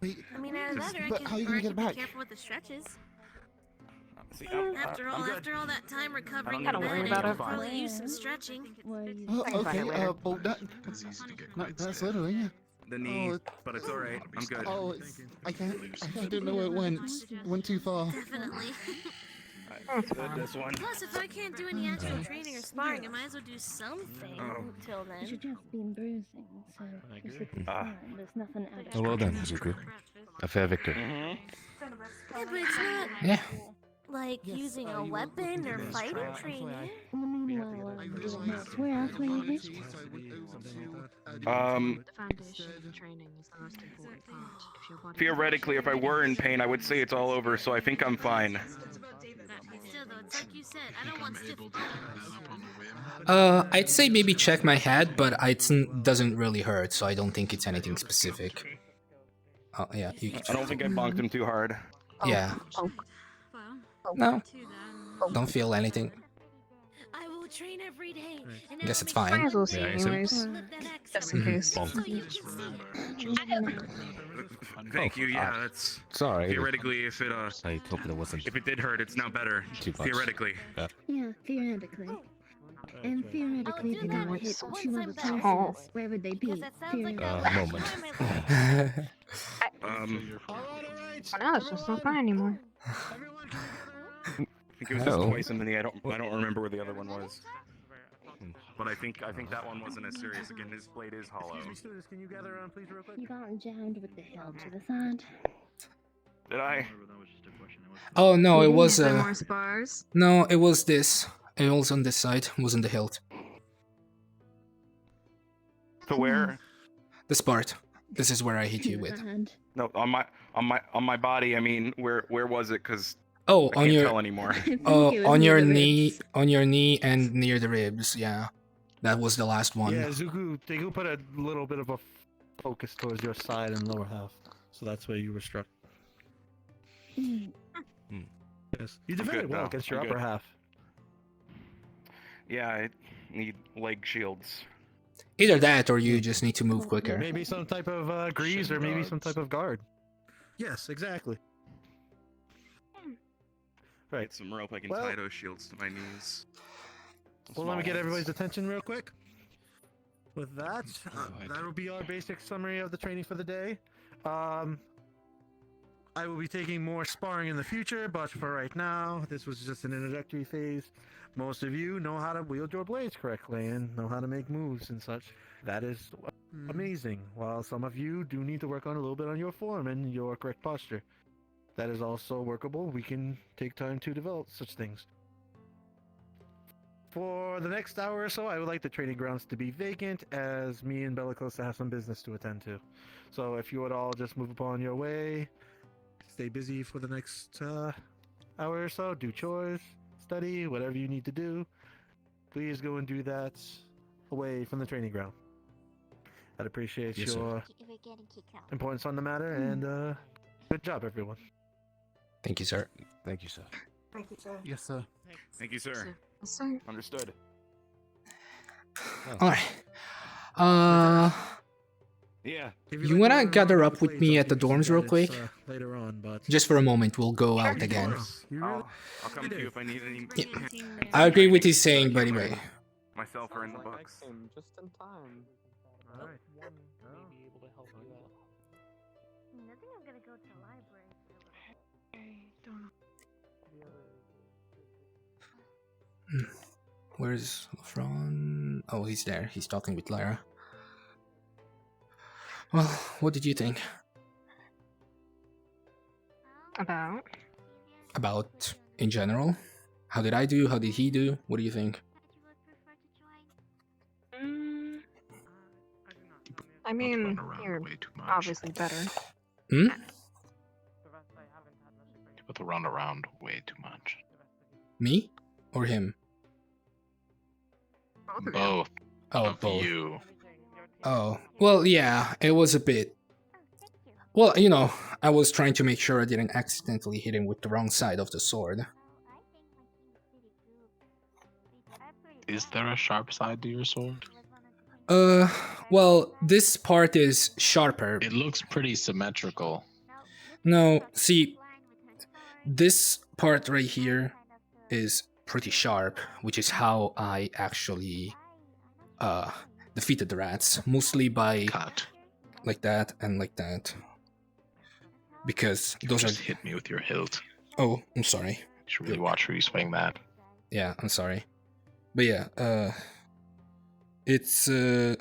Wait, I mean, either that or I but can, how are you or gonna I get can back? be careful with the stretches. See, After all that time recovering don't in worry bed, about I it. could probably use some stretching. Okay, well, that's literally, yeah. The knee, Oh, but it's alright. I'm good. Oh, I don't know where it went. Went too far. Definitely. This one. Plus, if I can't do any actual training or sparring, I might as well do something until then. You've just been bruising, so you should be fine. There's nothing out of Oh, well done, Zuko. A fair victory. Yeah, but it's not Yeah. like using a weapon or fighting training. In the meanwhile, where else were you hit? The foundation training is the most important part. If your body Theoretically, if I were in pain, I would say it's all over, so I think I'm fine. Still, though, it's like you said, I don't want stiff I'd say maybe check my head, but it doesn't really hurt, so I don't think it's anything specific. Oh yeah, I don't think I bonked him too hard. yeah. No, don't feel anything. I will train every day. And Guess it's might fine. as well see Yeah, so- anyways. Just in case. Thank you. Yeah, that's Sorry. theoretically if it I hope that wasn't if it did hurt, it's now better. too much. Theoretically. Yeah. Yeah, theoretically. And theoretically, if you got hit two other Oh. places, where would they be? Theoretically. Moment. Oh, no, it's just not fine anymore. I think it was No. just twice in the knee. I don't remember where the other one was. But I think that one wasn't as serious. Again, his blade is hollow. Can you gather around, please, real quick? You got jammed with the hill to the side. Did I? Oh no, it was more spars. no, it was this. It was on this side. It wasn't the hilt. To where? This part. This is where I hit you with. No, on my body. I mean, where was it? Cause Oh, I on can't your tell anymore. oh, on your knee and near the ribs. Yeah, that was the last one. Yeah, Zuku put a little bit of a focus towards your side and lower half, so that's where you were struck. Yes, you I'm defended good well now. against your I'm upper good. half. Yeah, I need leg shields. Either that, or you just need to move quicker. Maybe some type of grease, or maybe some type of guard. Yes, exactly. Right. Some rope I can Well- tie those shields to my knees. Well, let me get Small everybody's ones. attention real quick. With that, that will be our basic summary of the training for the day. I will be taking more sparring in the future, but for right now, this was just an introductory phase. Most of you know how to wield your blades correctly and know how to make moves and such. That is amazing. While some of you do need to work on a little bit on your form and your correct posture. That is also workable. We can take time to develop such things. For the next hour or so, I would like the training grounds to be vacant, as me and Bellicosa have some business to attend to. So if you would all just move upon your way, stay busy for the next hour or so, do chores, study, whatever you need to do. Please go and do that away from the training ground. I'd appreciate Yes, sir. your We're getting kicked out. importance on the matter, and good job, everyone. Thank you, sir. Thank you, sir. Thank you, sir. Yes, sir. Thank you, sir. Yes, sir. Understood. Alright. Yeah. If You like wanna to learn gather more up about with blades, me I'll at the give you some dorms real guidance, quick? later on, but Just for a moment, we'll go out again. You really? I'll come to you if I need any. I agree with his saying, but anyway. Myself are in the books. Just in time. All right. I think I'm gonna go to the library. Where's Lafron? Oh, he's there. He's talking with Lyra. Well, what did you think? About? About in general? How did I do? How did he do? What do you think? I mean, you're obviously better. Hmm? People run around way too much. Me? Or him? Both. Oh, of both. you. Oh, well, yeah, it was a bit. Well, you know, I was trying to make sure I didn't accidentally hit him with the wrong side of the sword. Is there a sharp side to your sword? Well, this part is sharper. It looks pretty symmetrical. No, see, this part right here is pretty sharp, which is how I actually defeated the rats, mostly by like that and like that. Because those just are hit me with your hilt. Oh, I'm sorry. You should really watch where you swing that. Yeah, I'm sorry. But yeah, it's the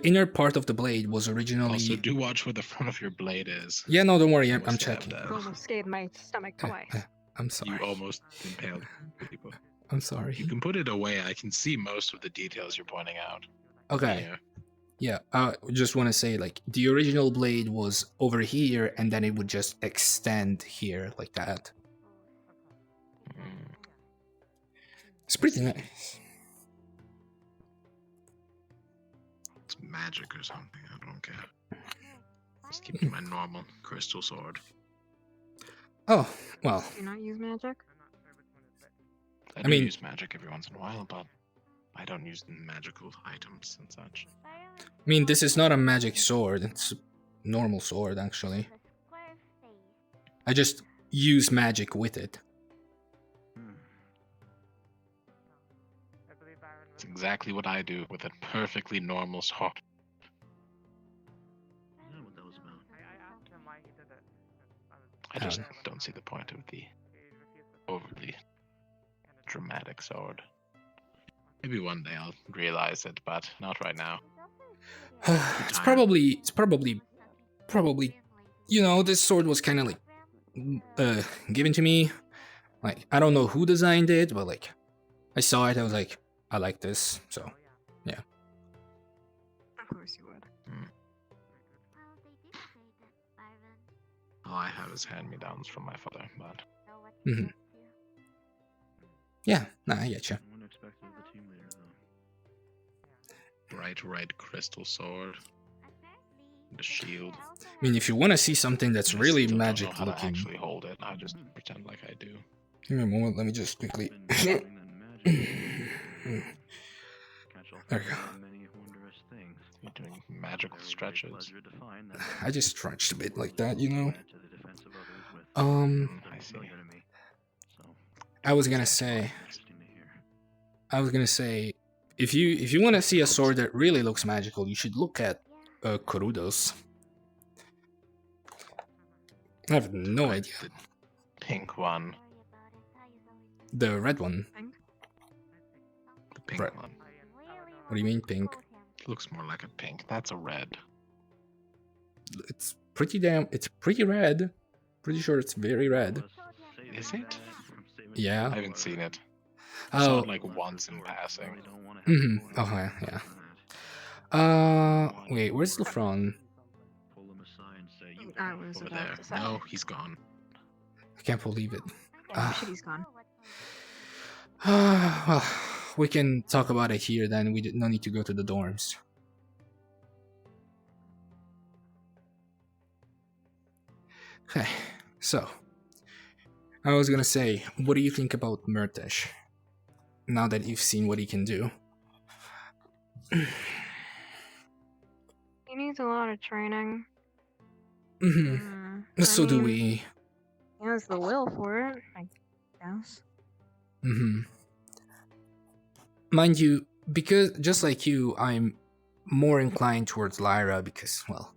inner part of the blade was originally. Also, do watch where the front of your blade is. Yeah, no, don't worry, I'm Almost checking. stabbed You almost scared my stomach twice. I'm sorry. You almost impaled people. I'm sorry. You can put it away. I can see most of the details you're pointing out. Okay. Yeah. Yeah, I just want to say, like, the original blade was over here, and then it would just extend here, like that. It's pretty nice. It's magic or something. I don't care. Just keep my normal crystal sword. Oh, well. Do you not use magic? I mean- use magic every once in a while, but I don't use magical items and such. I mean, this is not a magic sword, it's a normal sword, actually. I just use magic with it. It's exactly what I do with a perfectly normal sword. I don't know what that was about. I just don't see the point of the overly dramatic sword. Maybe one day I'll realize it, but not right now. It's probably, you know, this sword was kind of like, given to me. Like, I don't know who designed it, but like, I saw it, I was like, I like this, so, yeah. Of course you would. All I have is hand-me-downs from my father, but... Mm-hmm. Yeah, nah, I getcha. I wouldn't expect it of the team leader, though. Bright red crystal sword. The shield. I mean, if you want to see something that's really Still magic don't know how to looking... actually hold it. I just pretend like I do. Give me a moment, let me just quickly... There we go. Many wondrous things. You're doing magical stretches. I just stretched a bit like that, you know? To the defense of others with I see. I was gonna say, if you want to see a sword that really looks magical, you should look at Kurudos. I have no idea. The pink one. The red one. The pink Right. one. What do you mean pink? Looks more like a pink. That's a red. It's pretty red. Pretty sure it's very red. Is it? Yeah. I haven't seen it. Oh. I saw it like once in passing. Oh yeah. Wait, where's Lefron? I was Over about there. to say. No, he's gone. I can't believe it. Yeah, shit, he's gone. Well, we can talk about it here then. We no need to go to the dorms. Okay, so I was gonna say, what do you think about Murtish? Now that you've seen what he can do. He needs a lot of training. So do mean, we. He has the will for it, I guess. Mind you, because just like you, I'm more inclined towards Lyra because, well,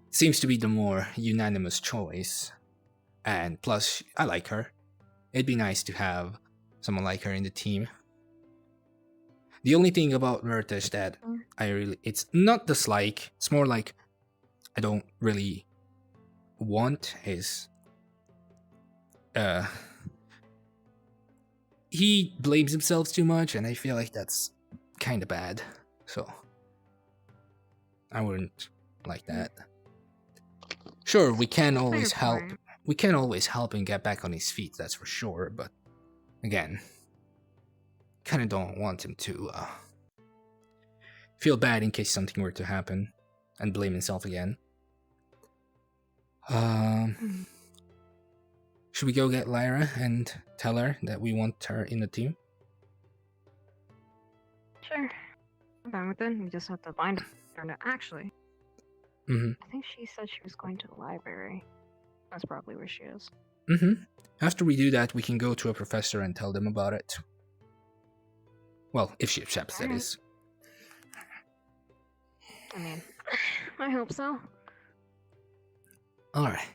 it seems to be the more unanimous choice. And plus, I like her. It'd be nice to have someone like her in the team. The only thing about Murtish that it's not dislike, it's more like I don't really want is he blames himself too much, and I feel like that's kind of bad. So I wouldn't like that. Sure, we can always help. We can always help him get back on his feet, that's for sure, but again, kind of don't want him to feel bad in case something were to happen and blame himself again. Should we go get Lyra and tell her that we want her in the team? Sure. I'm fine with it. We just have to find her. No, actually, Mm-hmm. I think she said she was going to the library. That's probably where she is. After we do that, we can go to a professor and tell them about it. Well, if she accepts, that is. I mean, I hope so. Alright.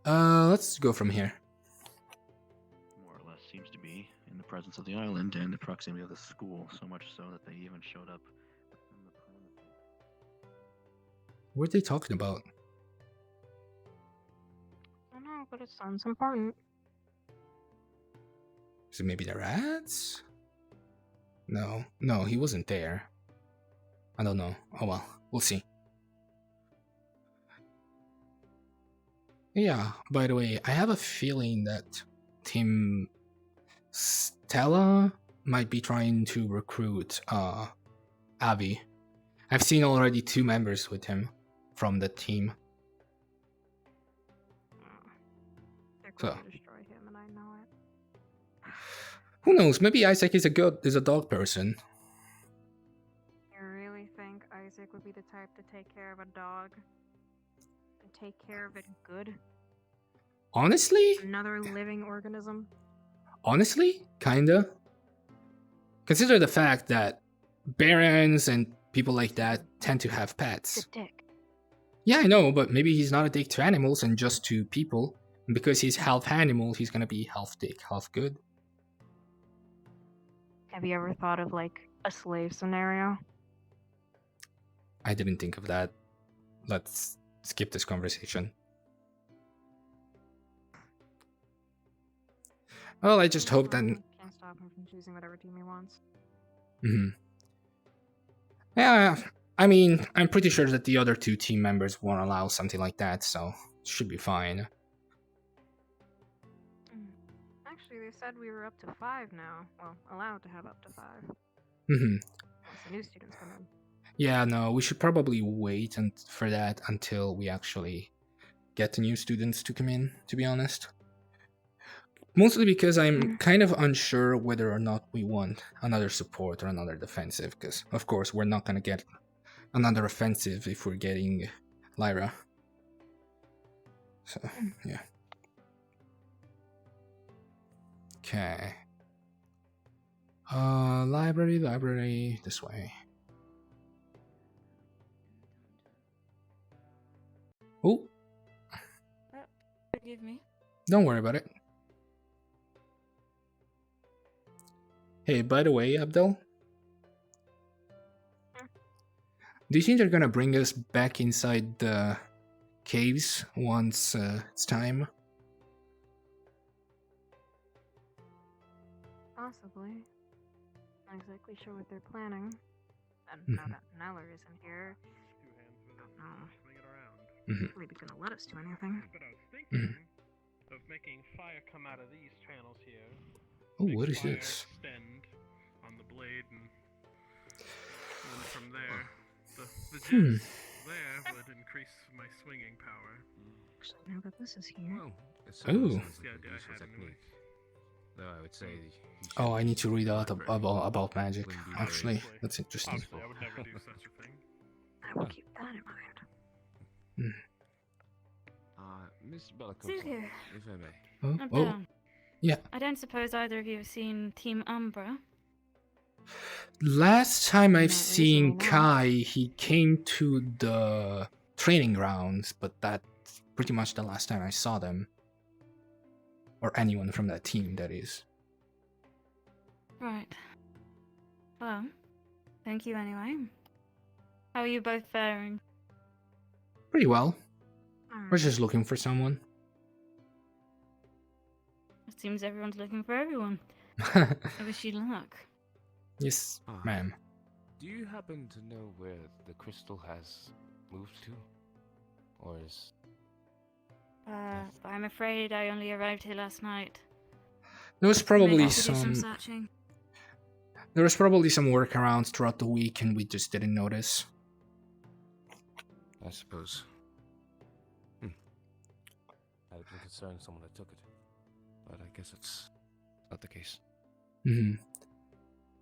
Let's go from here. More or less seems to be in the presence of the island and the proximity of the school, so much so that they even showed up. What are they talking about? I don't know, but it sounds important. Is it maybe the rats? No, he wasn't there. I don't know. Oh well, we'll see. Yeah, by the way, I have a feeling that Team Stella might be trying to recruit Avi. I've seen already 2 members with him from the team. They're going to destroy him, and I know it. Who knows? Maybe Isaac is a dog person. You really think Isaac would be the type to take care of a dog? And take care of it good? Honestly? Another living organism? Honestly? Kinda. Consider the fact that barons and people like that tend to have pets. It's a dick. Yeah, I know, but maybe he's not a dick to animals and just to people. And because he's half animal, he's gonna be half dick, half good. Have you ever thought of, like, a slave scenario? I didn't think of that. Let's skip this conversation. Well, I just hope that... Can't stop him from choosing whatever team he wants. Yeah, I mean, I'm pretty sure that the other 2 team members won't allow something like that, so it should be fine. Actually, they said we were up to 5 now. Well, allowed to have up to 5. Once the new students come in. Yeah, no, we should probably wait for that until we actually get the new students to come in, to be honest. Mostly because I'm kind of unsure whether or not we want another support or another defensive, because, of course, we're not going to get another offensive if we're getting Lyra. So, yeah. Okay. Library, this way. Oh, Forgive me. don't worry about it. Hey, by the way, Abdel, do you think they're gonna bring us back inside the caves once it's time? Possibly. Not exactly sure what they're planning. And now that Neller isn't here, I don't know. Really be gonna let us do anything. But I was thinking of making fire come out of these channels here. Oh, Make what is fire this? Extend on the blade, and then from there, the gist there would increase my swinging power. Actually, now that this is here. Oh. That's the idea I had anyway. Though I would say. Oh, I need to read out about magic. Actually, that's interesting. Obviously, I would never do such a thing. I will keep that in mind. Miss Bellicose, Zuko. if I may. Oh, Abdel, yeah. I don't suppose either of you have seen Team Umbra. Last time I've seen Kai, he came to the training grounds, but that's pretty much the last time I saw them. Or anyone from that team, that is. Right. Well, thank you anyway. How are you both faring? Pretty well. We're just looking for someone. It seems everyone's looking for everyone. I wish you luck. Yes, ma'am. Do you happen to know where the crystal has moved to? Or is... I'm afraid I only arrived here last night. There was probably Maybe I should do some searching. there was probably some workarounds throughout the week and we just didn't notice. I suppose. I'd been concerned someone had took it. But I guess it's not the case.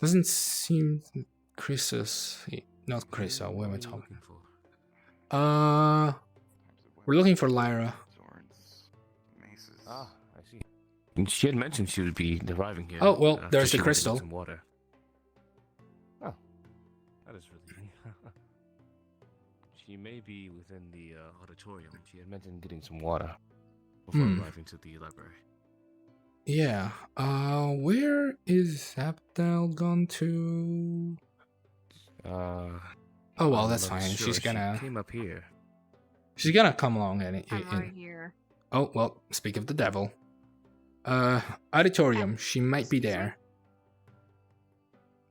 Doesn't seem not Chris, what am I talking for? We're looking for Lyra. Ah, I see. And she had mentioned she would be arriving here. Oh, well, after there's she the went to get crystal. some water. Oh, that is relieving. She may be within the auditorium. She had mentioned getting some water before arriving to the library. Yeah. Where is Abdel gone to? Oh well, I'm that's not fine. sure. She's gonna. She came up here. She's gonna come along and. I'm right here. Oh well, speak of the devil. Auditorium. She might be there.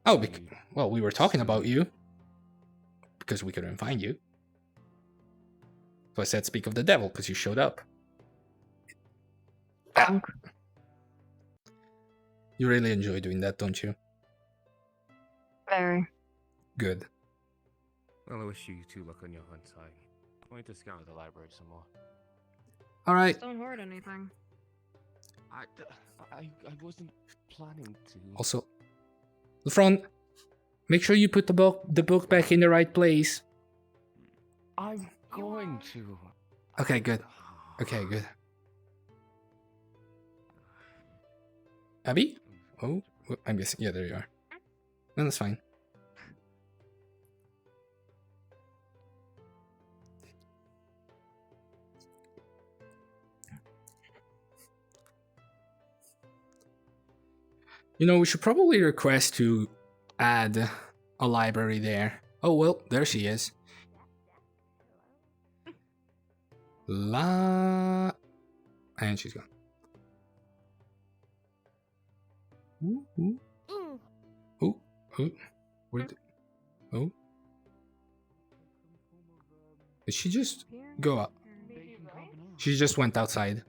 Oh, well, we were talking about you because we couldn't find you. So I said, speak of the devil because you showed up. Ah. You really enjoy doing that, don't you? Very. Good. Well, I wish you two luck on your hunt. I'm going to scout the library some more. All right. Don't hoard anything. I wasn't planning to. Also, the front. Make sure you put the book back in the right place. I'm going to. Okay, good. Okay, good. Abby? Oh, I'm guessing. Yeah, there you are. No, that's fine. You know, we should probably request to add a library there. Oh, well, there she is. And she's gone. Ooh, ooh. Ooh, ooh. Where did... Oh. Did she just go up? She just went outside.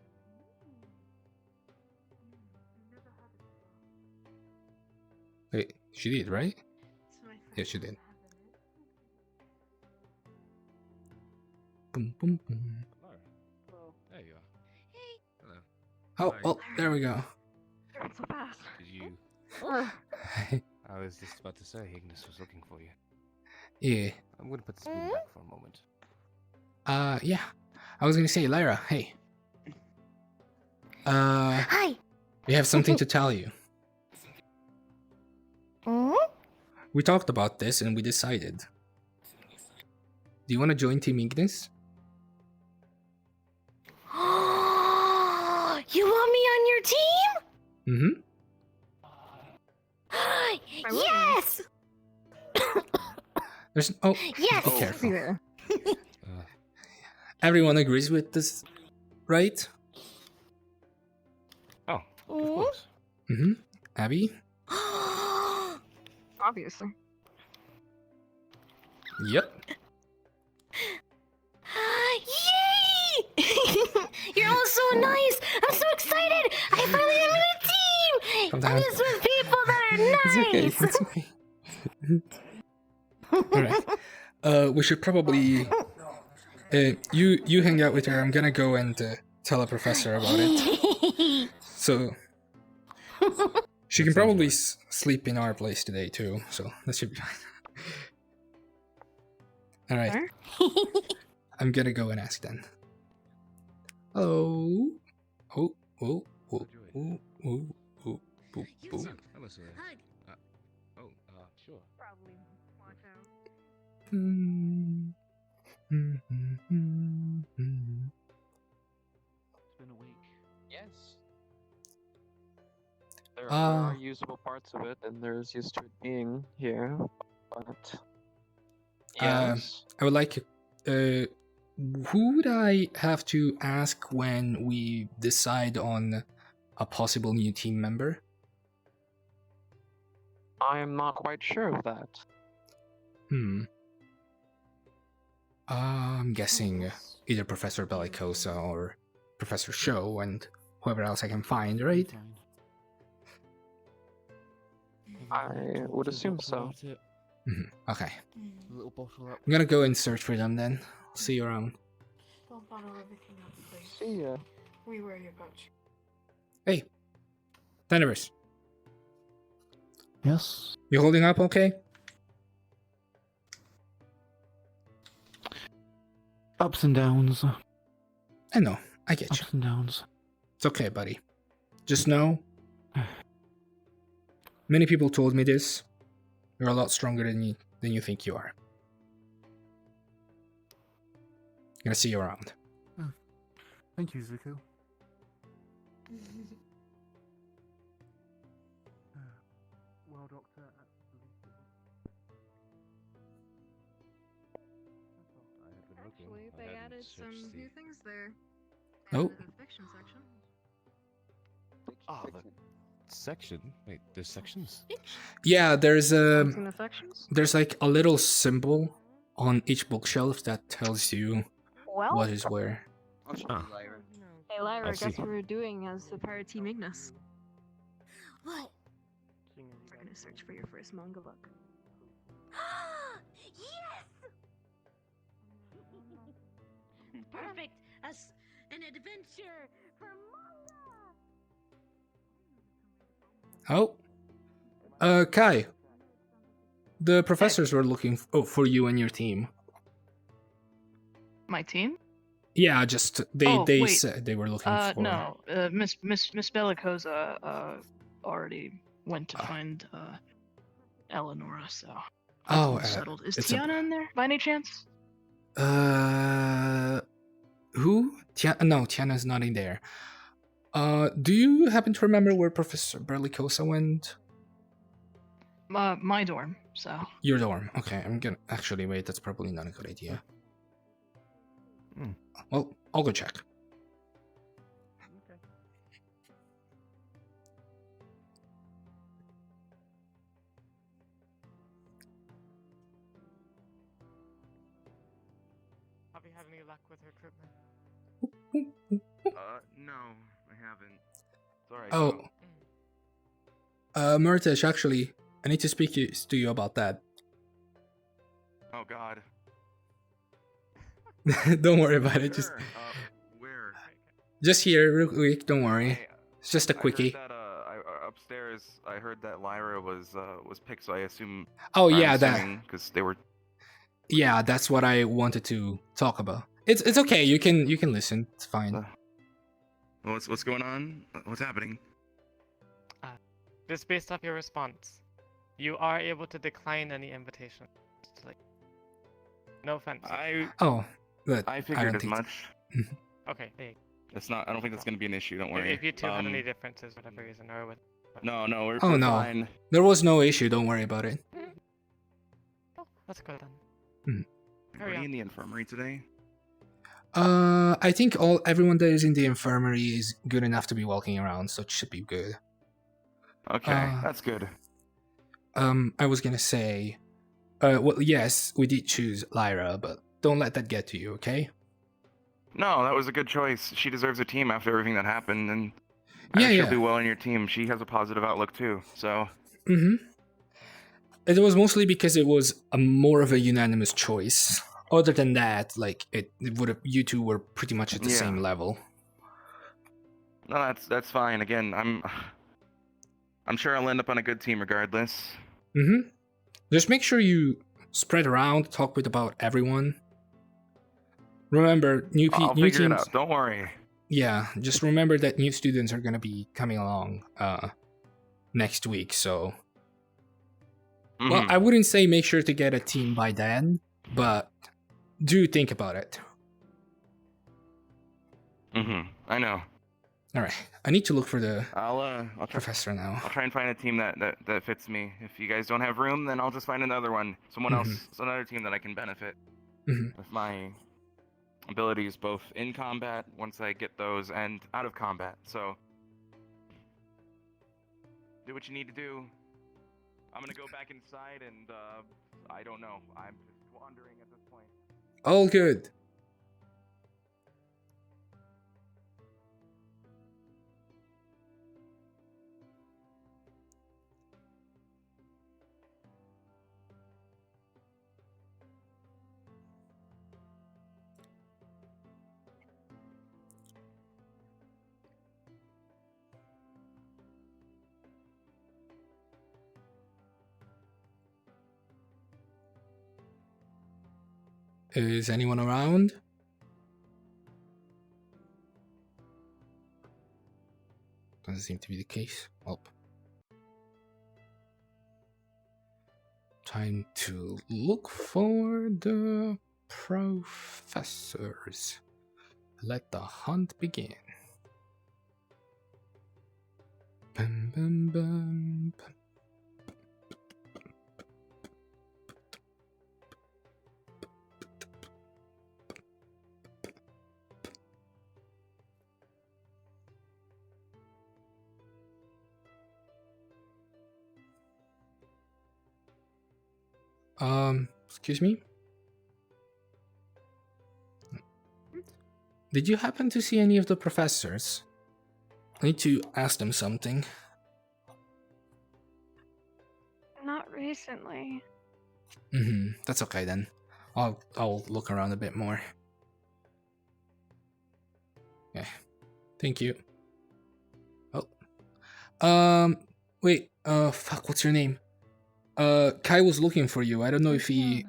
Wait, she did, right? Yeah, she did. Boom, boom, boom. There you are. Hey. Hello. Oh, well, there we go. You're so fast. Did you? I was just about to say Ignis was looking for you. Yeah. I'm gonna put the spoon back for a moment. Yeah. I was gonna say, Lyra, hey. Hi. We have something to tell you. We talked about this and we decided. Do you want to join Team Ignis? You want me on your team? Mm-hmm. Yes! There's Yes! Be careful. Everyone agrees with this, right? Oh, of course. Mm-hmm. Abby? Obviously. Yep. Yay! You're all so nice! I'm so excited! I finally am in a team! Calm And down. it's with people that are nice! It's okay. Alright. We should probably... you hang out with her. I'm gonna go and tell a professor about it. So... She can probably sleep in our place today too, so that should be fine. Alright. I'm gonna go and ask then. Hello? Oh, Hello, sir. Sure. Probably watch out. It's been a week. Yes. There are usable parts of it, and there's used to it being here, but... Yes. I would like... who would I have to ask when we decide on a possible new team member? I am not quite sure of that. I'm guessing either Professor Bellicosa or Professor Show and whoever else I can find, right? I would assume so. Okay. Little bottle up. I'm gonna go and search for them then. See you around. Don't bottle everything up, please. See ya. We worry about you. Hey, Thunderous. Yes. You holding up okay? Ups and downs. I know. I get you. Ups and downs. It's okay, buddy. Just know... Many people told me this. You're a lot stronger than you think you are. Gonna see you around. Oh. Thank you, Zuko. Well, Doctor, Actually, they added some new things there. Oh. The fiction section. Ah, the section? Wait, there's sections? Yeah, there's In the sections? there's like a little symbol on each bookshelf that tells you Well, what is where. Hey Lyra, I guess see. what we're doing as the Pirate Team Ignis? What? We're gonna search for your first manga book. Perfect! An adventure for manga! Oh. Kai. The professors were looking for you and your team. My team? Yeah, just they wait. said they were looking for. No. Miss Bellicosa already went to find Eleonora, so Oh, that's settled. Is it's a- Tiana in there by any chance? Who? No, Tiana's not in there. Do you happen to remember where Professor Berlicosa went? My dorm, so. Your dorm. Okay, I'm gonna actually wait. That's probably not a good idea. Well, I'll go check. Have you had any luck with recruitment? No, I haven't. Sorry. Oh. Murtish, actually, I need to speak to you about that. Oh God. Don't worry about it. Just, Where? just here, real quick. Don't worry. It's just a I quickie. heard that, upstairs, I heard that Lyra was picked, so I assume. Oh yeah, that. Because they were. Yeah, that's what I wanted to talk about. It's okay. You can listen. It's fine. What's going on? What's happening? Just based off your response, you are able to decline any invitation. Like, no offense. Oh, but I I figured don't as think. much. Okay, there you go. It's not. I don't think that's gonna be an issue. Don't worry. If you two had any differences, for whatever reason, or with. No, we're Oh no, fine. there was no issue. Don't worry about it. Oh, that's good then. Are you in the infirmary today? I think everyone that is in the infirmary is good enough to be walking around, so it should be good. Okay, that's good. I was gonna say, well, yes, we did choose Lyra, but don't let that get to you, okay? No, that was a good choice. She deserves a team after everything that happened, and Yeah, she'll yeah. do well in your team. She has a positive outlook too. So. Mm-hmm. It was mostly because it was a more of a unanimous choice. Other than that, like it would have, you two were pretty much at the same level. No, that's fine. Again, I'm sure I'll end up on a good team regardless. Mm-hmm. Just make sure you spread around, talk with about everyone. Remember, I'll new figure it teams. out. Don't worry. Yeah, just remember that new students are gonna be coming along next week. So, well, I wouldn't say make sure to get a team by then, but do think about it. I know. All right, I need to look for the I'll professor now. I'll try and find a team that fits me. If you guys don't have room, then I'll just find another one. Someone else, another team that I can benefit with my abilities, both in combat once I get those, and out of combat. So do what you need to do. I'm gonna go back inside, and I don't know. I'm just wandering at this point. All good. Is anyone around? Doesn't seem to be the case. Well, time to look for the professors. Let the hunt begin. Bum, bum, bum, bum. Excuse me? Did you happen to see any of the professors? I need to ask them something. Not recently. That's okay then. I'll look around a bit more. Okay. Thank you. Oh. Wait, fuck, what's your name? Kai was looking for you. I don't know if you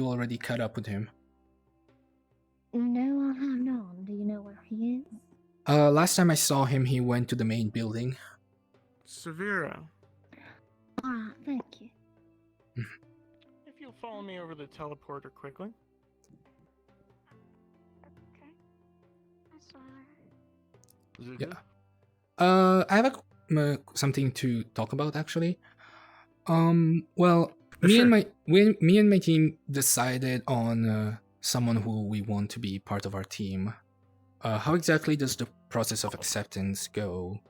already caught up with him. No, I have not. Do you know where he is? Last time I saw him, he went to the main building. Severa. Ah, thank you. If you'll follow me over the teleporter quickly. Okay. I saw her. Is it Yeah. good? I have something to talk about actually. Well, me and my team decided on someone who we want to be part of our team. How exactly does the process of acceptance go?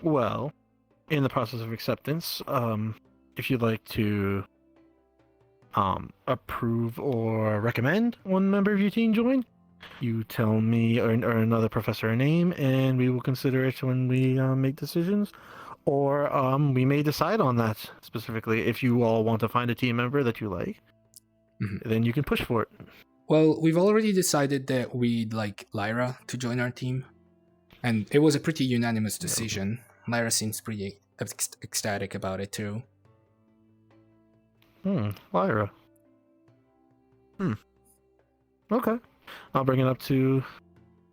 Well, in the process of acceptance, if you'd like to approve or recommend one member of your team join, you tell me or another professor a name, and we will consider it when we make decisions. Or we may decide on that specifically. If you all want to find a team member that you like, then you can push for it. Well, we've already decided that we'd like Lyra to join our team. And it was a pretty unanimous decision. Lyra seems pretty ecstatic about it too. Lyra. Okay. I'll bring it up to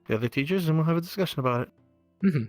the other teachers and we'll have a discussion about it.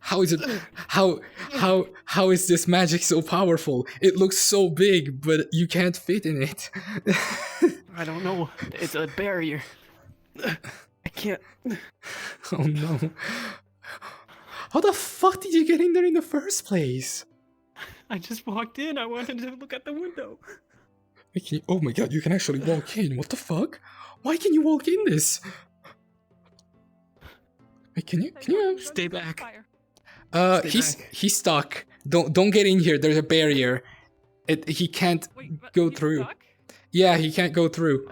How is it? How is this magic so powerful? It looks so big, but you can't fit in it. I don't know. It's a barrier. I can't. Oh no. How the fuck did you get in there in the first place? I just walked in. I wanted to look at the window. Wait, oh my god, you can actually walk in. What the fuck? Why can you walk in this? Wait, can you Stay back. He's stuck. Don't get in here. There's a barrier. He can't go through. Stuck? Yeah, he can't go through.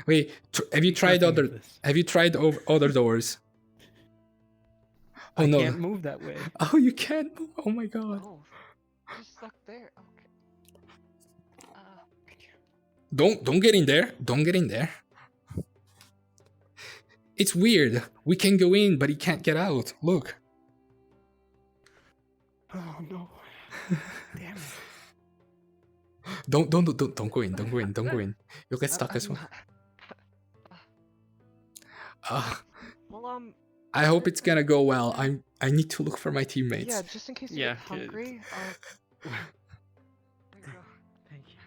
Wait, have you tried other doors? Oh no. I can't move that way. Oh, you can't move. Oh my god. Oh, you're stuck there. Okay. Don't get in there. Don't get in there. It's weird. We can go in, but he can't get out. Look. Oh no. Damn it. Don't go in. Don't go in. Don't go in. You'll get stuck as well. Well, I hope it's gonna go well. I need to look for my teammates. yeah, just in case you get hungry. Thank you.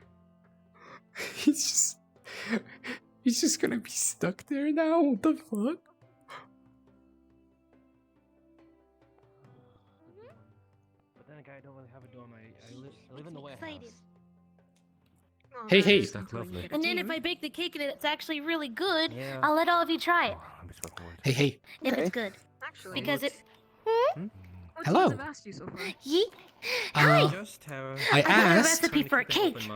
He's just gonna be stuck there now. What the fuck? But then again, I don't really have a dorm. I live in the warehouse. Hey. Lovely. And then if I bake the cake and it's actually really good, Yeah. I'll let all of you try it. Hey. If it's good. Actually, Because it. what Hello. teams have asked you so far? Yeet. Hi. I got a asked. recipe for a cake.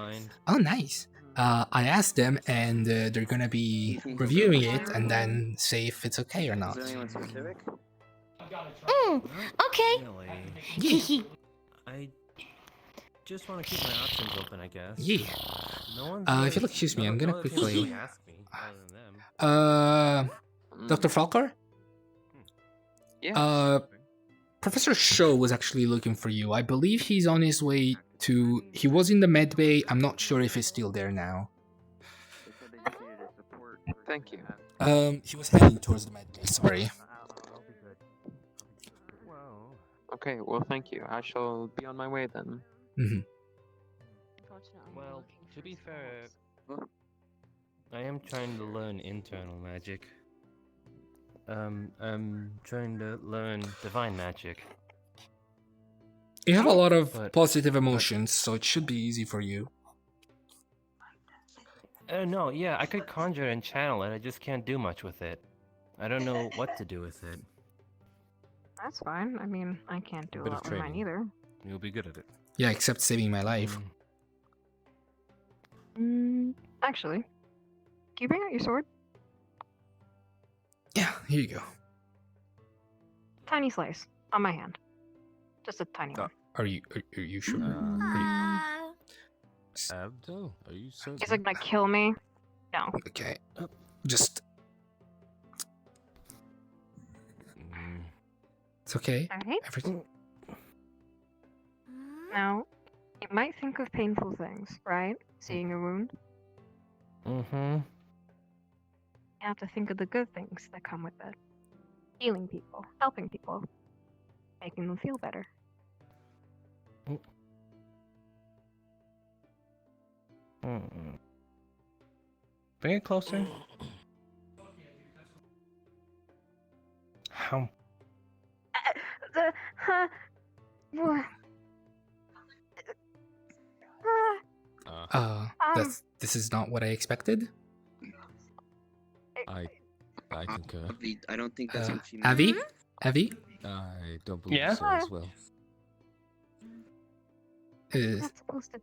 Oh, nice. I asked them, and they're gonna be reviewing it and then say if it's okay or not. Is there anyone specific? Okay. Yeah. I just want to keep my options open, I guess. Yeah. No one's If you'll excuse me, I'm gonna no other people quickly. really ask me other than them. Dr. Falker? Yeah. Professor Show was actually looking for you. I believe he's on his way to. He was in the med bay. I'm not sure if he's still there now. Thank you. He was heading towards the med bay. Sorry. Okay, well, thank you. I shall be on my way then. Well, to be fair, I am trying to learn internal magic. I'm trying to learn divine magic. You have a lot of positive emotions, so it should be easy for you. No, yeah, I could conjure and channel it. I just can't do much with it. I don't know what to do with it. That's fine. I mean, I can't do a Bit of lot with mine training. either. You'll be good at it. Yeah, except saving my life. Actually, can you bring out your sword? Yeah, here you go. Tiny slice on my hand. Just a tiny one. Are you sure? Abdo, are you certain? Is it gonna kill me? No. Okay. Just. It's okay. Alright. Everything. Now, you might think of painful things, right? Seeing a wound. Mm-hmm. You have to think of the good things that come with it. Healing people, helping people, making them feel better. Bring it closer. How? This is not what I expected. I concur. I don't think that's what she meant. Avi? Avi? I don't believe Yeah? so as well. Not supposed to.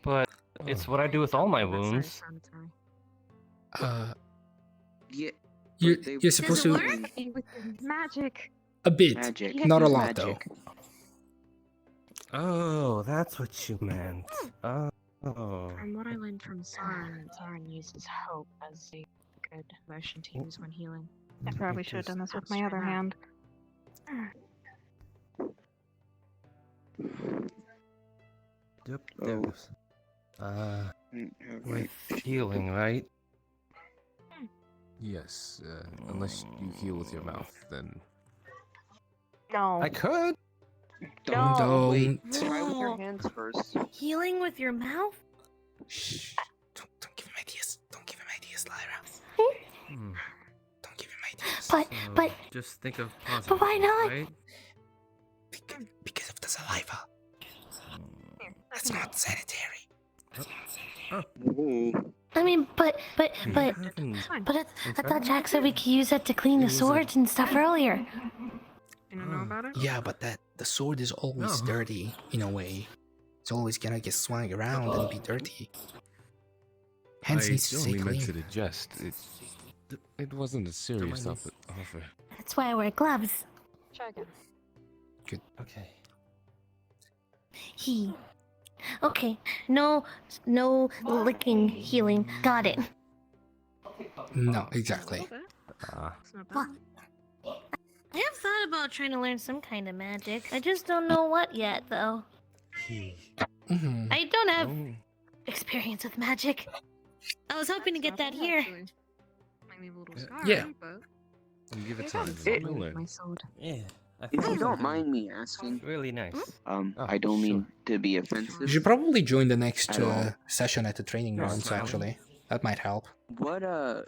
But it's what I do with all my wounds. Yeah. You're supposed to. With magic. A bit, Magic. not a lot though. Oh, that's what you meant. Oh. From what I learned from Sauron, Sauron uses hope as a good motion to use when healing. I probably should have done this with my other hand. Yep, there it goes. With healing, right? Yes, unless you heal with your mouth, then No. I could. No. Wait, try with your hands first. Healing with your mouth? Shh. Don't give him ideas. Don't give him ideas, Lyra. Don't give him ideas. But Just think of positive. But why not? Right? Because of the saliva. That's not sanitary. I mean, but I thought Jack said we could use that to clean the swords and stuff earlier. You don't know about it? Yeah, but the sword is always dirty in a way. It's always gonna get swung around and be dirty. Hence needs to stay only meant clean. to jest. It wasn't a serious offer. That's why I wear gloves. Try again. Good. Okay. Okay, no licking, healing. Got it. No, exactly. Well, I have thought about trying to learn some kind of magic. I just don't know what yet, though. I don't have experience with magic. I was hoping to get that here. Maybe a little scar, Yeah. but... Give it time. My sword. Yeah. If you don't mind me asking, really nice. I don't mean to be offensive. You should probably join the next session at the training Yeah, grounds, fine. actually. That might help. What I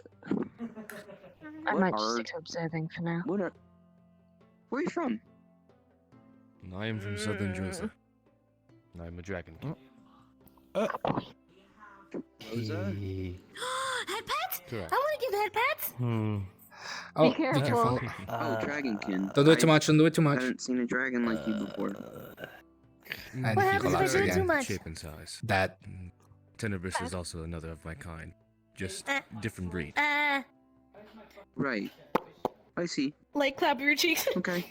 what might just are- stick to observing for now. where are you from? I am from southern Jersey. I'm a dragon king. Rosa? Head pats? Correct. I want to give head pats. Oh, Be careful. Oh, Dragonkin. Don't do it too much, don't do it too I much. haven't seen a dragon like you before. And What he happens if I collapses do it too again. much? Shape and size. That. Tenebris is also another of my kind. Just different breed. Right. I see. Like clap your cheeks. Okay.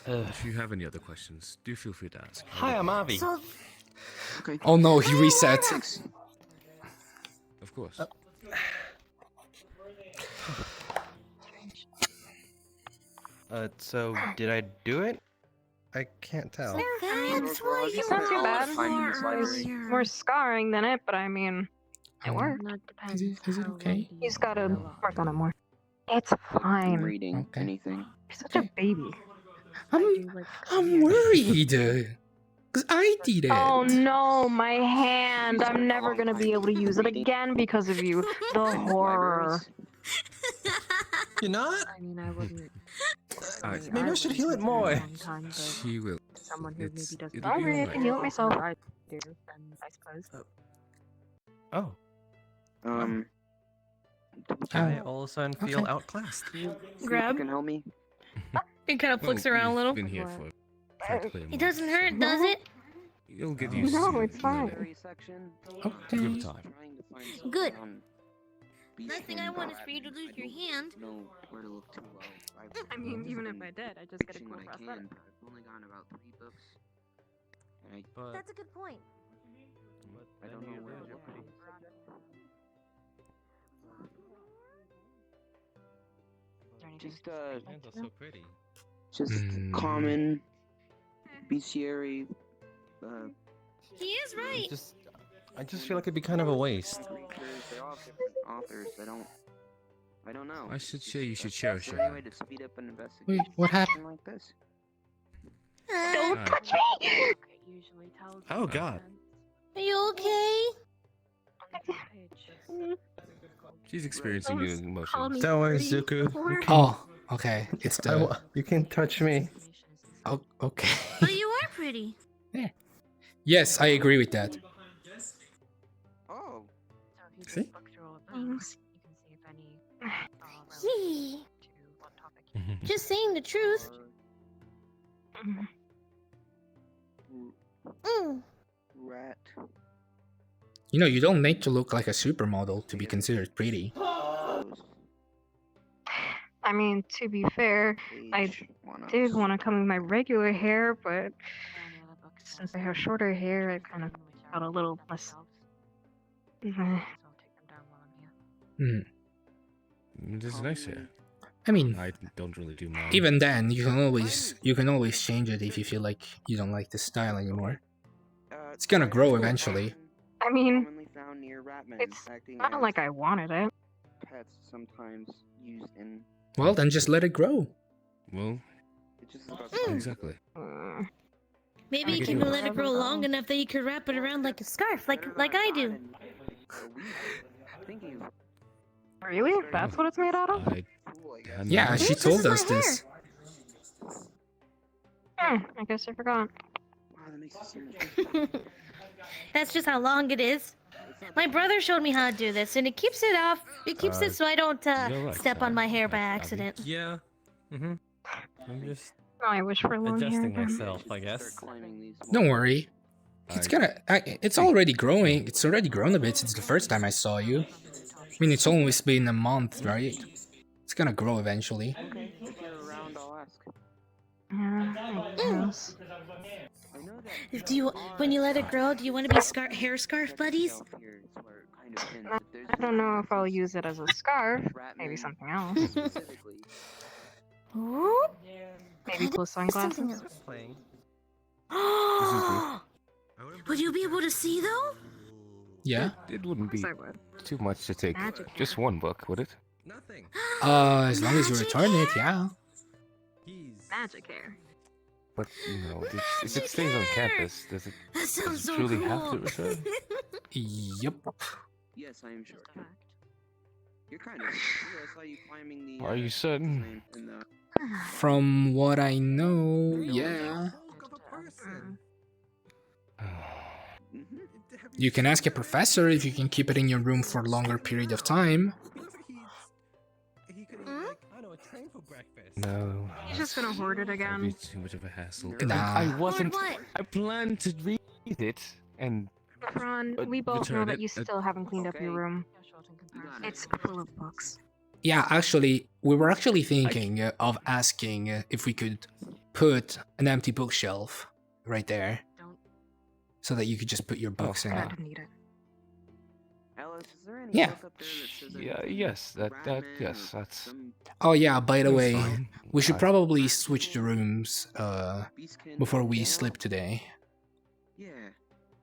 If you have any other questions, do feel free to ask. Hi, I'm Avi. So, Okay. Oh no, he reset. Thanks. Of course. So did I do it? I can't tell. that's why you It's not too were bad. Finding this There's library. more scarring than it, but I mean, it worked. Is it okay? He's gotta work on it more. It's I'm fine. reading Okay. anything. You're such a baby. I'm worried. Because I did it. Oh no, my hand! I'm never gonna be able to use it again because of you. The horror. You're not? I mean, I wouldn't. Maybe I should heal it more. She will. Someone who maybe It's- doesn't. it'll be I alright. can heal it myself. I do, then I suppose. Oh. I all of a sudden feel outclassed. Grab. You can help me. It kind of flicks around a little. Been here for practically a It month, doesn't hurt, so does it? You'll get used No, to it. it's fine. Give it time. Good. Last thing I want is for you to lose your hand. Know where to look too well. I mean, even if I did, I just get a Fixing cool what I can, prosthetic. but I've only gotten about 3 books. And But That's a good point. I don't know where to look. Just hands are so pretty. just common bestiary. He is right. I just feel like it'd be kind of a waste. Creatures, they're all different authors. I don't know. I should say you should cherish Is it. there any way to speed up an investigation? Wait, what happened? Like this? Don't Ah. touch me! Oh God. Are you okay? She's experiencing new emotions. Don't worry, Zuko. Oh, okay. It's the. You can touch me. Oh, okay. But you are pretty. Yes, I agree with that. Oh. See? Yee. Just saying the truth. Rat. You know, you don't need to look like a supermodel to be considered pretty. I mean, to be fair, I did want to come with my regular hair, but since I have shorter hair, I kind of got a little less. This is nice here. I mean, I don't really do mine. even then, you can always change it if you feel like you don't like the style anymore. It's gonna grow eventually. I mean, commonly found near ratmen, it's acting not as like I wanted it. pets sometimes used in. Well, then just let it grow. Well, It's just about exactly. Maybe I you get can you. let it grow long enough that you could wrap it around like a scarf, like I do. Really? That's what it's made out of? Yeah, she told us this. I guess I forgot. That's just how long it is. My brother showed me how to do this, and it keeps it off. It keeps it so I don't you're right, step on my hair by accident. Yeah. I'm just Oh, I wish for long hair adjusting again. myself, I guess. Don't worry. It's already growing. It's already grown a bit since the first time I saw you. I mean, it's always been a month, right? It's gonna grow eventually. Okay, if you're around, I'll ask. Yes. Do you, when you let it grow, do you want to be hair scarf buddies? I don't know if I'll use it as a scarf. Maybe something else. Ooh? Maybe cool sunglasses. Would you be able to see though? Yeah. It wouldn't be I would. too much to take Magic just one book, would it? As long as you return it, yeah. Magic hair. But, if it stays on campus, does it truly have to return? Yep. Yes, I am sure. You're kind of sure. I saw you climbing the. Are you certain? From what I know, yeah. You can ask a professor if you can keep it in your room for a longer period of time. No. He's just gonna hoard it That'd again. be too much of a hassle. Nah. I wasn't. I planned to read it, and Ron, we both know return that it, you still haven't cleaned up your room. It's full of books. Yeah, actually, we were actually thinking of asking if we could put an empty bookshelf right there, so that you could just put your books in it. Alice, is there any Yeah. book up there that says yeah, yes, that's. Oh yeah, by the That's way, fine. we should probably switch the rooms before we sleep today. Yeah.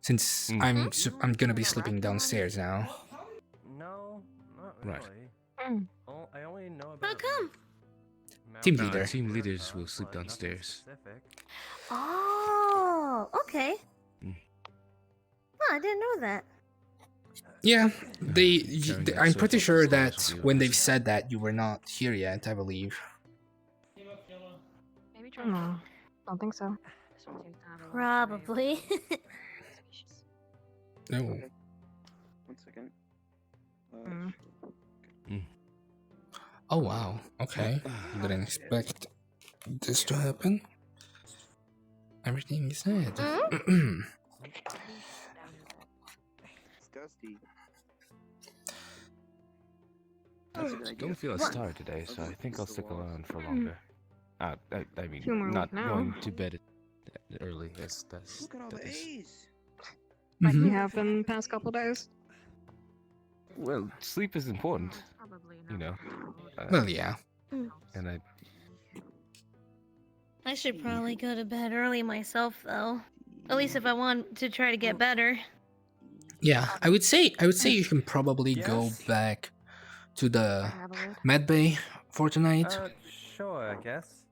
Since I'm gonna be sleeping downstairs now. No, not Right. really. I only know about. How come? Team leader. Team leaders will sleep downstairs. Oh, okay. Mm. Oh, I didn't know that. Yeah, Sharing I'm that pretty social sure status that with you when guys. they've said that, you were not here yet, I believe. Maybe try. No, don't think so. Probably. No. Okay. 1 second. Oh wow, okay. Didn't expect this to happen. Everything is said. It's dusty. I don't feel as tired today, so I think I'll stick around for longer. I mean, 2 more not weeks now. going to bed early. That's Look at all that the is. A's. Like we have been the past couple days. Well, sleep is important, you know. Well, yeah. And I should probably go to bed early myself, though. At least if I want to try to get better. Yeah, I would say you can probably go back to the med bay for tonight. Sure, I guess.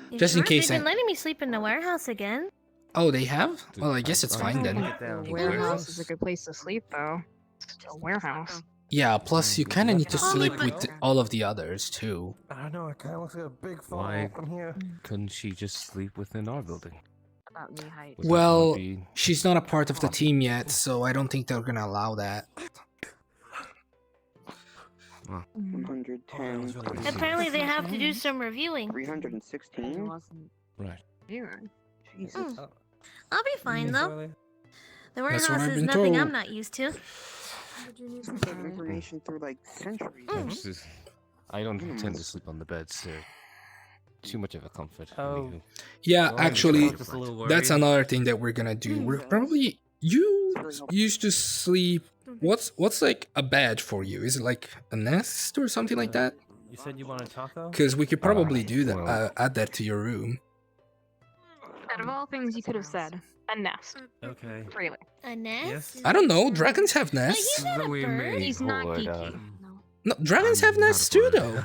You Just in sure? case They've been letting me sleep in the warehouse again. Oh, they have? Well, I guess it's fine then. The warehouse is a good place to sleep, though. It's a warehouse. Yeah, plus you kind of need to Oh, sleep but- with all of the others too. I don't know, it kind of looks like a big fall why from here. couldn't she just sleep within our building? About knee height. Would that Well, not be- she's not a part of the team yet, so I don't think they're gonna allow that. 110. Apparently they have to do some reviewing. 316. Right. Jesus. I'll be fine, though. The That's warehouse what I've is been nothing I'm told. not used to. Some sort of information through like centuries. I don't intend to sleep on the beds. They're too much of a comfort. for Oh. me who- Yeah, Well, actually, I'm just a little that's worried. another thing that we're gonna do. We're probably you used to sleep. What's like a bed for you? Is it like a nest or something like that? You said you wanted taco? Because we could probably do that. Add that to your room. Out of all things you could have said, A nest. Okay. Really. A nest? Yes. I don't know. Dragons have nests. He's not a Zoe bird. May, He's not Hold, geeky. No. No, dragons have I'm not a nests too, bird. though.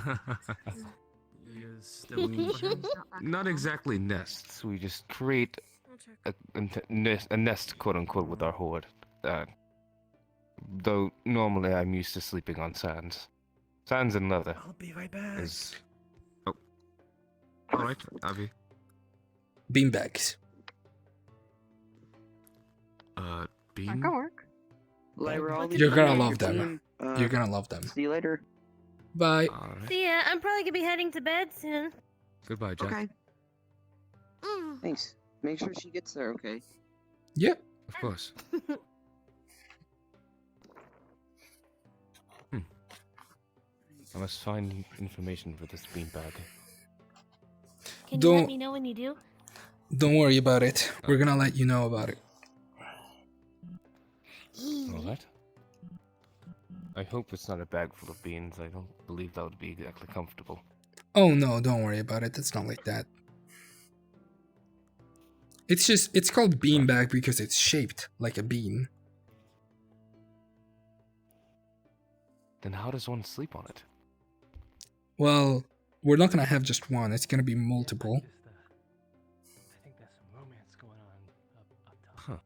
Yes, not exactly nests. We just create a nest, quote unquote, with our horde. Though normally I'm used to sleeping on sands. Sands and leather. I'll be right back. Is Alright, Abby. Beanbags. That Bean? can work. Lyra, I'll leave You're you gonna and love your them. team. You're gonna love them. See you later. Bye. See ya. I'm probably gonna be heading to bed soon. Goodbye, Jack. Okay. Thanks. Make sure she gets there, okay? Yeah. Of course. I must find information for this beanbag. Can you Don't- let me know when you do? Don't worry about it. We're gonna let you know about it. Alright. I hope it's not a bag full of beans. I don't believe that would be exactly comfortable. Oh no, don't worry about it. It's not like that. It's called beanbag because it's shaped like a bean. Then how does one sleep on it? Well, we're not gonna have just one. It's gonna be multiple. I think there's some romance going on up top. Huh.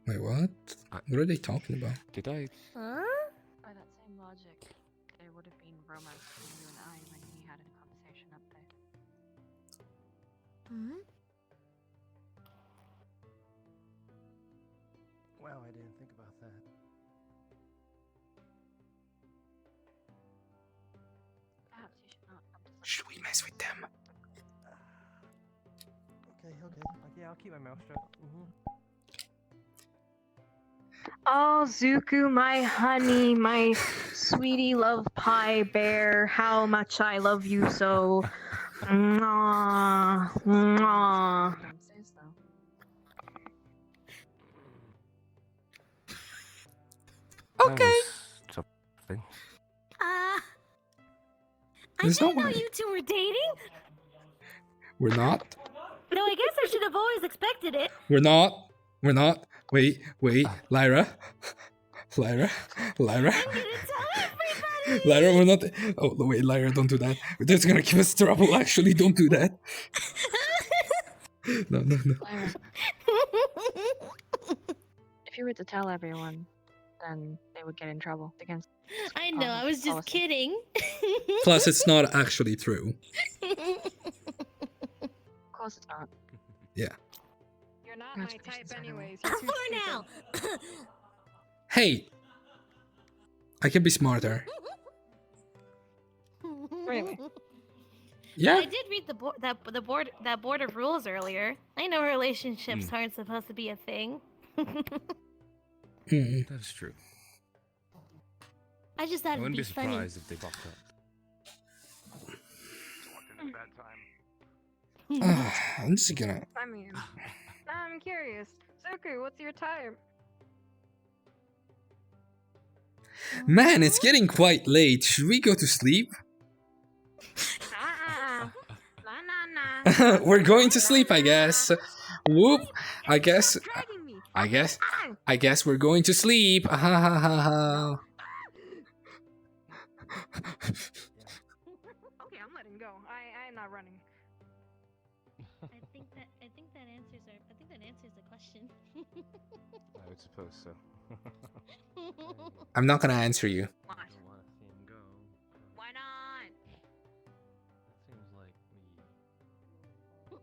Wait, what? What are they talking about? Did I? Huh? By that same logic, there would have been romance between you and I when we had a conversation up there. Hmm? Wow, I didn't think about that. Perhaps you should not come to Should we mess with them? Okay, I'll keep my mouth shut. Oh, Zuku, my honey, my sweetie love pie bear, how much I love you so. Mwah, mwah. Okay. Something. I There's didn't no know way. you two were dating. We're not. No, I guess I should have always expected it. We're not. We're not. Wait, Lyra. Lyra. Lyra. Lyra, we're not. Oh, wait, Lyra, don't do that. That's gonna give us trouble, actually. Don't do that. No. Lyra, if you were to tell everyone, then they would get in trouble against. I know, I was just policy. kidding. Plus, it's not actually true. Of course it's not. Yeah. You're not my type anyways. For now. Hey! I can be smarter. Really? Yeah. I did read that board of rules earlier. I know relationships aren't supposed to be a thing. That's true. I just thought I it'd wouldn't be be funny. surprised if they popped up. I'm just gonna. I mean, I'm curious. Zuku, what's your time? Man, it's getting quite late. Should we go to sleep? We're going to sleep, I guess. Whoop. I guess we're going to sleep. Ha ha ha ha. Okay, I'm letting go. I'm not running. I think that answers the question. I would suppose so. I'm not gonna answer you. What? Why not? Seems like we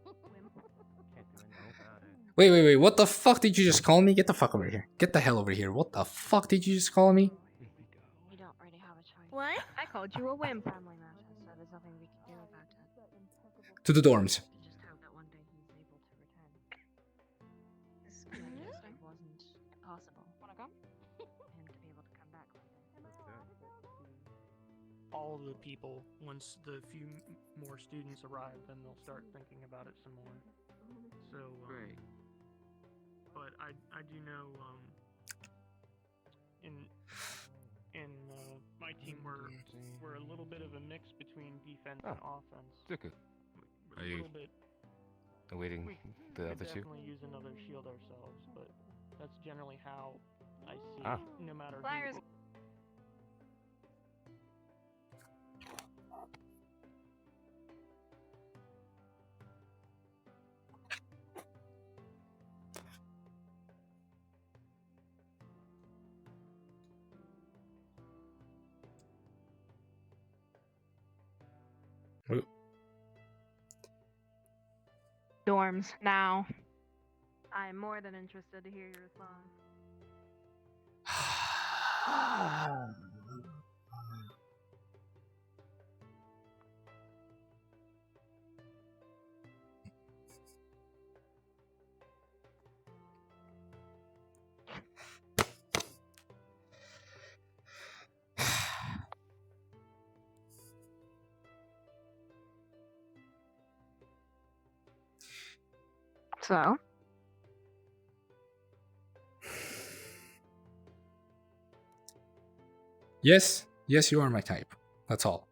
can't do anything about it. Wait. What the fuck did you just call me? Get the fuck over here. Get the hell over here. What the fuck did you just call me? We don't really have a choice. What? I called you a wimp. Family matters, so there's nothing we can do about it. To the dorms. Just hope that one day he's able to return. This logistic wasn't impossible. Wanna come? For him to be able to come back one day. All the people, once the few more students arrive, then they'll start thinking about it some more. So, Great. But I do know, in my team we're a little bit of a mix between defense and offense. Zuku. A little bit. awaiting We the could other two. definitely use another shield ourselves, but that's generally how I see Ah. it, no matter Flyers. who. Dorms, now. I am more than interested to hear your response. So? Yes, you are my type. That's all.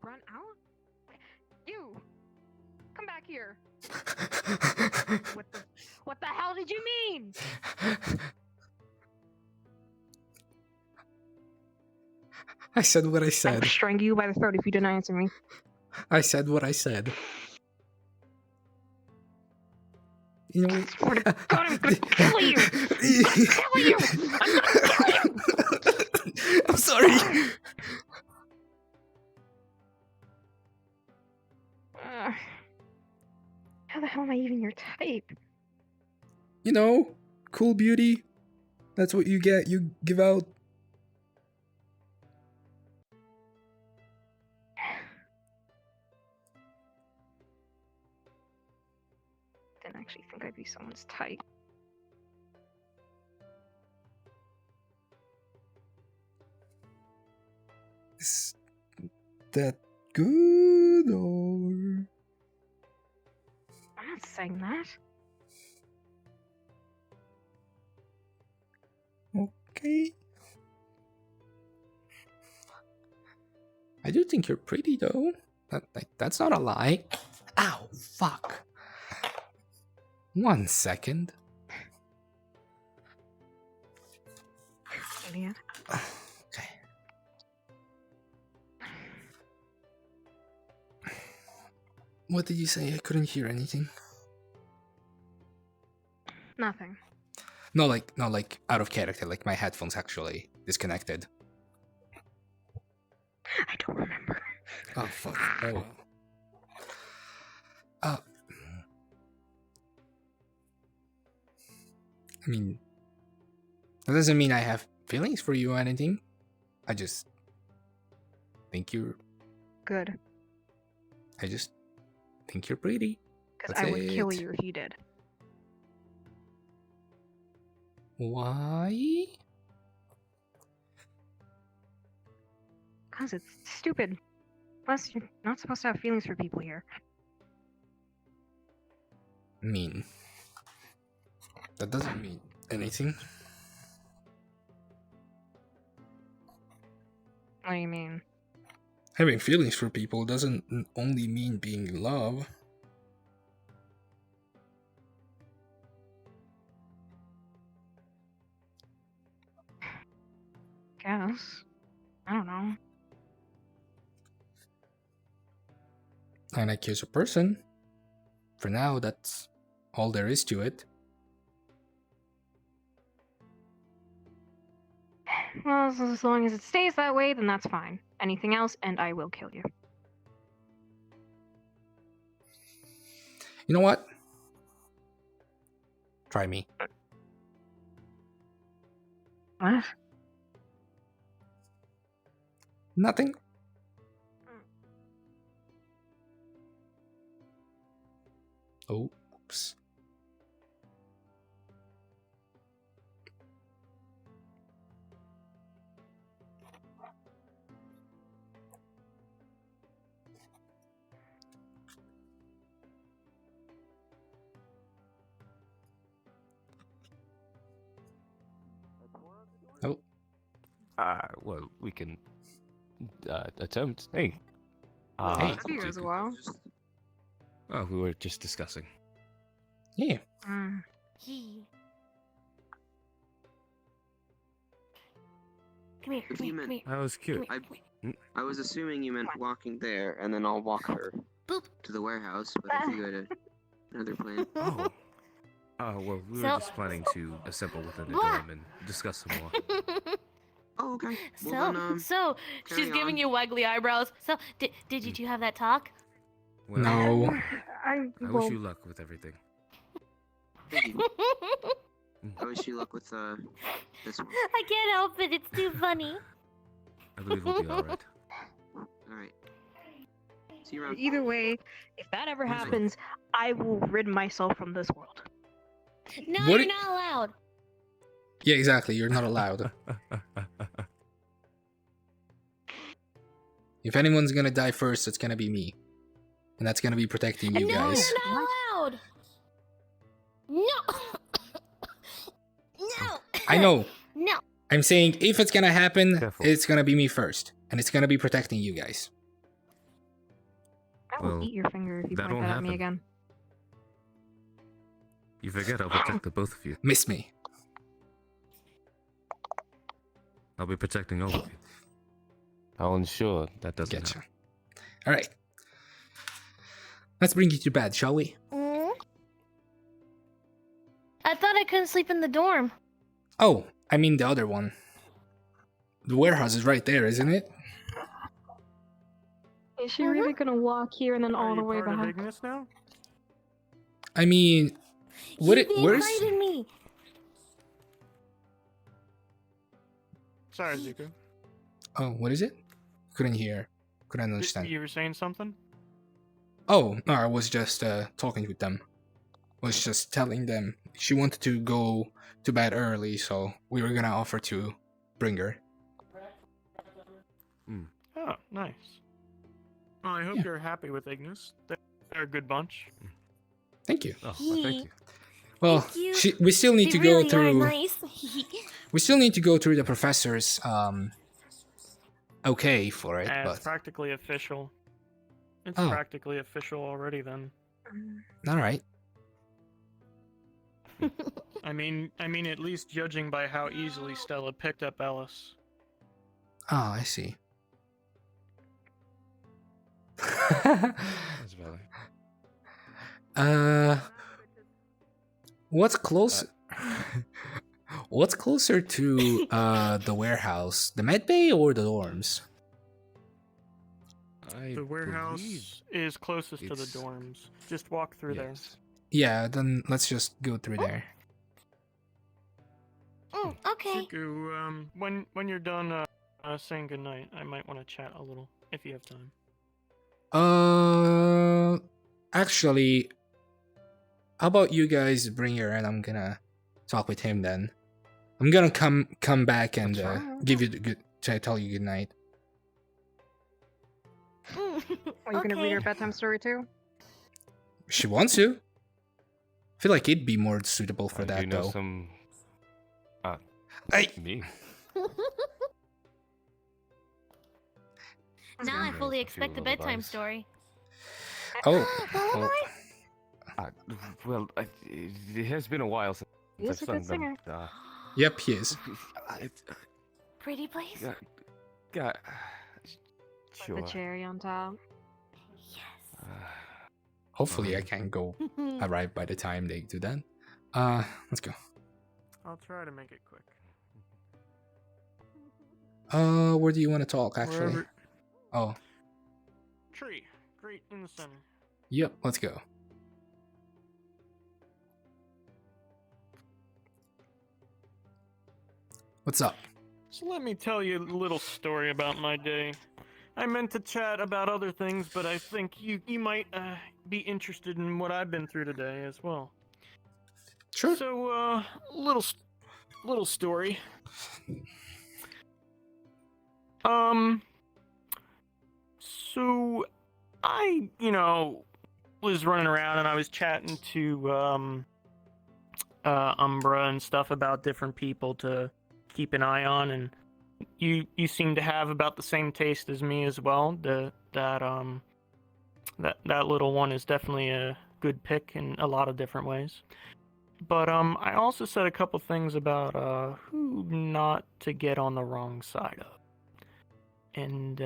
Run out? You! Come back here! What the hell did you mean? I said what I I'll said. strangle you by the throat if you didn't answer me. I said what I said. You know, God, I'm gonna kill you! I'm gonna kill you! I'm gonna kill you! I'm sorry. How the hell am I even your type? You know, cool beauty. That's what you get. You give out. Didn't actually think I'd be someone's type. Is that good or? I'm not saying that. Okay. I do think you're pretty though. That's not a lie. Ow, fuck. 1 second. Idiot. Okay. What did you say? I couldn't hear anything. Nothing. No, like out of character. Like my headphones actually disconnected. I don't remember. Oh fuck. Oh. I mean, that doesn't mean I have feelings for you or anything. I just think you're good. I just think you're pretty. Because That's I would kill it. you if you did. Why? Plus, it's stupid. Plus, you're not supposed to have feelings for people here. Mean. That doesn't mean anything. What do you mean? Having feelings for people doesn't only mean being in love. Guess. I don't know. I like you as a person. For now, that's all there is to it. Well, as long as it stays that way, then that's fine. Anything else, and I will kill you. You know what? Try me. What? Nothing. Oops. Oh. Well, we can attempt. Hey. Hey. Took you guys a while. Oh, we were just discussing. Yeah. Come here, If you meant, That was cute. I was assuming you meant walking there, and then I'll walk her to the warehouse. But if you had another plan, Oh. Oh, well, we were just planning to assemble within the dorm and discuss some more. Oh, okay. So, Well, then, she's carry giving on. Mm. you waggly eyebrows. So, did you two have that talk? Well, No. I wish you luck with everything. Thank you. I wish you luck with this one. I can't help it. It's too funny. I believe we'll be alright. All right. See you around. Either way, if that ever happens, I will rid myself from this world. No, What you're not allowed. Yeah, exactly. You're not allowed. If anyone's gonna die first, it's gonna be me. And that's gonna be protecting you No, guys. you're not allowed. No. No. I know. No. I'm saying if it's gonna happen, it's gonna be me first. And it's gonna be protecting you guys. I will Well, eat your finger if you that point won't that at me happen. again. You forget I'll protect the both of you. Miss me. I'll be protecting all of you. I'll ensure that doesn't happen. Alright. Let's bring you to bed, shall we? I thought I couldn't sleep in the dorm. Oh, I mean the other one. The warehouse is right there, isn't it? Is she really gonna walk here and then all the way Part of back? Ignis now? I mean, what? He's being Where's? hiding me. Sorry, Zuko. Oh, what is it? Couldn't hear. Couldn't understand. You were saying something? Oh, no, I was just talking with them. Was just telling them she wanted to go to bed early, so we were gonna offer to bring her. Oh, nice. Well, I hope you're happy with Ignis. They're a good bunch. Thank you. Oh, well, thank you. Well, Thank you. we still need They to go really are through. nice. We still need to go through the professor's okay for it, It's but practically official. It's Oh. practically official already then. all right. I mean, at least judging by how easily Stella picked up Ellis. Oh, I see. That's valid. What's close? What's closer to the warehouse, the med bay or the dorms? The warehouse is closest to the it's- dorms. Just walk through there. Yeah, then let's just go through there. Okay. Zuko, when you're done saying goodnight, I might want to chat a little if you have time. Actually, how about you guys bring her and I'm gonna talk with him then. I'm gonna come back and give you the good, tell you good night. Are you gonna read her bedtime story too? She wants to. I feel like it'd be more suitable for Do that you know though. some? Me. Now I fully expect a bedtime lullabies. story. Oh. Well, it has been a while since He I've is a good sung them. singer. Yep, he is. Pretty please? Got Put the cherry on top. Hopefully I can go arrive by the time they do that. Let's go. I'll try to make it quick. Where do you want to talk actually? Wherever. Oh, Tree. Great in the center. yep, let's go. What's up? So let me tell you a little story about my day. I meant to chat about other things, but I think you might be interested in what I've been through today as well. Sure. So little story. So I, was running around and I was chatting to Umbra and stuff about different people to keep an eye on, and you seem to have about the same taste as me as well. That little one is definitely a good pick in a lot of different ways. But I also said a couple things about who not to get on the wrong side of. And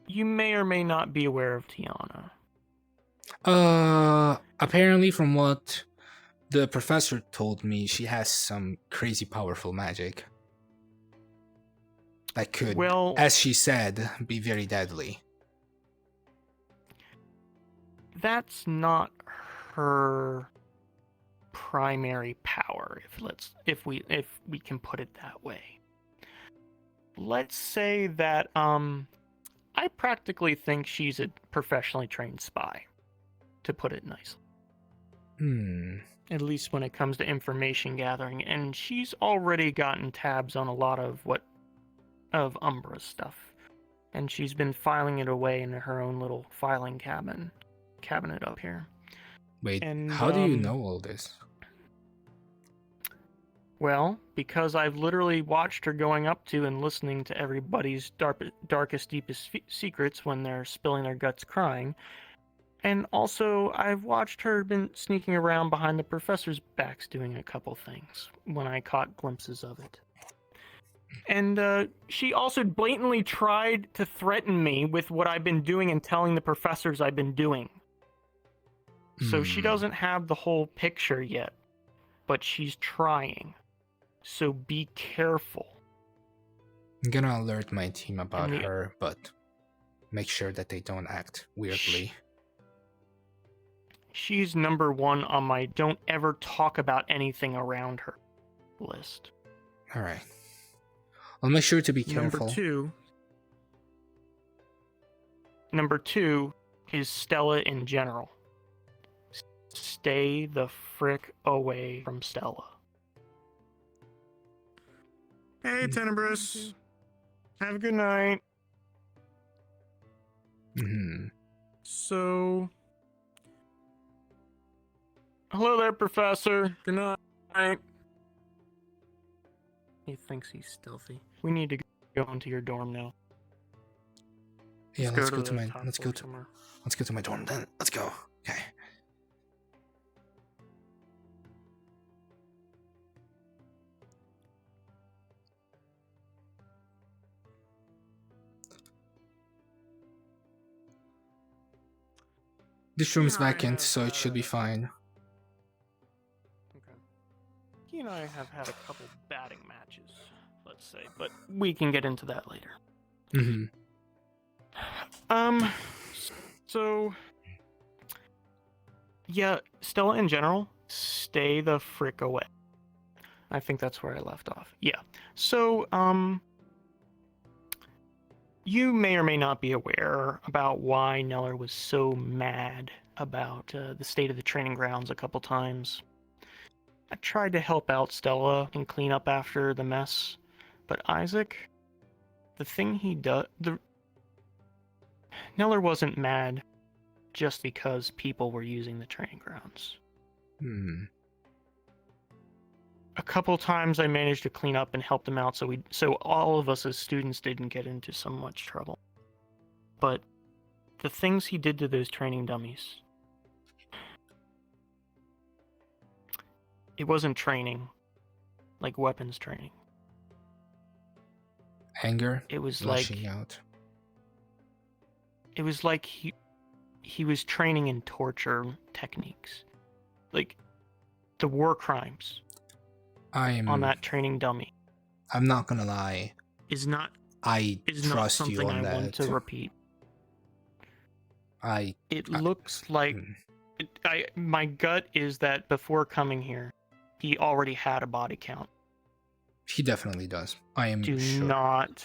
you may or may not be aware of Tiana. Apparently from what the professor told me, she has some crazy powerful magic that could, as she said, be very deadly. That's not her primary power, if we can put it that way. Let's say that I practically think she's a professionally trained spy, to put it nicely. At least when it comes to information gathering, and she's already gotten tabs on a lot of of Umbra's stuff, and she's been filing it away in her own little filing cabinet up here. Wait, and, how do you know all this? Well, because I've literally watched her going up to and listening to everybody's darkest, deepest secrets when they're spilling their guts crying. And also, I've watched her been sneaking around behind the professor's backs doing a couple things when I caught glimpses of it. And she also blatantly tried to threaten me with what I've been doing and telling the professors I've been doing. So she doesn't have the whole picture yet, but she's trying. So be careful. I'm gonna alert my team about her, but make sure that they don't act weirdly. She's number one on my don't ever talk about anything around her list. Alright. I'll make sure to be careful. Number two is Stella in general. Stay the frick away from Stella. Hey, Tenebris. Have a good night. So... Hello there, Professor. Good night. He thinks he's stealthy. We need to go into your dorm now. Yeah, let's go to my dorm then. Let's go. Okay. This room is vacant, so it should be fine. Okay. He and I have had a couple batting matches, let's say, but we can get into that later. So... Yeah, Stella in general, stay the frick away. I think that's where I left off. Yeah. So, you may or may not be aware about why Neller was so mad about the state of the training grounds a couple times. I tried to help out Stella and clean up after the mess, but Isaac, the thing he does... Neller wasn't mad just because people were using the training grounds. A couple times I managed to clean up and help them out so all of us as students didn't get into so much trouble. But the things he did to those training dummies, it wasn't training, like weapons training. Anger? It was lashing like out. It was like he was training in torture techniques. Like the war crimes on that training dummy. I'm not gonna lie. Is not trust you something on I that. want to repeat. It looks like my gut is that before coming here, he already had a body count. He definitely does. I am Do sure. not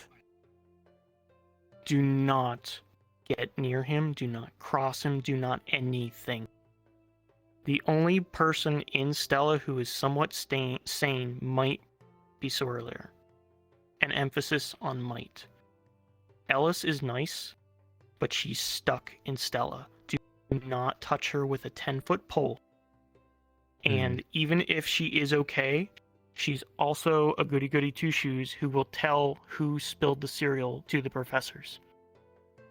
get near him. Do not cross him. Do not anything. The only person in Stella who is somewhat sane might be Sorlier. An emphasis on might. Ellis is nice, but she's stuck in Stella. Do not touch her with a 10-foot pole. And even if she is okay, she's also a goody-goody two-shoes who will tell who spilled the cereal to the professors.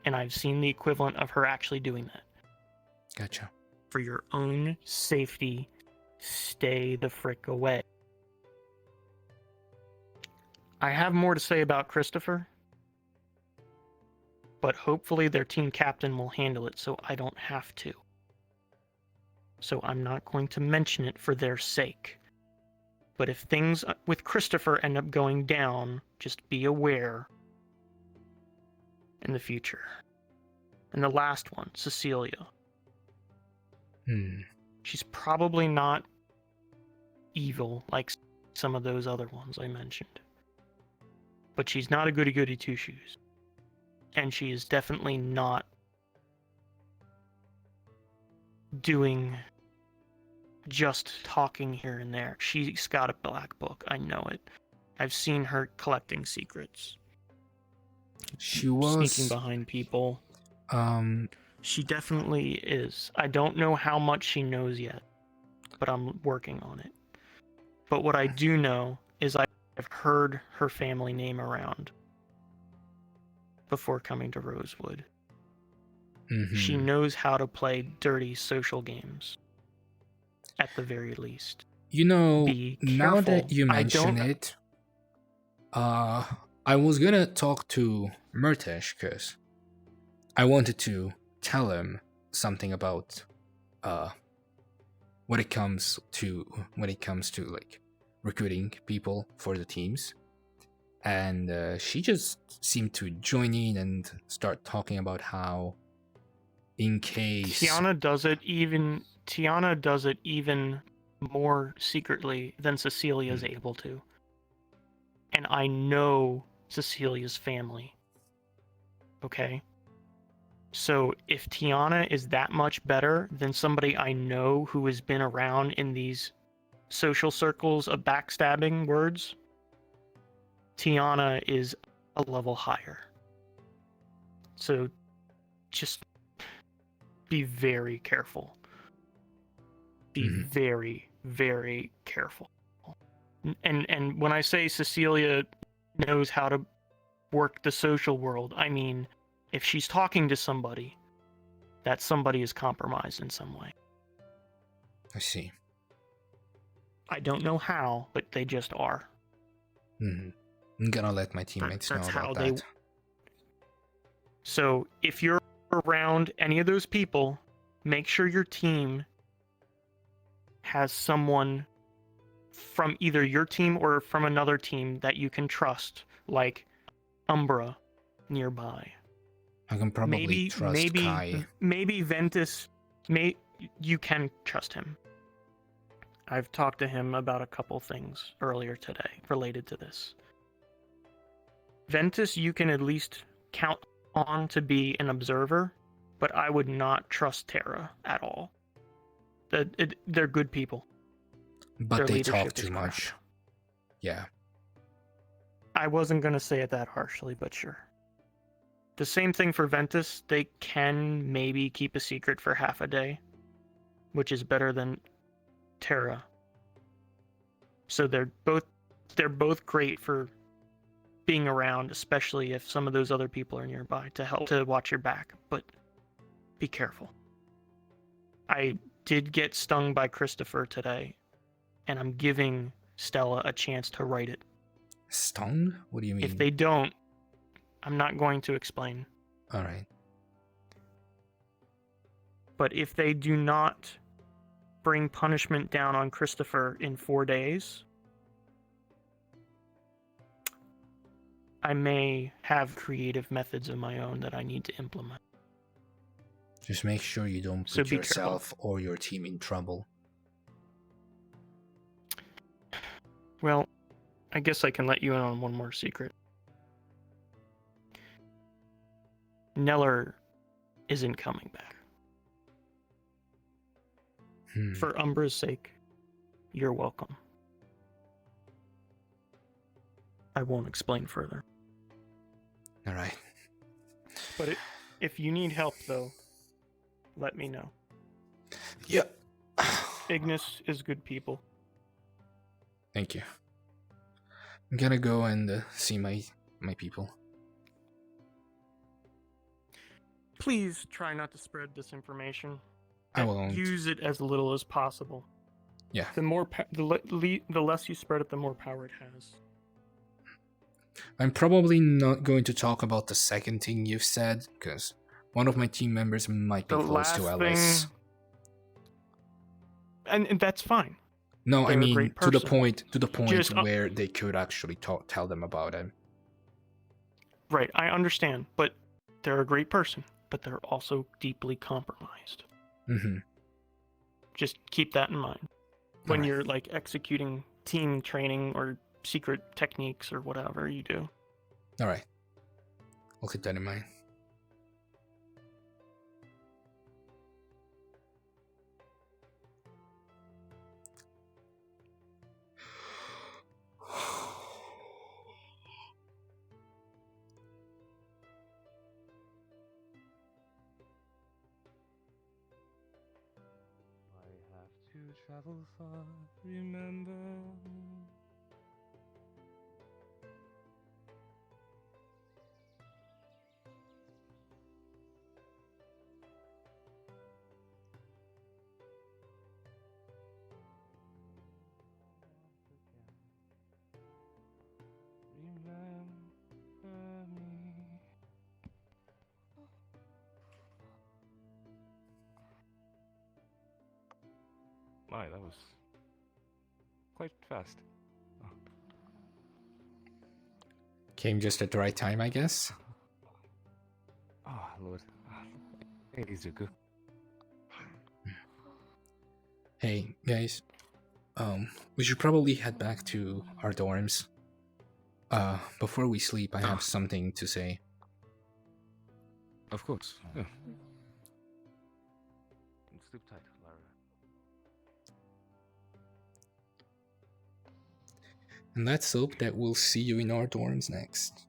And I've seen the equivalent of her actually doing that. Gotcha. For your own safety, stay the frick away. I have more to say about Christopher, but hopefully their team captain will handle it so I don't have to. So I'm not going to mention it for their sake. But if things with Christopher end up going down, just be aware in the future. And the last one, Cecilia. She's probably not evil like some of those other ones I mentioned. But she's not a goody-goody two-shoes. And she is definitely not doing just talking here and there. She's got a black book. I know it. I've seen her collecting secrets. She was sneaking behind people. She definitely is. I don't know how much she knows yet, but I'm working on it. But what I do know is I've heard her family name around before coming to Rosewood. She knows how to play dirty social games, at the very least. You know, Be now careful. that you mention it, I was gonna talk to Murtesh because I wanted to tell him something about when it comes to like recruiting people for the teams. And she just seemed to join in and start talking about how in case Tiana does it even more secretly than Cecilia is able to. And I know Cecilia's family. Okay? So if Tiana is that much better than somebody I know who has been around in these social circles of backstabbing words, Tiana is a level higher. So just be very careful. Be very, very careful. And when I say Cecilia knows how to work the social world, I mean if she's talking to somebody, that somebody is compromised in some way. I see. I don't know how, but they just are. I'm gonna let my teammates know about that. So if you're around any of those people, make sure your team has someone from either your team or from another team that you can trust, like Umbra nearby. I can probably trust Kai. Maybe Ventus. You can trust him. I've talked to him about a couple things earlier today related to this. Ventus, you can at least count on to be an observer, but I would not trust Terra at all. They're good people. But Their they leadership talk too is much. crap. Yeah. I wasn't going to say it that harshly, but sure. The same thing for Ventus. They can maybe keep a secret for half a day, which is better than Terra. So they're both great for being around, especially if some of those other people are nearby to help to watch your back. But be careful. I did get stung by Christopher today, and I'm giving Stella a chance to write it. Stung? What do you mean? If they don't, I'm not going to explain. All right. But if they do not bring punishment down on Christopher in 4 days, I may have creative methods of my own that I need to implement. Just make sure you don't put yourself or your team in trouble. Well, I guess I can let you in on one more secret. Neller isn't coming back. For Umbra's sake, you're welcome. I won't explain further. All right. But if you need help, though, let me know. Yeah. Ignis is good people. Thank you. I'm gonna go and see my people. Please try not to spread disinformation. I won't. Use it as little as possible. Yeah. The less you spread it, the more power it has. I'm probably not going to talk about the second thing you've said, because one of my team members might be close to Ellis. And that's fine. No, They're I mean to the point Just, where they could actually tell them about him. Right, I understand, but they're a great person, but they're also deeply compromised. Mm-hmm. Just keep that in mind when you're like executing team training or secret techniques or whatever you do. All right, I'll keep that in mind. Travel far, remember. Remember me. My, that was quite fast. Oh. Came just at the right time, I guess. Oh, Lord. Hey, Izuku. Hey, guys. We should probably head back to our dorms. Before we sleep, I have something to say. Of course, yeah. Sleep tight, Lara. And let's hope that we'll see you in our dorms next.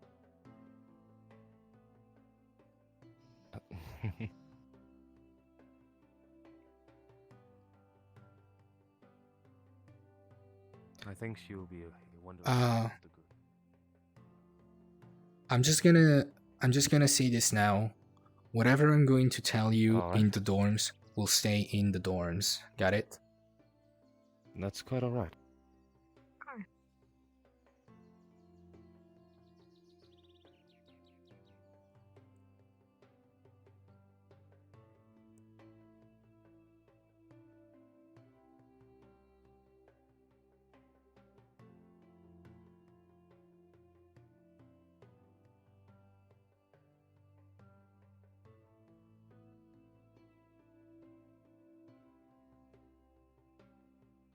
I think she will be a wonderful. I'm just gonna say this now. Whatever I'm going to tell you in the dorms will stay in the dorms. Got it? That's quite alright.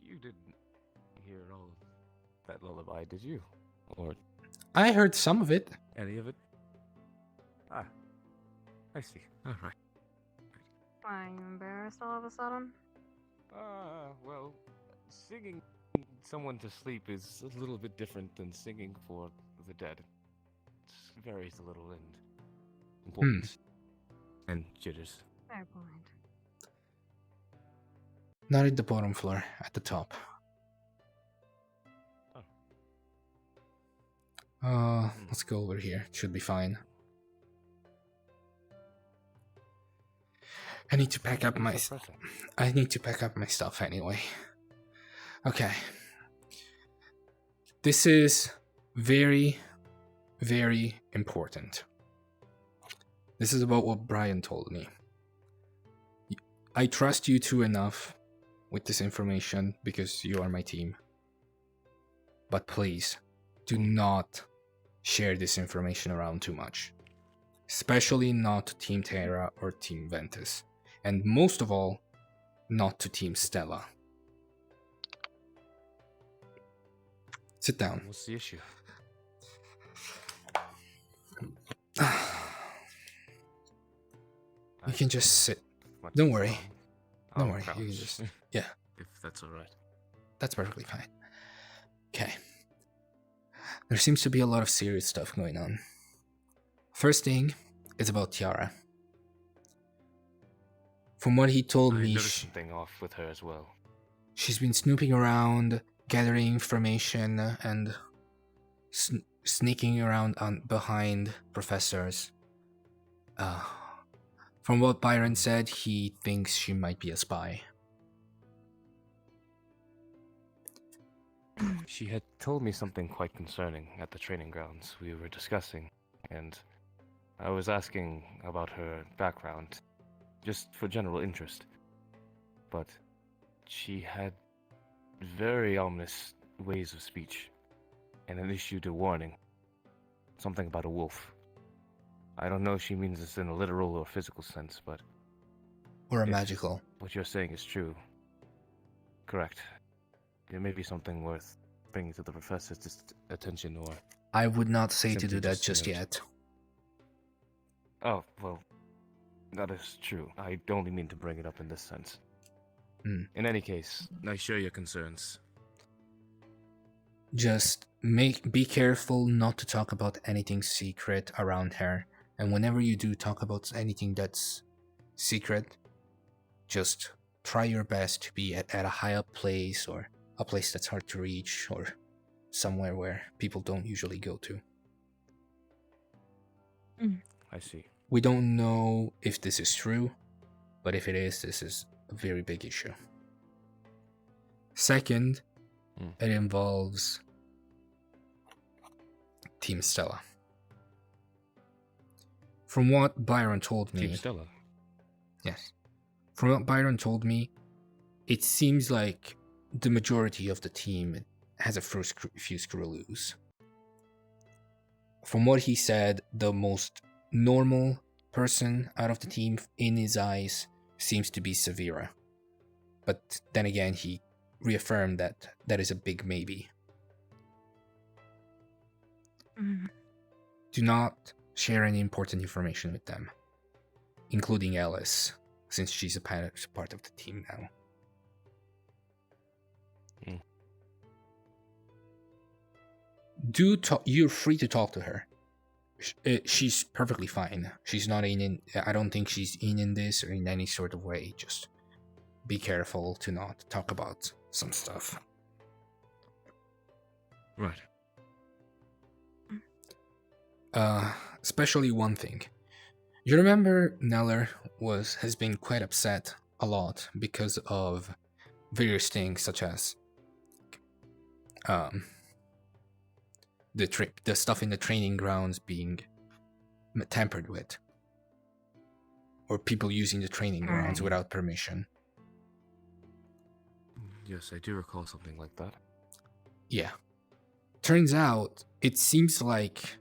You didn't hear all of that lullaby, did you? Or I heard some of it. any of it? Ah, I see. All right. Why, you embarrassed all of a sudden? Well, singing someone to sleep is a little bit different than singing for the dead. It varies a little, and important. And jitters. Fair point. Not at the bottom floor, at the top. Let's go over here. Should be fine. I need to pack up my stuff anyway. Okay. This is very, very important. This is about what Brian told me. I trust you two enough with this information because you are my team. But please, do not share this information around too much. Especially not to Team Terra or Team Ventus. And most of all, not to Team Stella. Sit down. What's the issue? You can just sit. Don't worry. Don't worry. Perhaps. You can just... Yeah. If that's alright. That's perfectly fine. Okay. There seems to be a lot of serious stuff going on. First thing is about Tiara. From what he told me, noticed something off with her as well. she's been snooping around, gathering information, and sneaking around behind professors. From what Byron said, he thinks she might be a spy. She had told me something quite concerning at the training grounds we were discussing, and I was asking about her background, just for general interest. But she had very ominous ways of speech, and then issued a warning. Something about a wolf. I don't know if she means this in a literal or physical sense, but... Or a magical. What you're saying is true. Correct. It may be something worth bringing to the professor's attention, or... I would not say to simply do that just note. yet. Oh, well, that is true. I only mean to bring it up in this sense. In any case, I share your concerns. Just be careful not to talk about anything secret around her. And whenever you do talk about anything that's secret, just try your best to be at a high up place, or a place that's hard to reach, or somewhere where people don't usually go to. I see. We don't know if this is true, but if it is, this is a very big issue. Second, it involves Team Stella. From what Byron told me... Team Stella? Yes. From what Byron told me, it seems like the majority of the team has a few screw loose. From what he said, the most normal person out of the team, in his eyes, seems to be Severa. But then again, he reaffirmed that that is a big maybe. Do not share any important information with them, including Alice, since she's a part of the team now. You're free to talk to her. She's perfectly fine. She's not I don't think she's in this or in any sort of way. Just be careful to not talk about some stuff. Right. Especially one thing. You remember Neller has been quite upset a lot because of various things, such as the stuff in the training grounds being tampered with, or people using the training grounds without permission. Yes, I do recall something like that. Yeah. Turns out, it seems like,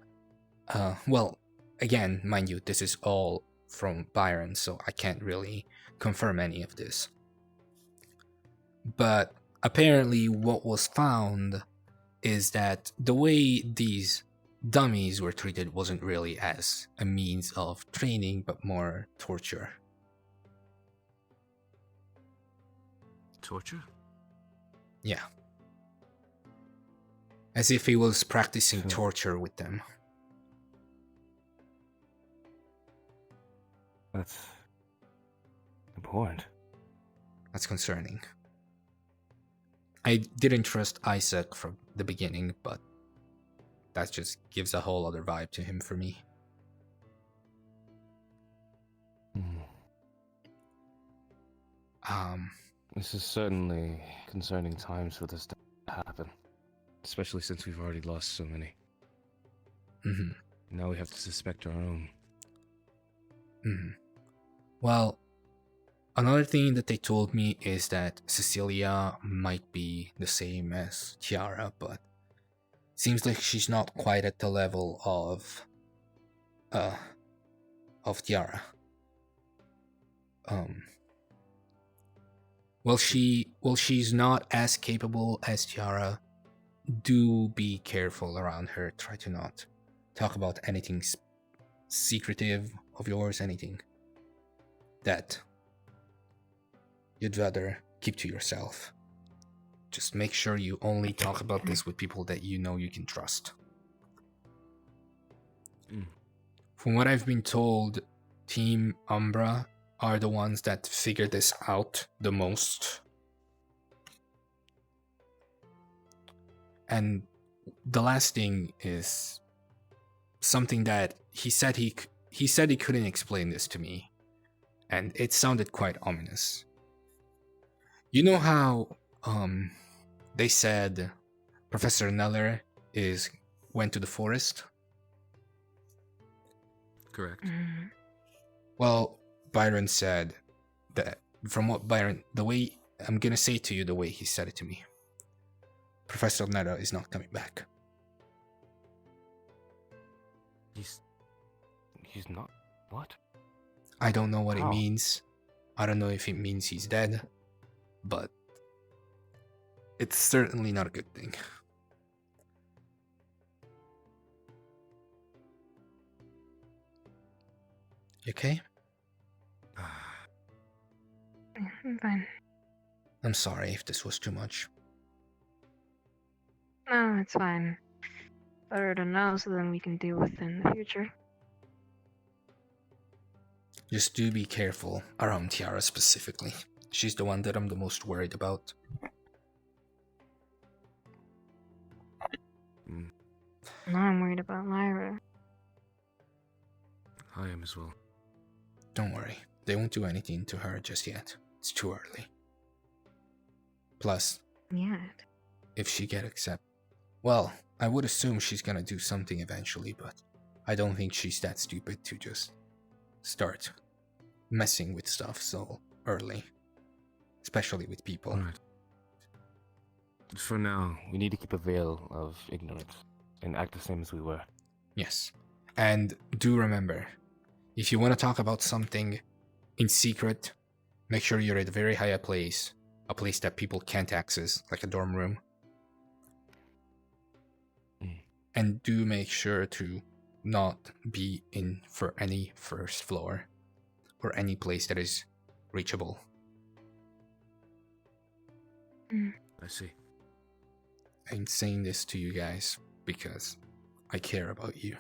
well, again, mind you, this is all from Byron, so I can't really confirm any of this. But apparently what was found is that the way these dummies were treated wasn't really as a means of training, but more torture. Torture? Yeah. As if he was practicing torture with them. That's important. That's concerning. I didn't trust Isaac from the beginning, but that just gives a whole other vibe to him for me. This is certainly concerning times for this to happen, especially since we've already lost so many. Now we have to suspect our own. Well, another thing that they told me is that Cecilia might be the same as Tiara, but seems like she's not quite at the level of Tiara. Well, she's not as capable as Tiara. Do be careful around her. Try to not talk about anything secretive of yours, anything that you'd rather keep to yourself. Just make sure you only talk about this with people that you know you can trust. From what I've been told, Team Umbra are the ones that figure this out the most. And the last thing is something that he said he couldn't explain this to me, and it sounded quite ominous. You know how they said Professor Neller went to the forest? Correct. Well, Byron said that, from what Byron, the way I'm gonna say to you the way he said it to me, Professor Neller is not coming back. He's not? What? I don't know what it How? means. I don't know if it means he's dead, but it's certainly not a good thing. You okay? I'm fine. I'm sorry if this was too much. No, it's fine. Better to know so then we can deal with it in the future. Just do be careful around Tiara specifically. She's the one that I'm the most worried about. No, I'm worried about Lyra. I am as well. Don't worry, they won't do anything to her just yet. It's too early. Plus, if she get accepted, well, I would assume she's gonna do something eventually, but I don't think she's that stupid to just start messing with stuff so early, especially with people. Right. For now, we need to keep a veil of ignorance and act the same as we were. Yes, and do remember, if you want to talk about something in secret, make sure you're at a very high place, a place that people can't access, like a dorm room. And do make sure to not be in for any first floor or any place that is reachable. I see. I'm saying this to you guys because I care about you.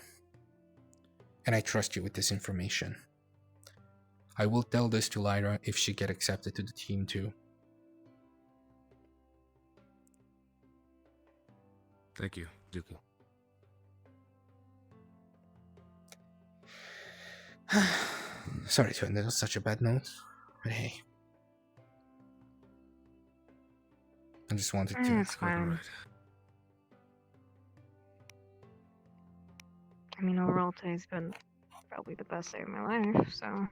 And I trust you with this information. I will tell this to Lyra if she get accepted to the team too. Thank you, Dooku. Sorry to end it on such a bad note, but hey. I just wanted to... It's fine. I mean, overall today's been probably the best day of my life, so...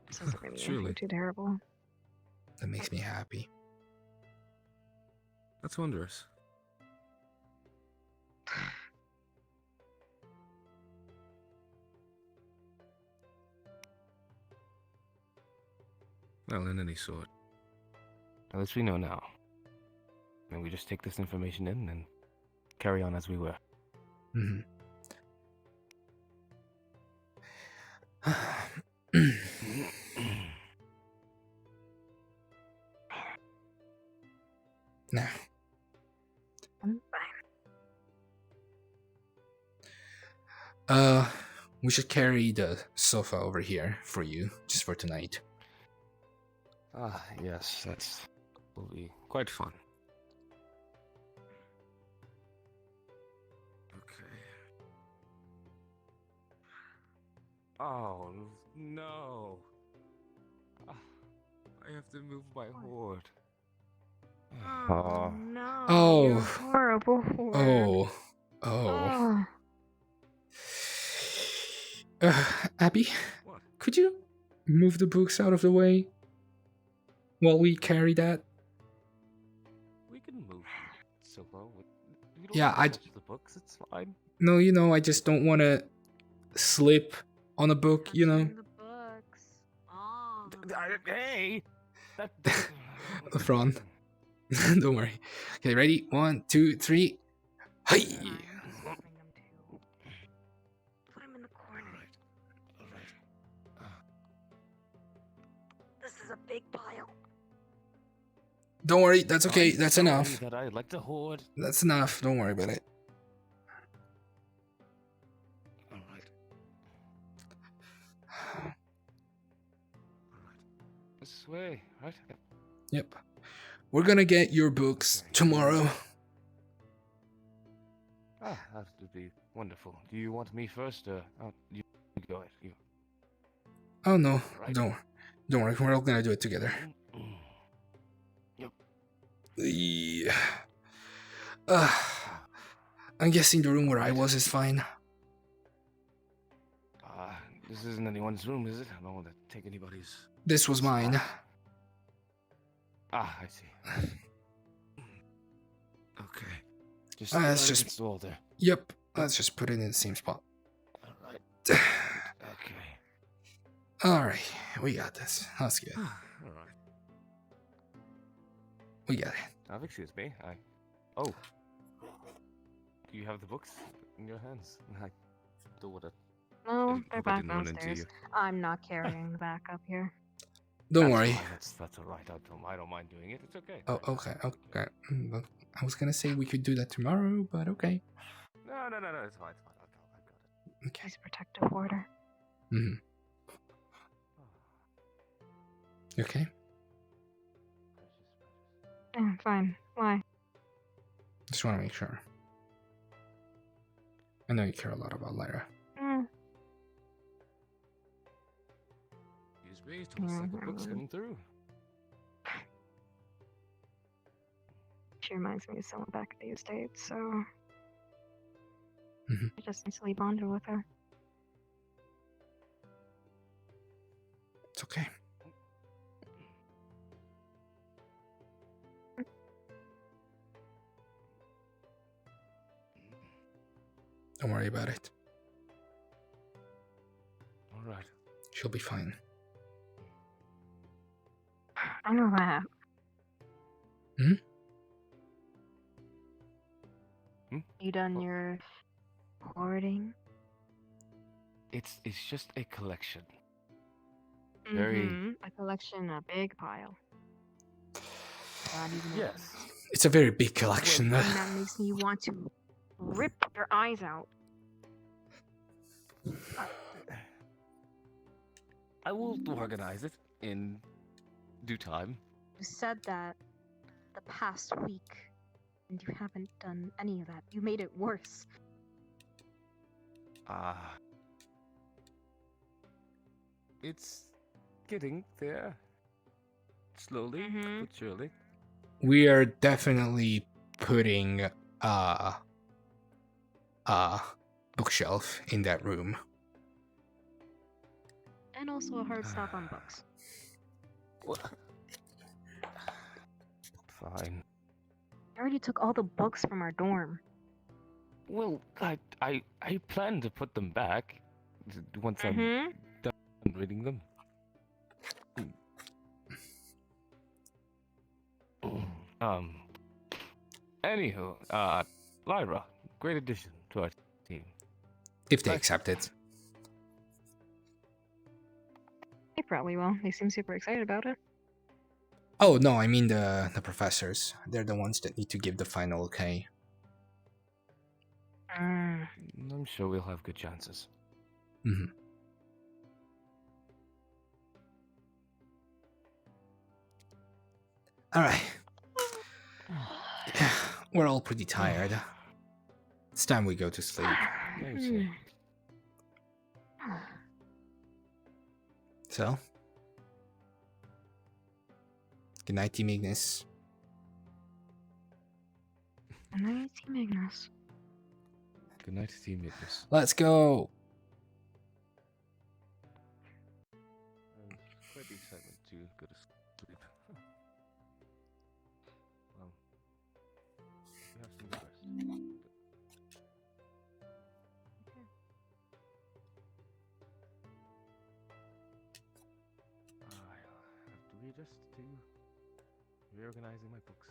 This isn't really anything too terrible. That makes me happy. That's wondrous. Well, in any sort. At least we know now. And we just take this information in and carry on as we were. Now. I'm fine. We should carry the sofa over here for you, just for tonight. Ah, yes, will be quite fun. Okay. Oh, no. I have to move my hoard. Oh, no. Oh. You horrible whore. Oh. Abby, could you move the books out of the way while we carry that? We can move so well. You don't Yeah, have to touch the books, it's fine. No, I just don't want to slip on a book, The books. All the books. Hey! Fron. Don't worry. Okay, ready? 1, 2, 3. Hey! Put him in the corner. This is a big pile. Don't worry, that's okay. I'm That's sorry enough. That I like to hoard. That's enough. Don't worry about it. This way, right? Yep. We're gonna get your books tomorrow. Ah, that would be wonderful. Do you want me first? You go ahead. You. Oh no, Right. don't worry. We're all gonna do it together. Yep. Yeah. I'm guessing the room where I was is fine. This isn't anyone's room, is it? I don't want to take anybody's. This was mine. Ah, I see. Okay. Just Let's just install there. Yep. Let's just put it in the same spot. Alright. Okay. Alright. We got this. That's good. Alright. We got it. Excuse me. Oh. You have the books in your hands. I don't want to. No, I they're back didn't run into downstairs. you. I'm not carrying the back up here. Don't That's worry. fine, That's alright. I don't mind doing it. It's okay. Oh, okay. Well, I was gonna say we could do that tomorrow, but okay. No. It's fine. I got it. Okay. He's protective order. Mm-hmm. You okay? Yeah, fine. Why? Just want to make sure. I know you care a lot about Lyra. Excuse me. Don't see the books coming through. She reminds me of someone back at the estate, so Mm-hmm. I just instantly bonded with her. It's okay. Don't worry about it. Alright. She'll be fine. I know that. Hmm? You done your hoarding? It's just a collection. Very. A collection, a big pile. Not even Yes. It's a very big collection. And that makes me want to rip your eyes out. I will organize it in due time. You said that the past week, and you haven't done any of that. You made it worse. It's getting there. Slowly, but surely. We are definitely putting bookshelf in that room. And also a hard stop on books. Fine. I already took all the books from our dorm. Well, I plan to put them back once I'm done reading them. Anywho, Lyra, great addition to our team. If they accept it. They probably will. They seem super excited about it. Oh no, I mean the professors. They're the ones that need to give the final okay. I'm sure we'll have good chances. Mm-hmm. All right. We're all pretty tired. It's time we go to sleep. So, good night, Team Ignis. Good night, Team Ignis. Good night, Team Ignis. Let's go. Quite the excitement to go to sleep. Well, you have some good rest. I'll have to readjust to reorganizing my books.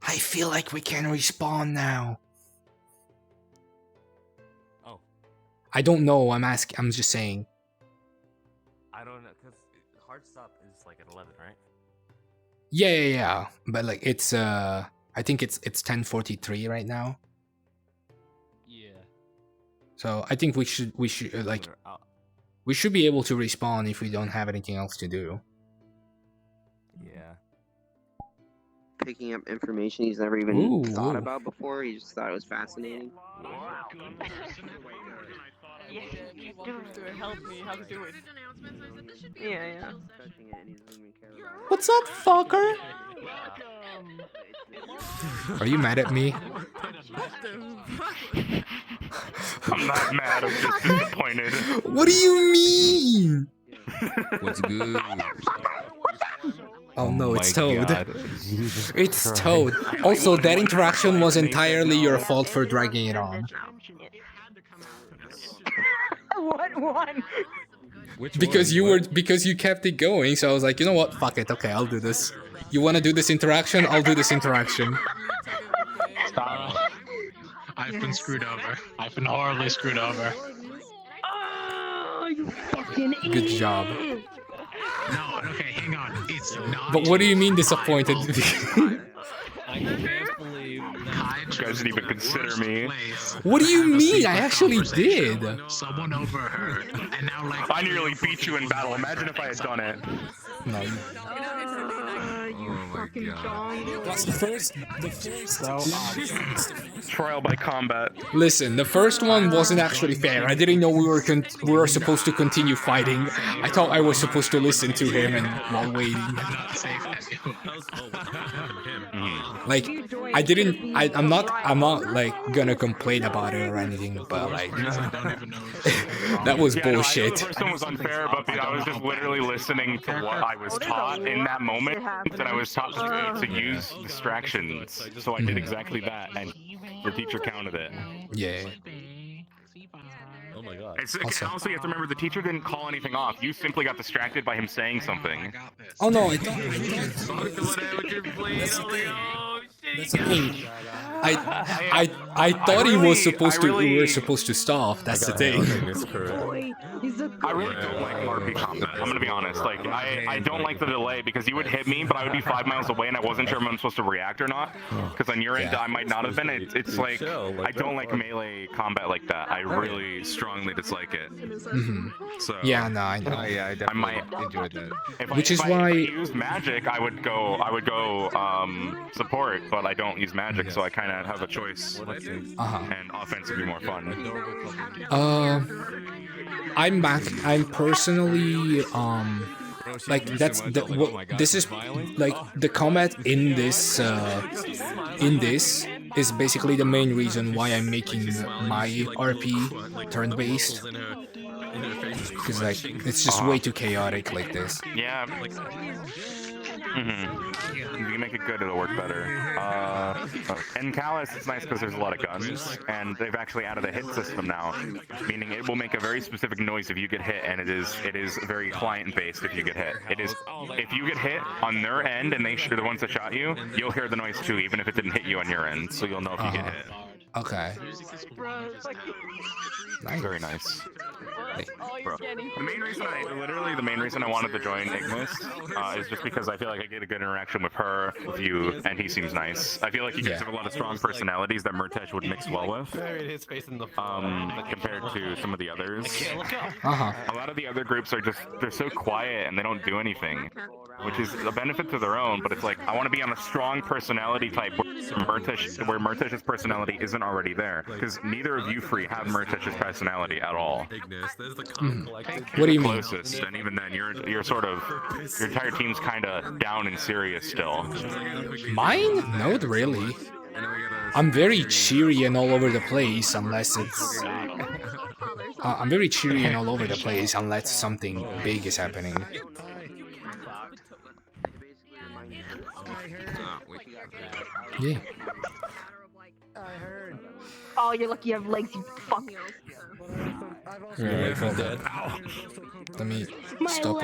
I feel like we can respawn now. Oh. I don't know. I'm just saying. I don't know, because hard stop is like at 11, right? Yeah. But like it's I think it's 10:43 right now. Yeah. So I think we should like we should be able to respawn if we don't have anything else to do. Yeah. Picking up information he's never even thought about before. He just thought it was fascinating. Help me, how to do it. Yeah. What's up, fucker? Are you mad at me? I'm not mad, I'm just disappointed. What do you mean? What's good? Oh no, it's my Toad. God. It's Toad. Also, that interaction was entirely your fault for dragging it on. What one? Because you kept it going, so I was like, you know what? Fuck it. Okay, I'll do this. You want to do this interaction? I'll do this interaction. Stop. I've been screwed over. I've been horribly screwed over. Oh, you fucking idiot. Good job. No, okay, hang on. It's not. But what do you mean disappointed? I can't believe that. You guys didn't even consider me. What do you mean? I actually did. Someone overheard, and now like I nearly beat you in battle. Imagine if I had done it. No. You fucking dong. That's the first. Trial by combat. Listen, the first one wasn't actually fair. I didn't know we were supposed to continue fighting. I thought I was supposed to listen to him and while waiting. Like, I didn't. I'm not like gonna complain about it or anything, but like, that was bullshit. I know the first one was unfair, but I was just literally listening to what I was taught in that moment, and I was taught to use distractions. So I did exactly that, and the teacher counted it. Yeah. Oh my god. Also, you have to remember the teacher didn't call anything off. You simply got distracted by him saying something. Oh no, I don't. That's the thing. I thought he was supposed to. We were supposed to stop. That's the thing. I really don't like RP combat. I'm gonna be honest. Like, I don't like the delay because you would hit me, but I would be 5 miles away, and I wasn't sure if I'm supposed to react or not. Because on your end, I might not have been. It's like I don't like melee combat like that. I really strongly dislike it. So yeah, no, I know. I definitely enjoyed that. If I used magic, I would go support, but I don't use magic, so I kind of have a choice. And offense would be more fun. I'm personally like this is like the combat in this is basically the main reason why I'm making my RP turn-based, because like it's just way too chaotic like this. Yeah. If you make it good, it'll work better. In Callus, it's nice because there's a lot of guns, and they've actually added a hit system now, meaning it will make a very specific noise if you get hit, and it is very client-based if you get hit. It is if you get hit on their end and they're the ones that shot you, you'll hear the noise too, even if it didn't hit you on your end, so you'll know if you get hit. Okay. Nice. Very nice. Oh, Bro. The main reason I wanted to join Ignis is just because I feel like I get a good interaction with her, with you, and he seems nice. I feel like you guys have a lot of strong personalities that Murtesh would mix well with. Compared to some of the others. A lot of the other groups are they're so quiet and they don't do anything, which is a benefit to their own, but it's like, I want to be on a strong personality type where Murtesh's personality isn't already there, because neither of you three have Murtesh's personality at all. What do you mean? Closest, and even then, you're sort of, your entire team's kind of down and serious still. Mine? Not really. I'm very cheery and all over the place unless it's... I'm very cheery and all over the place unless something big is happening. Yeah. Oh, you're lucky you have legs, you fuck. Let me stop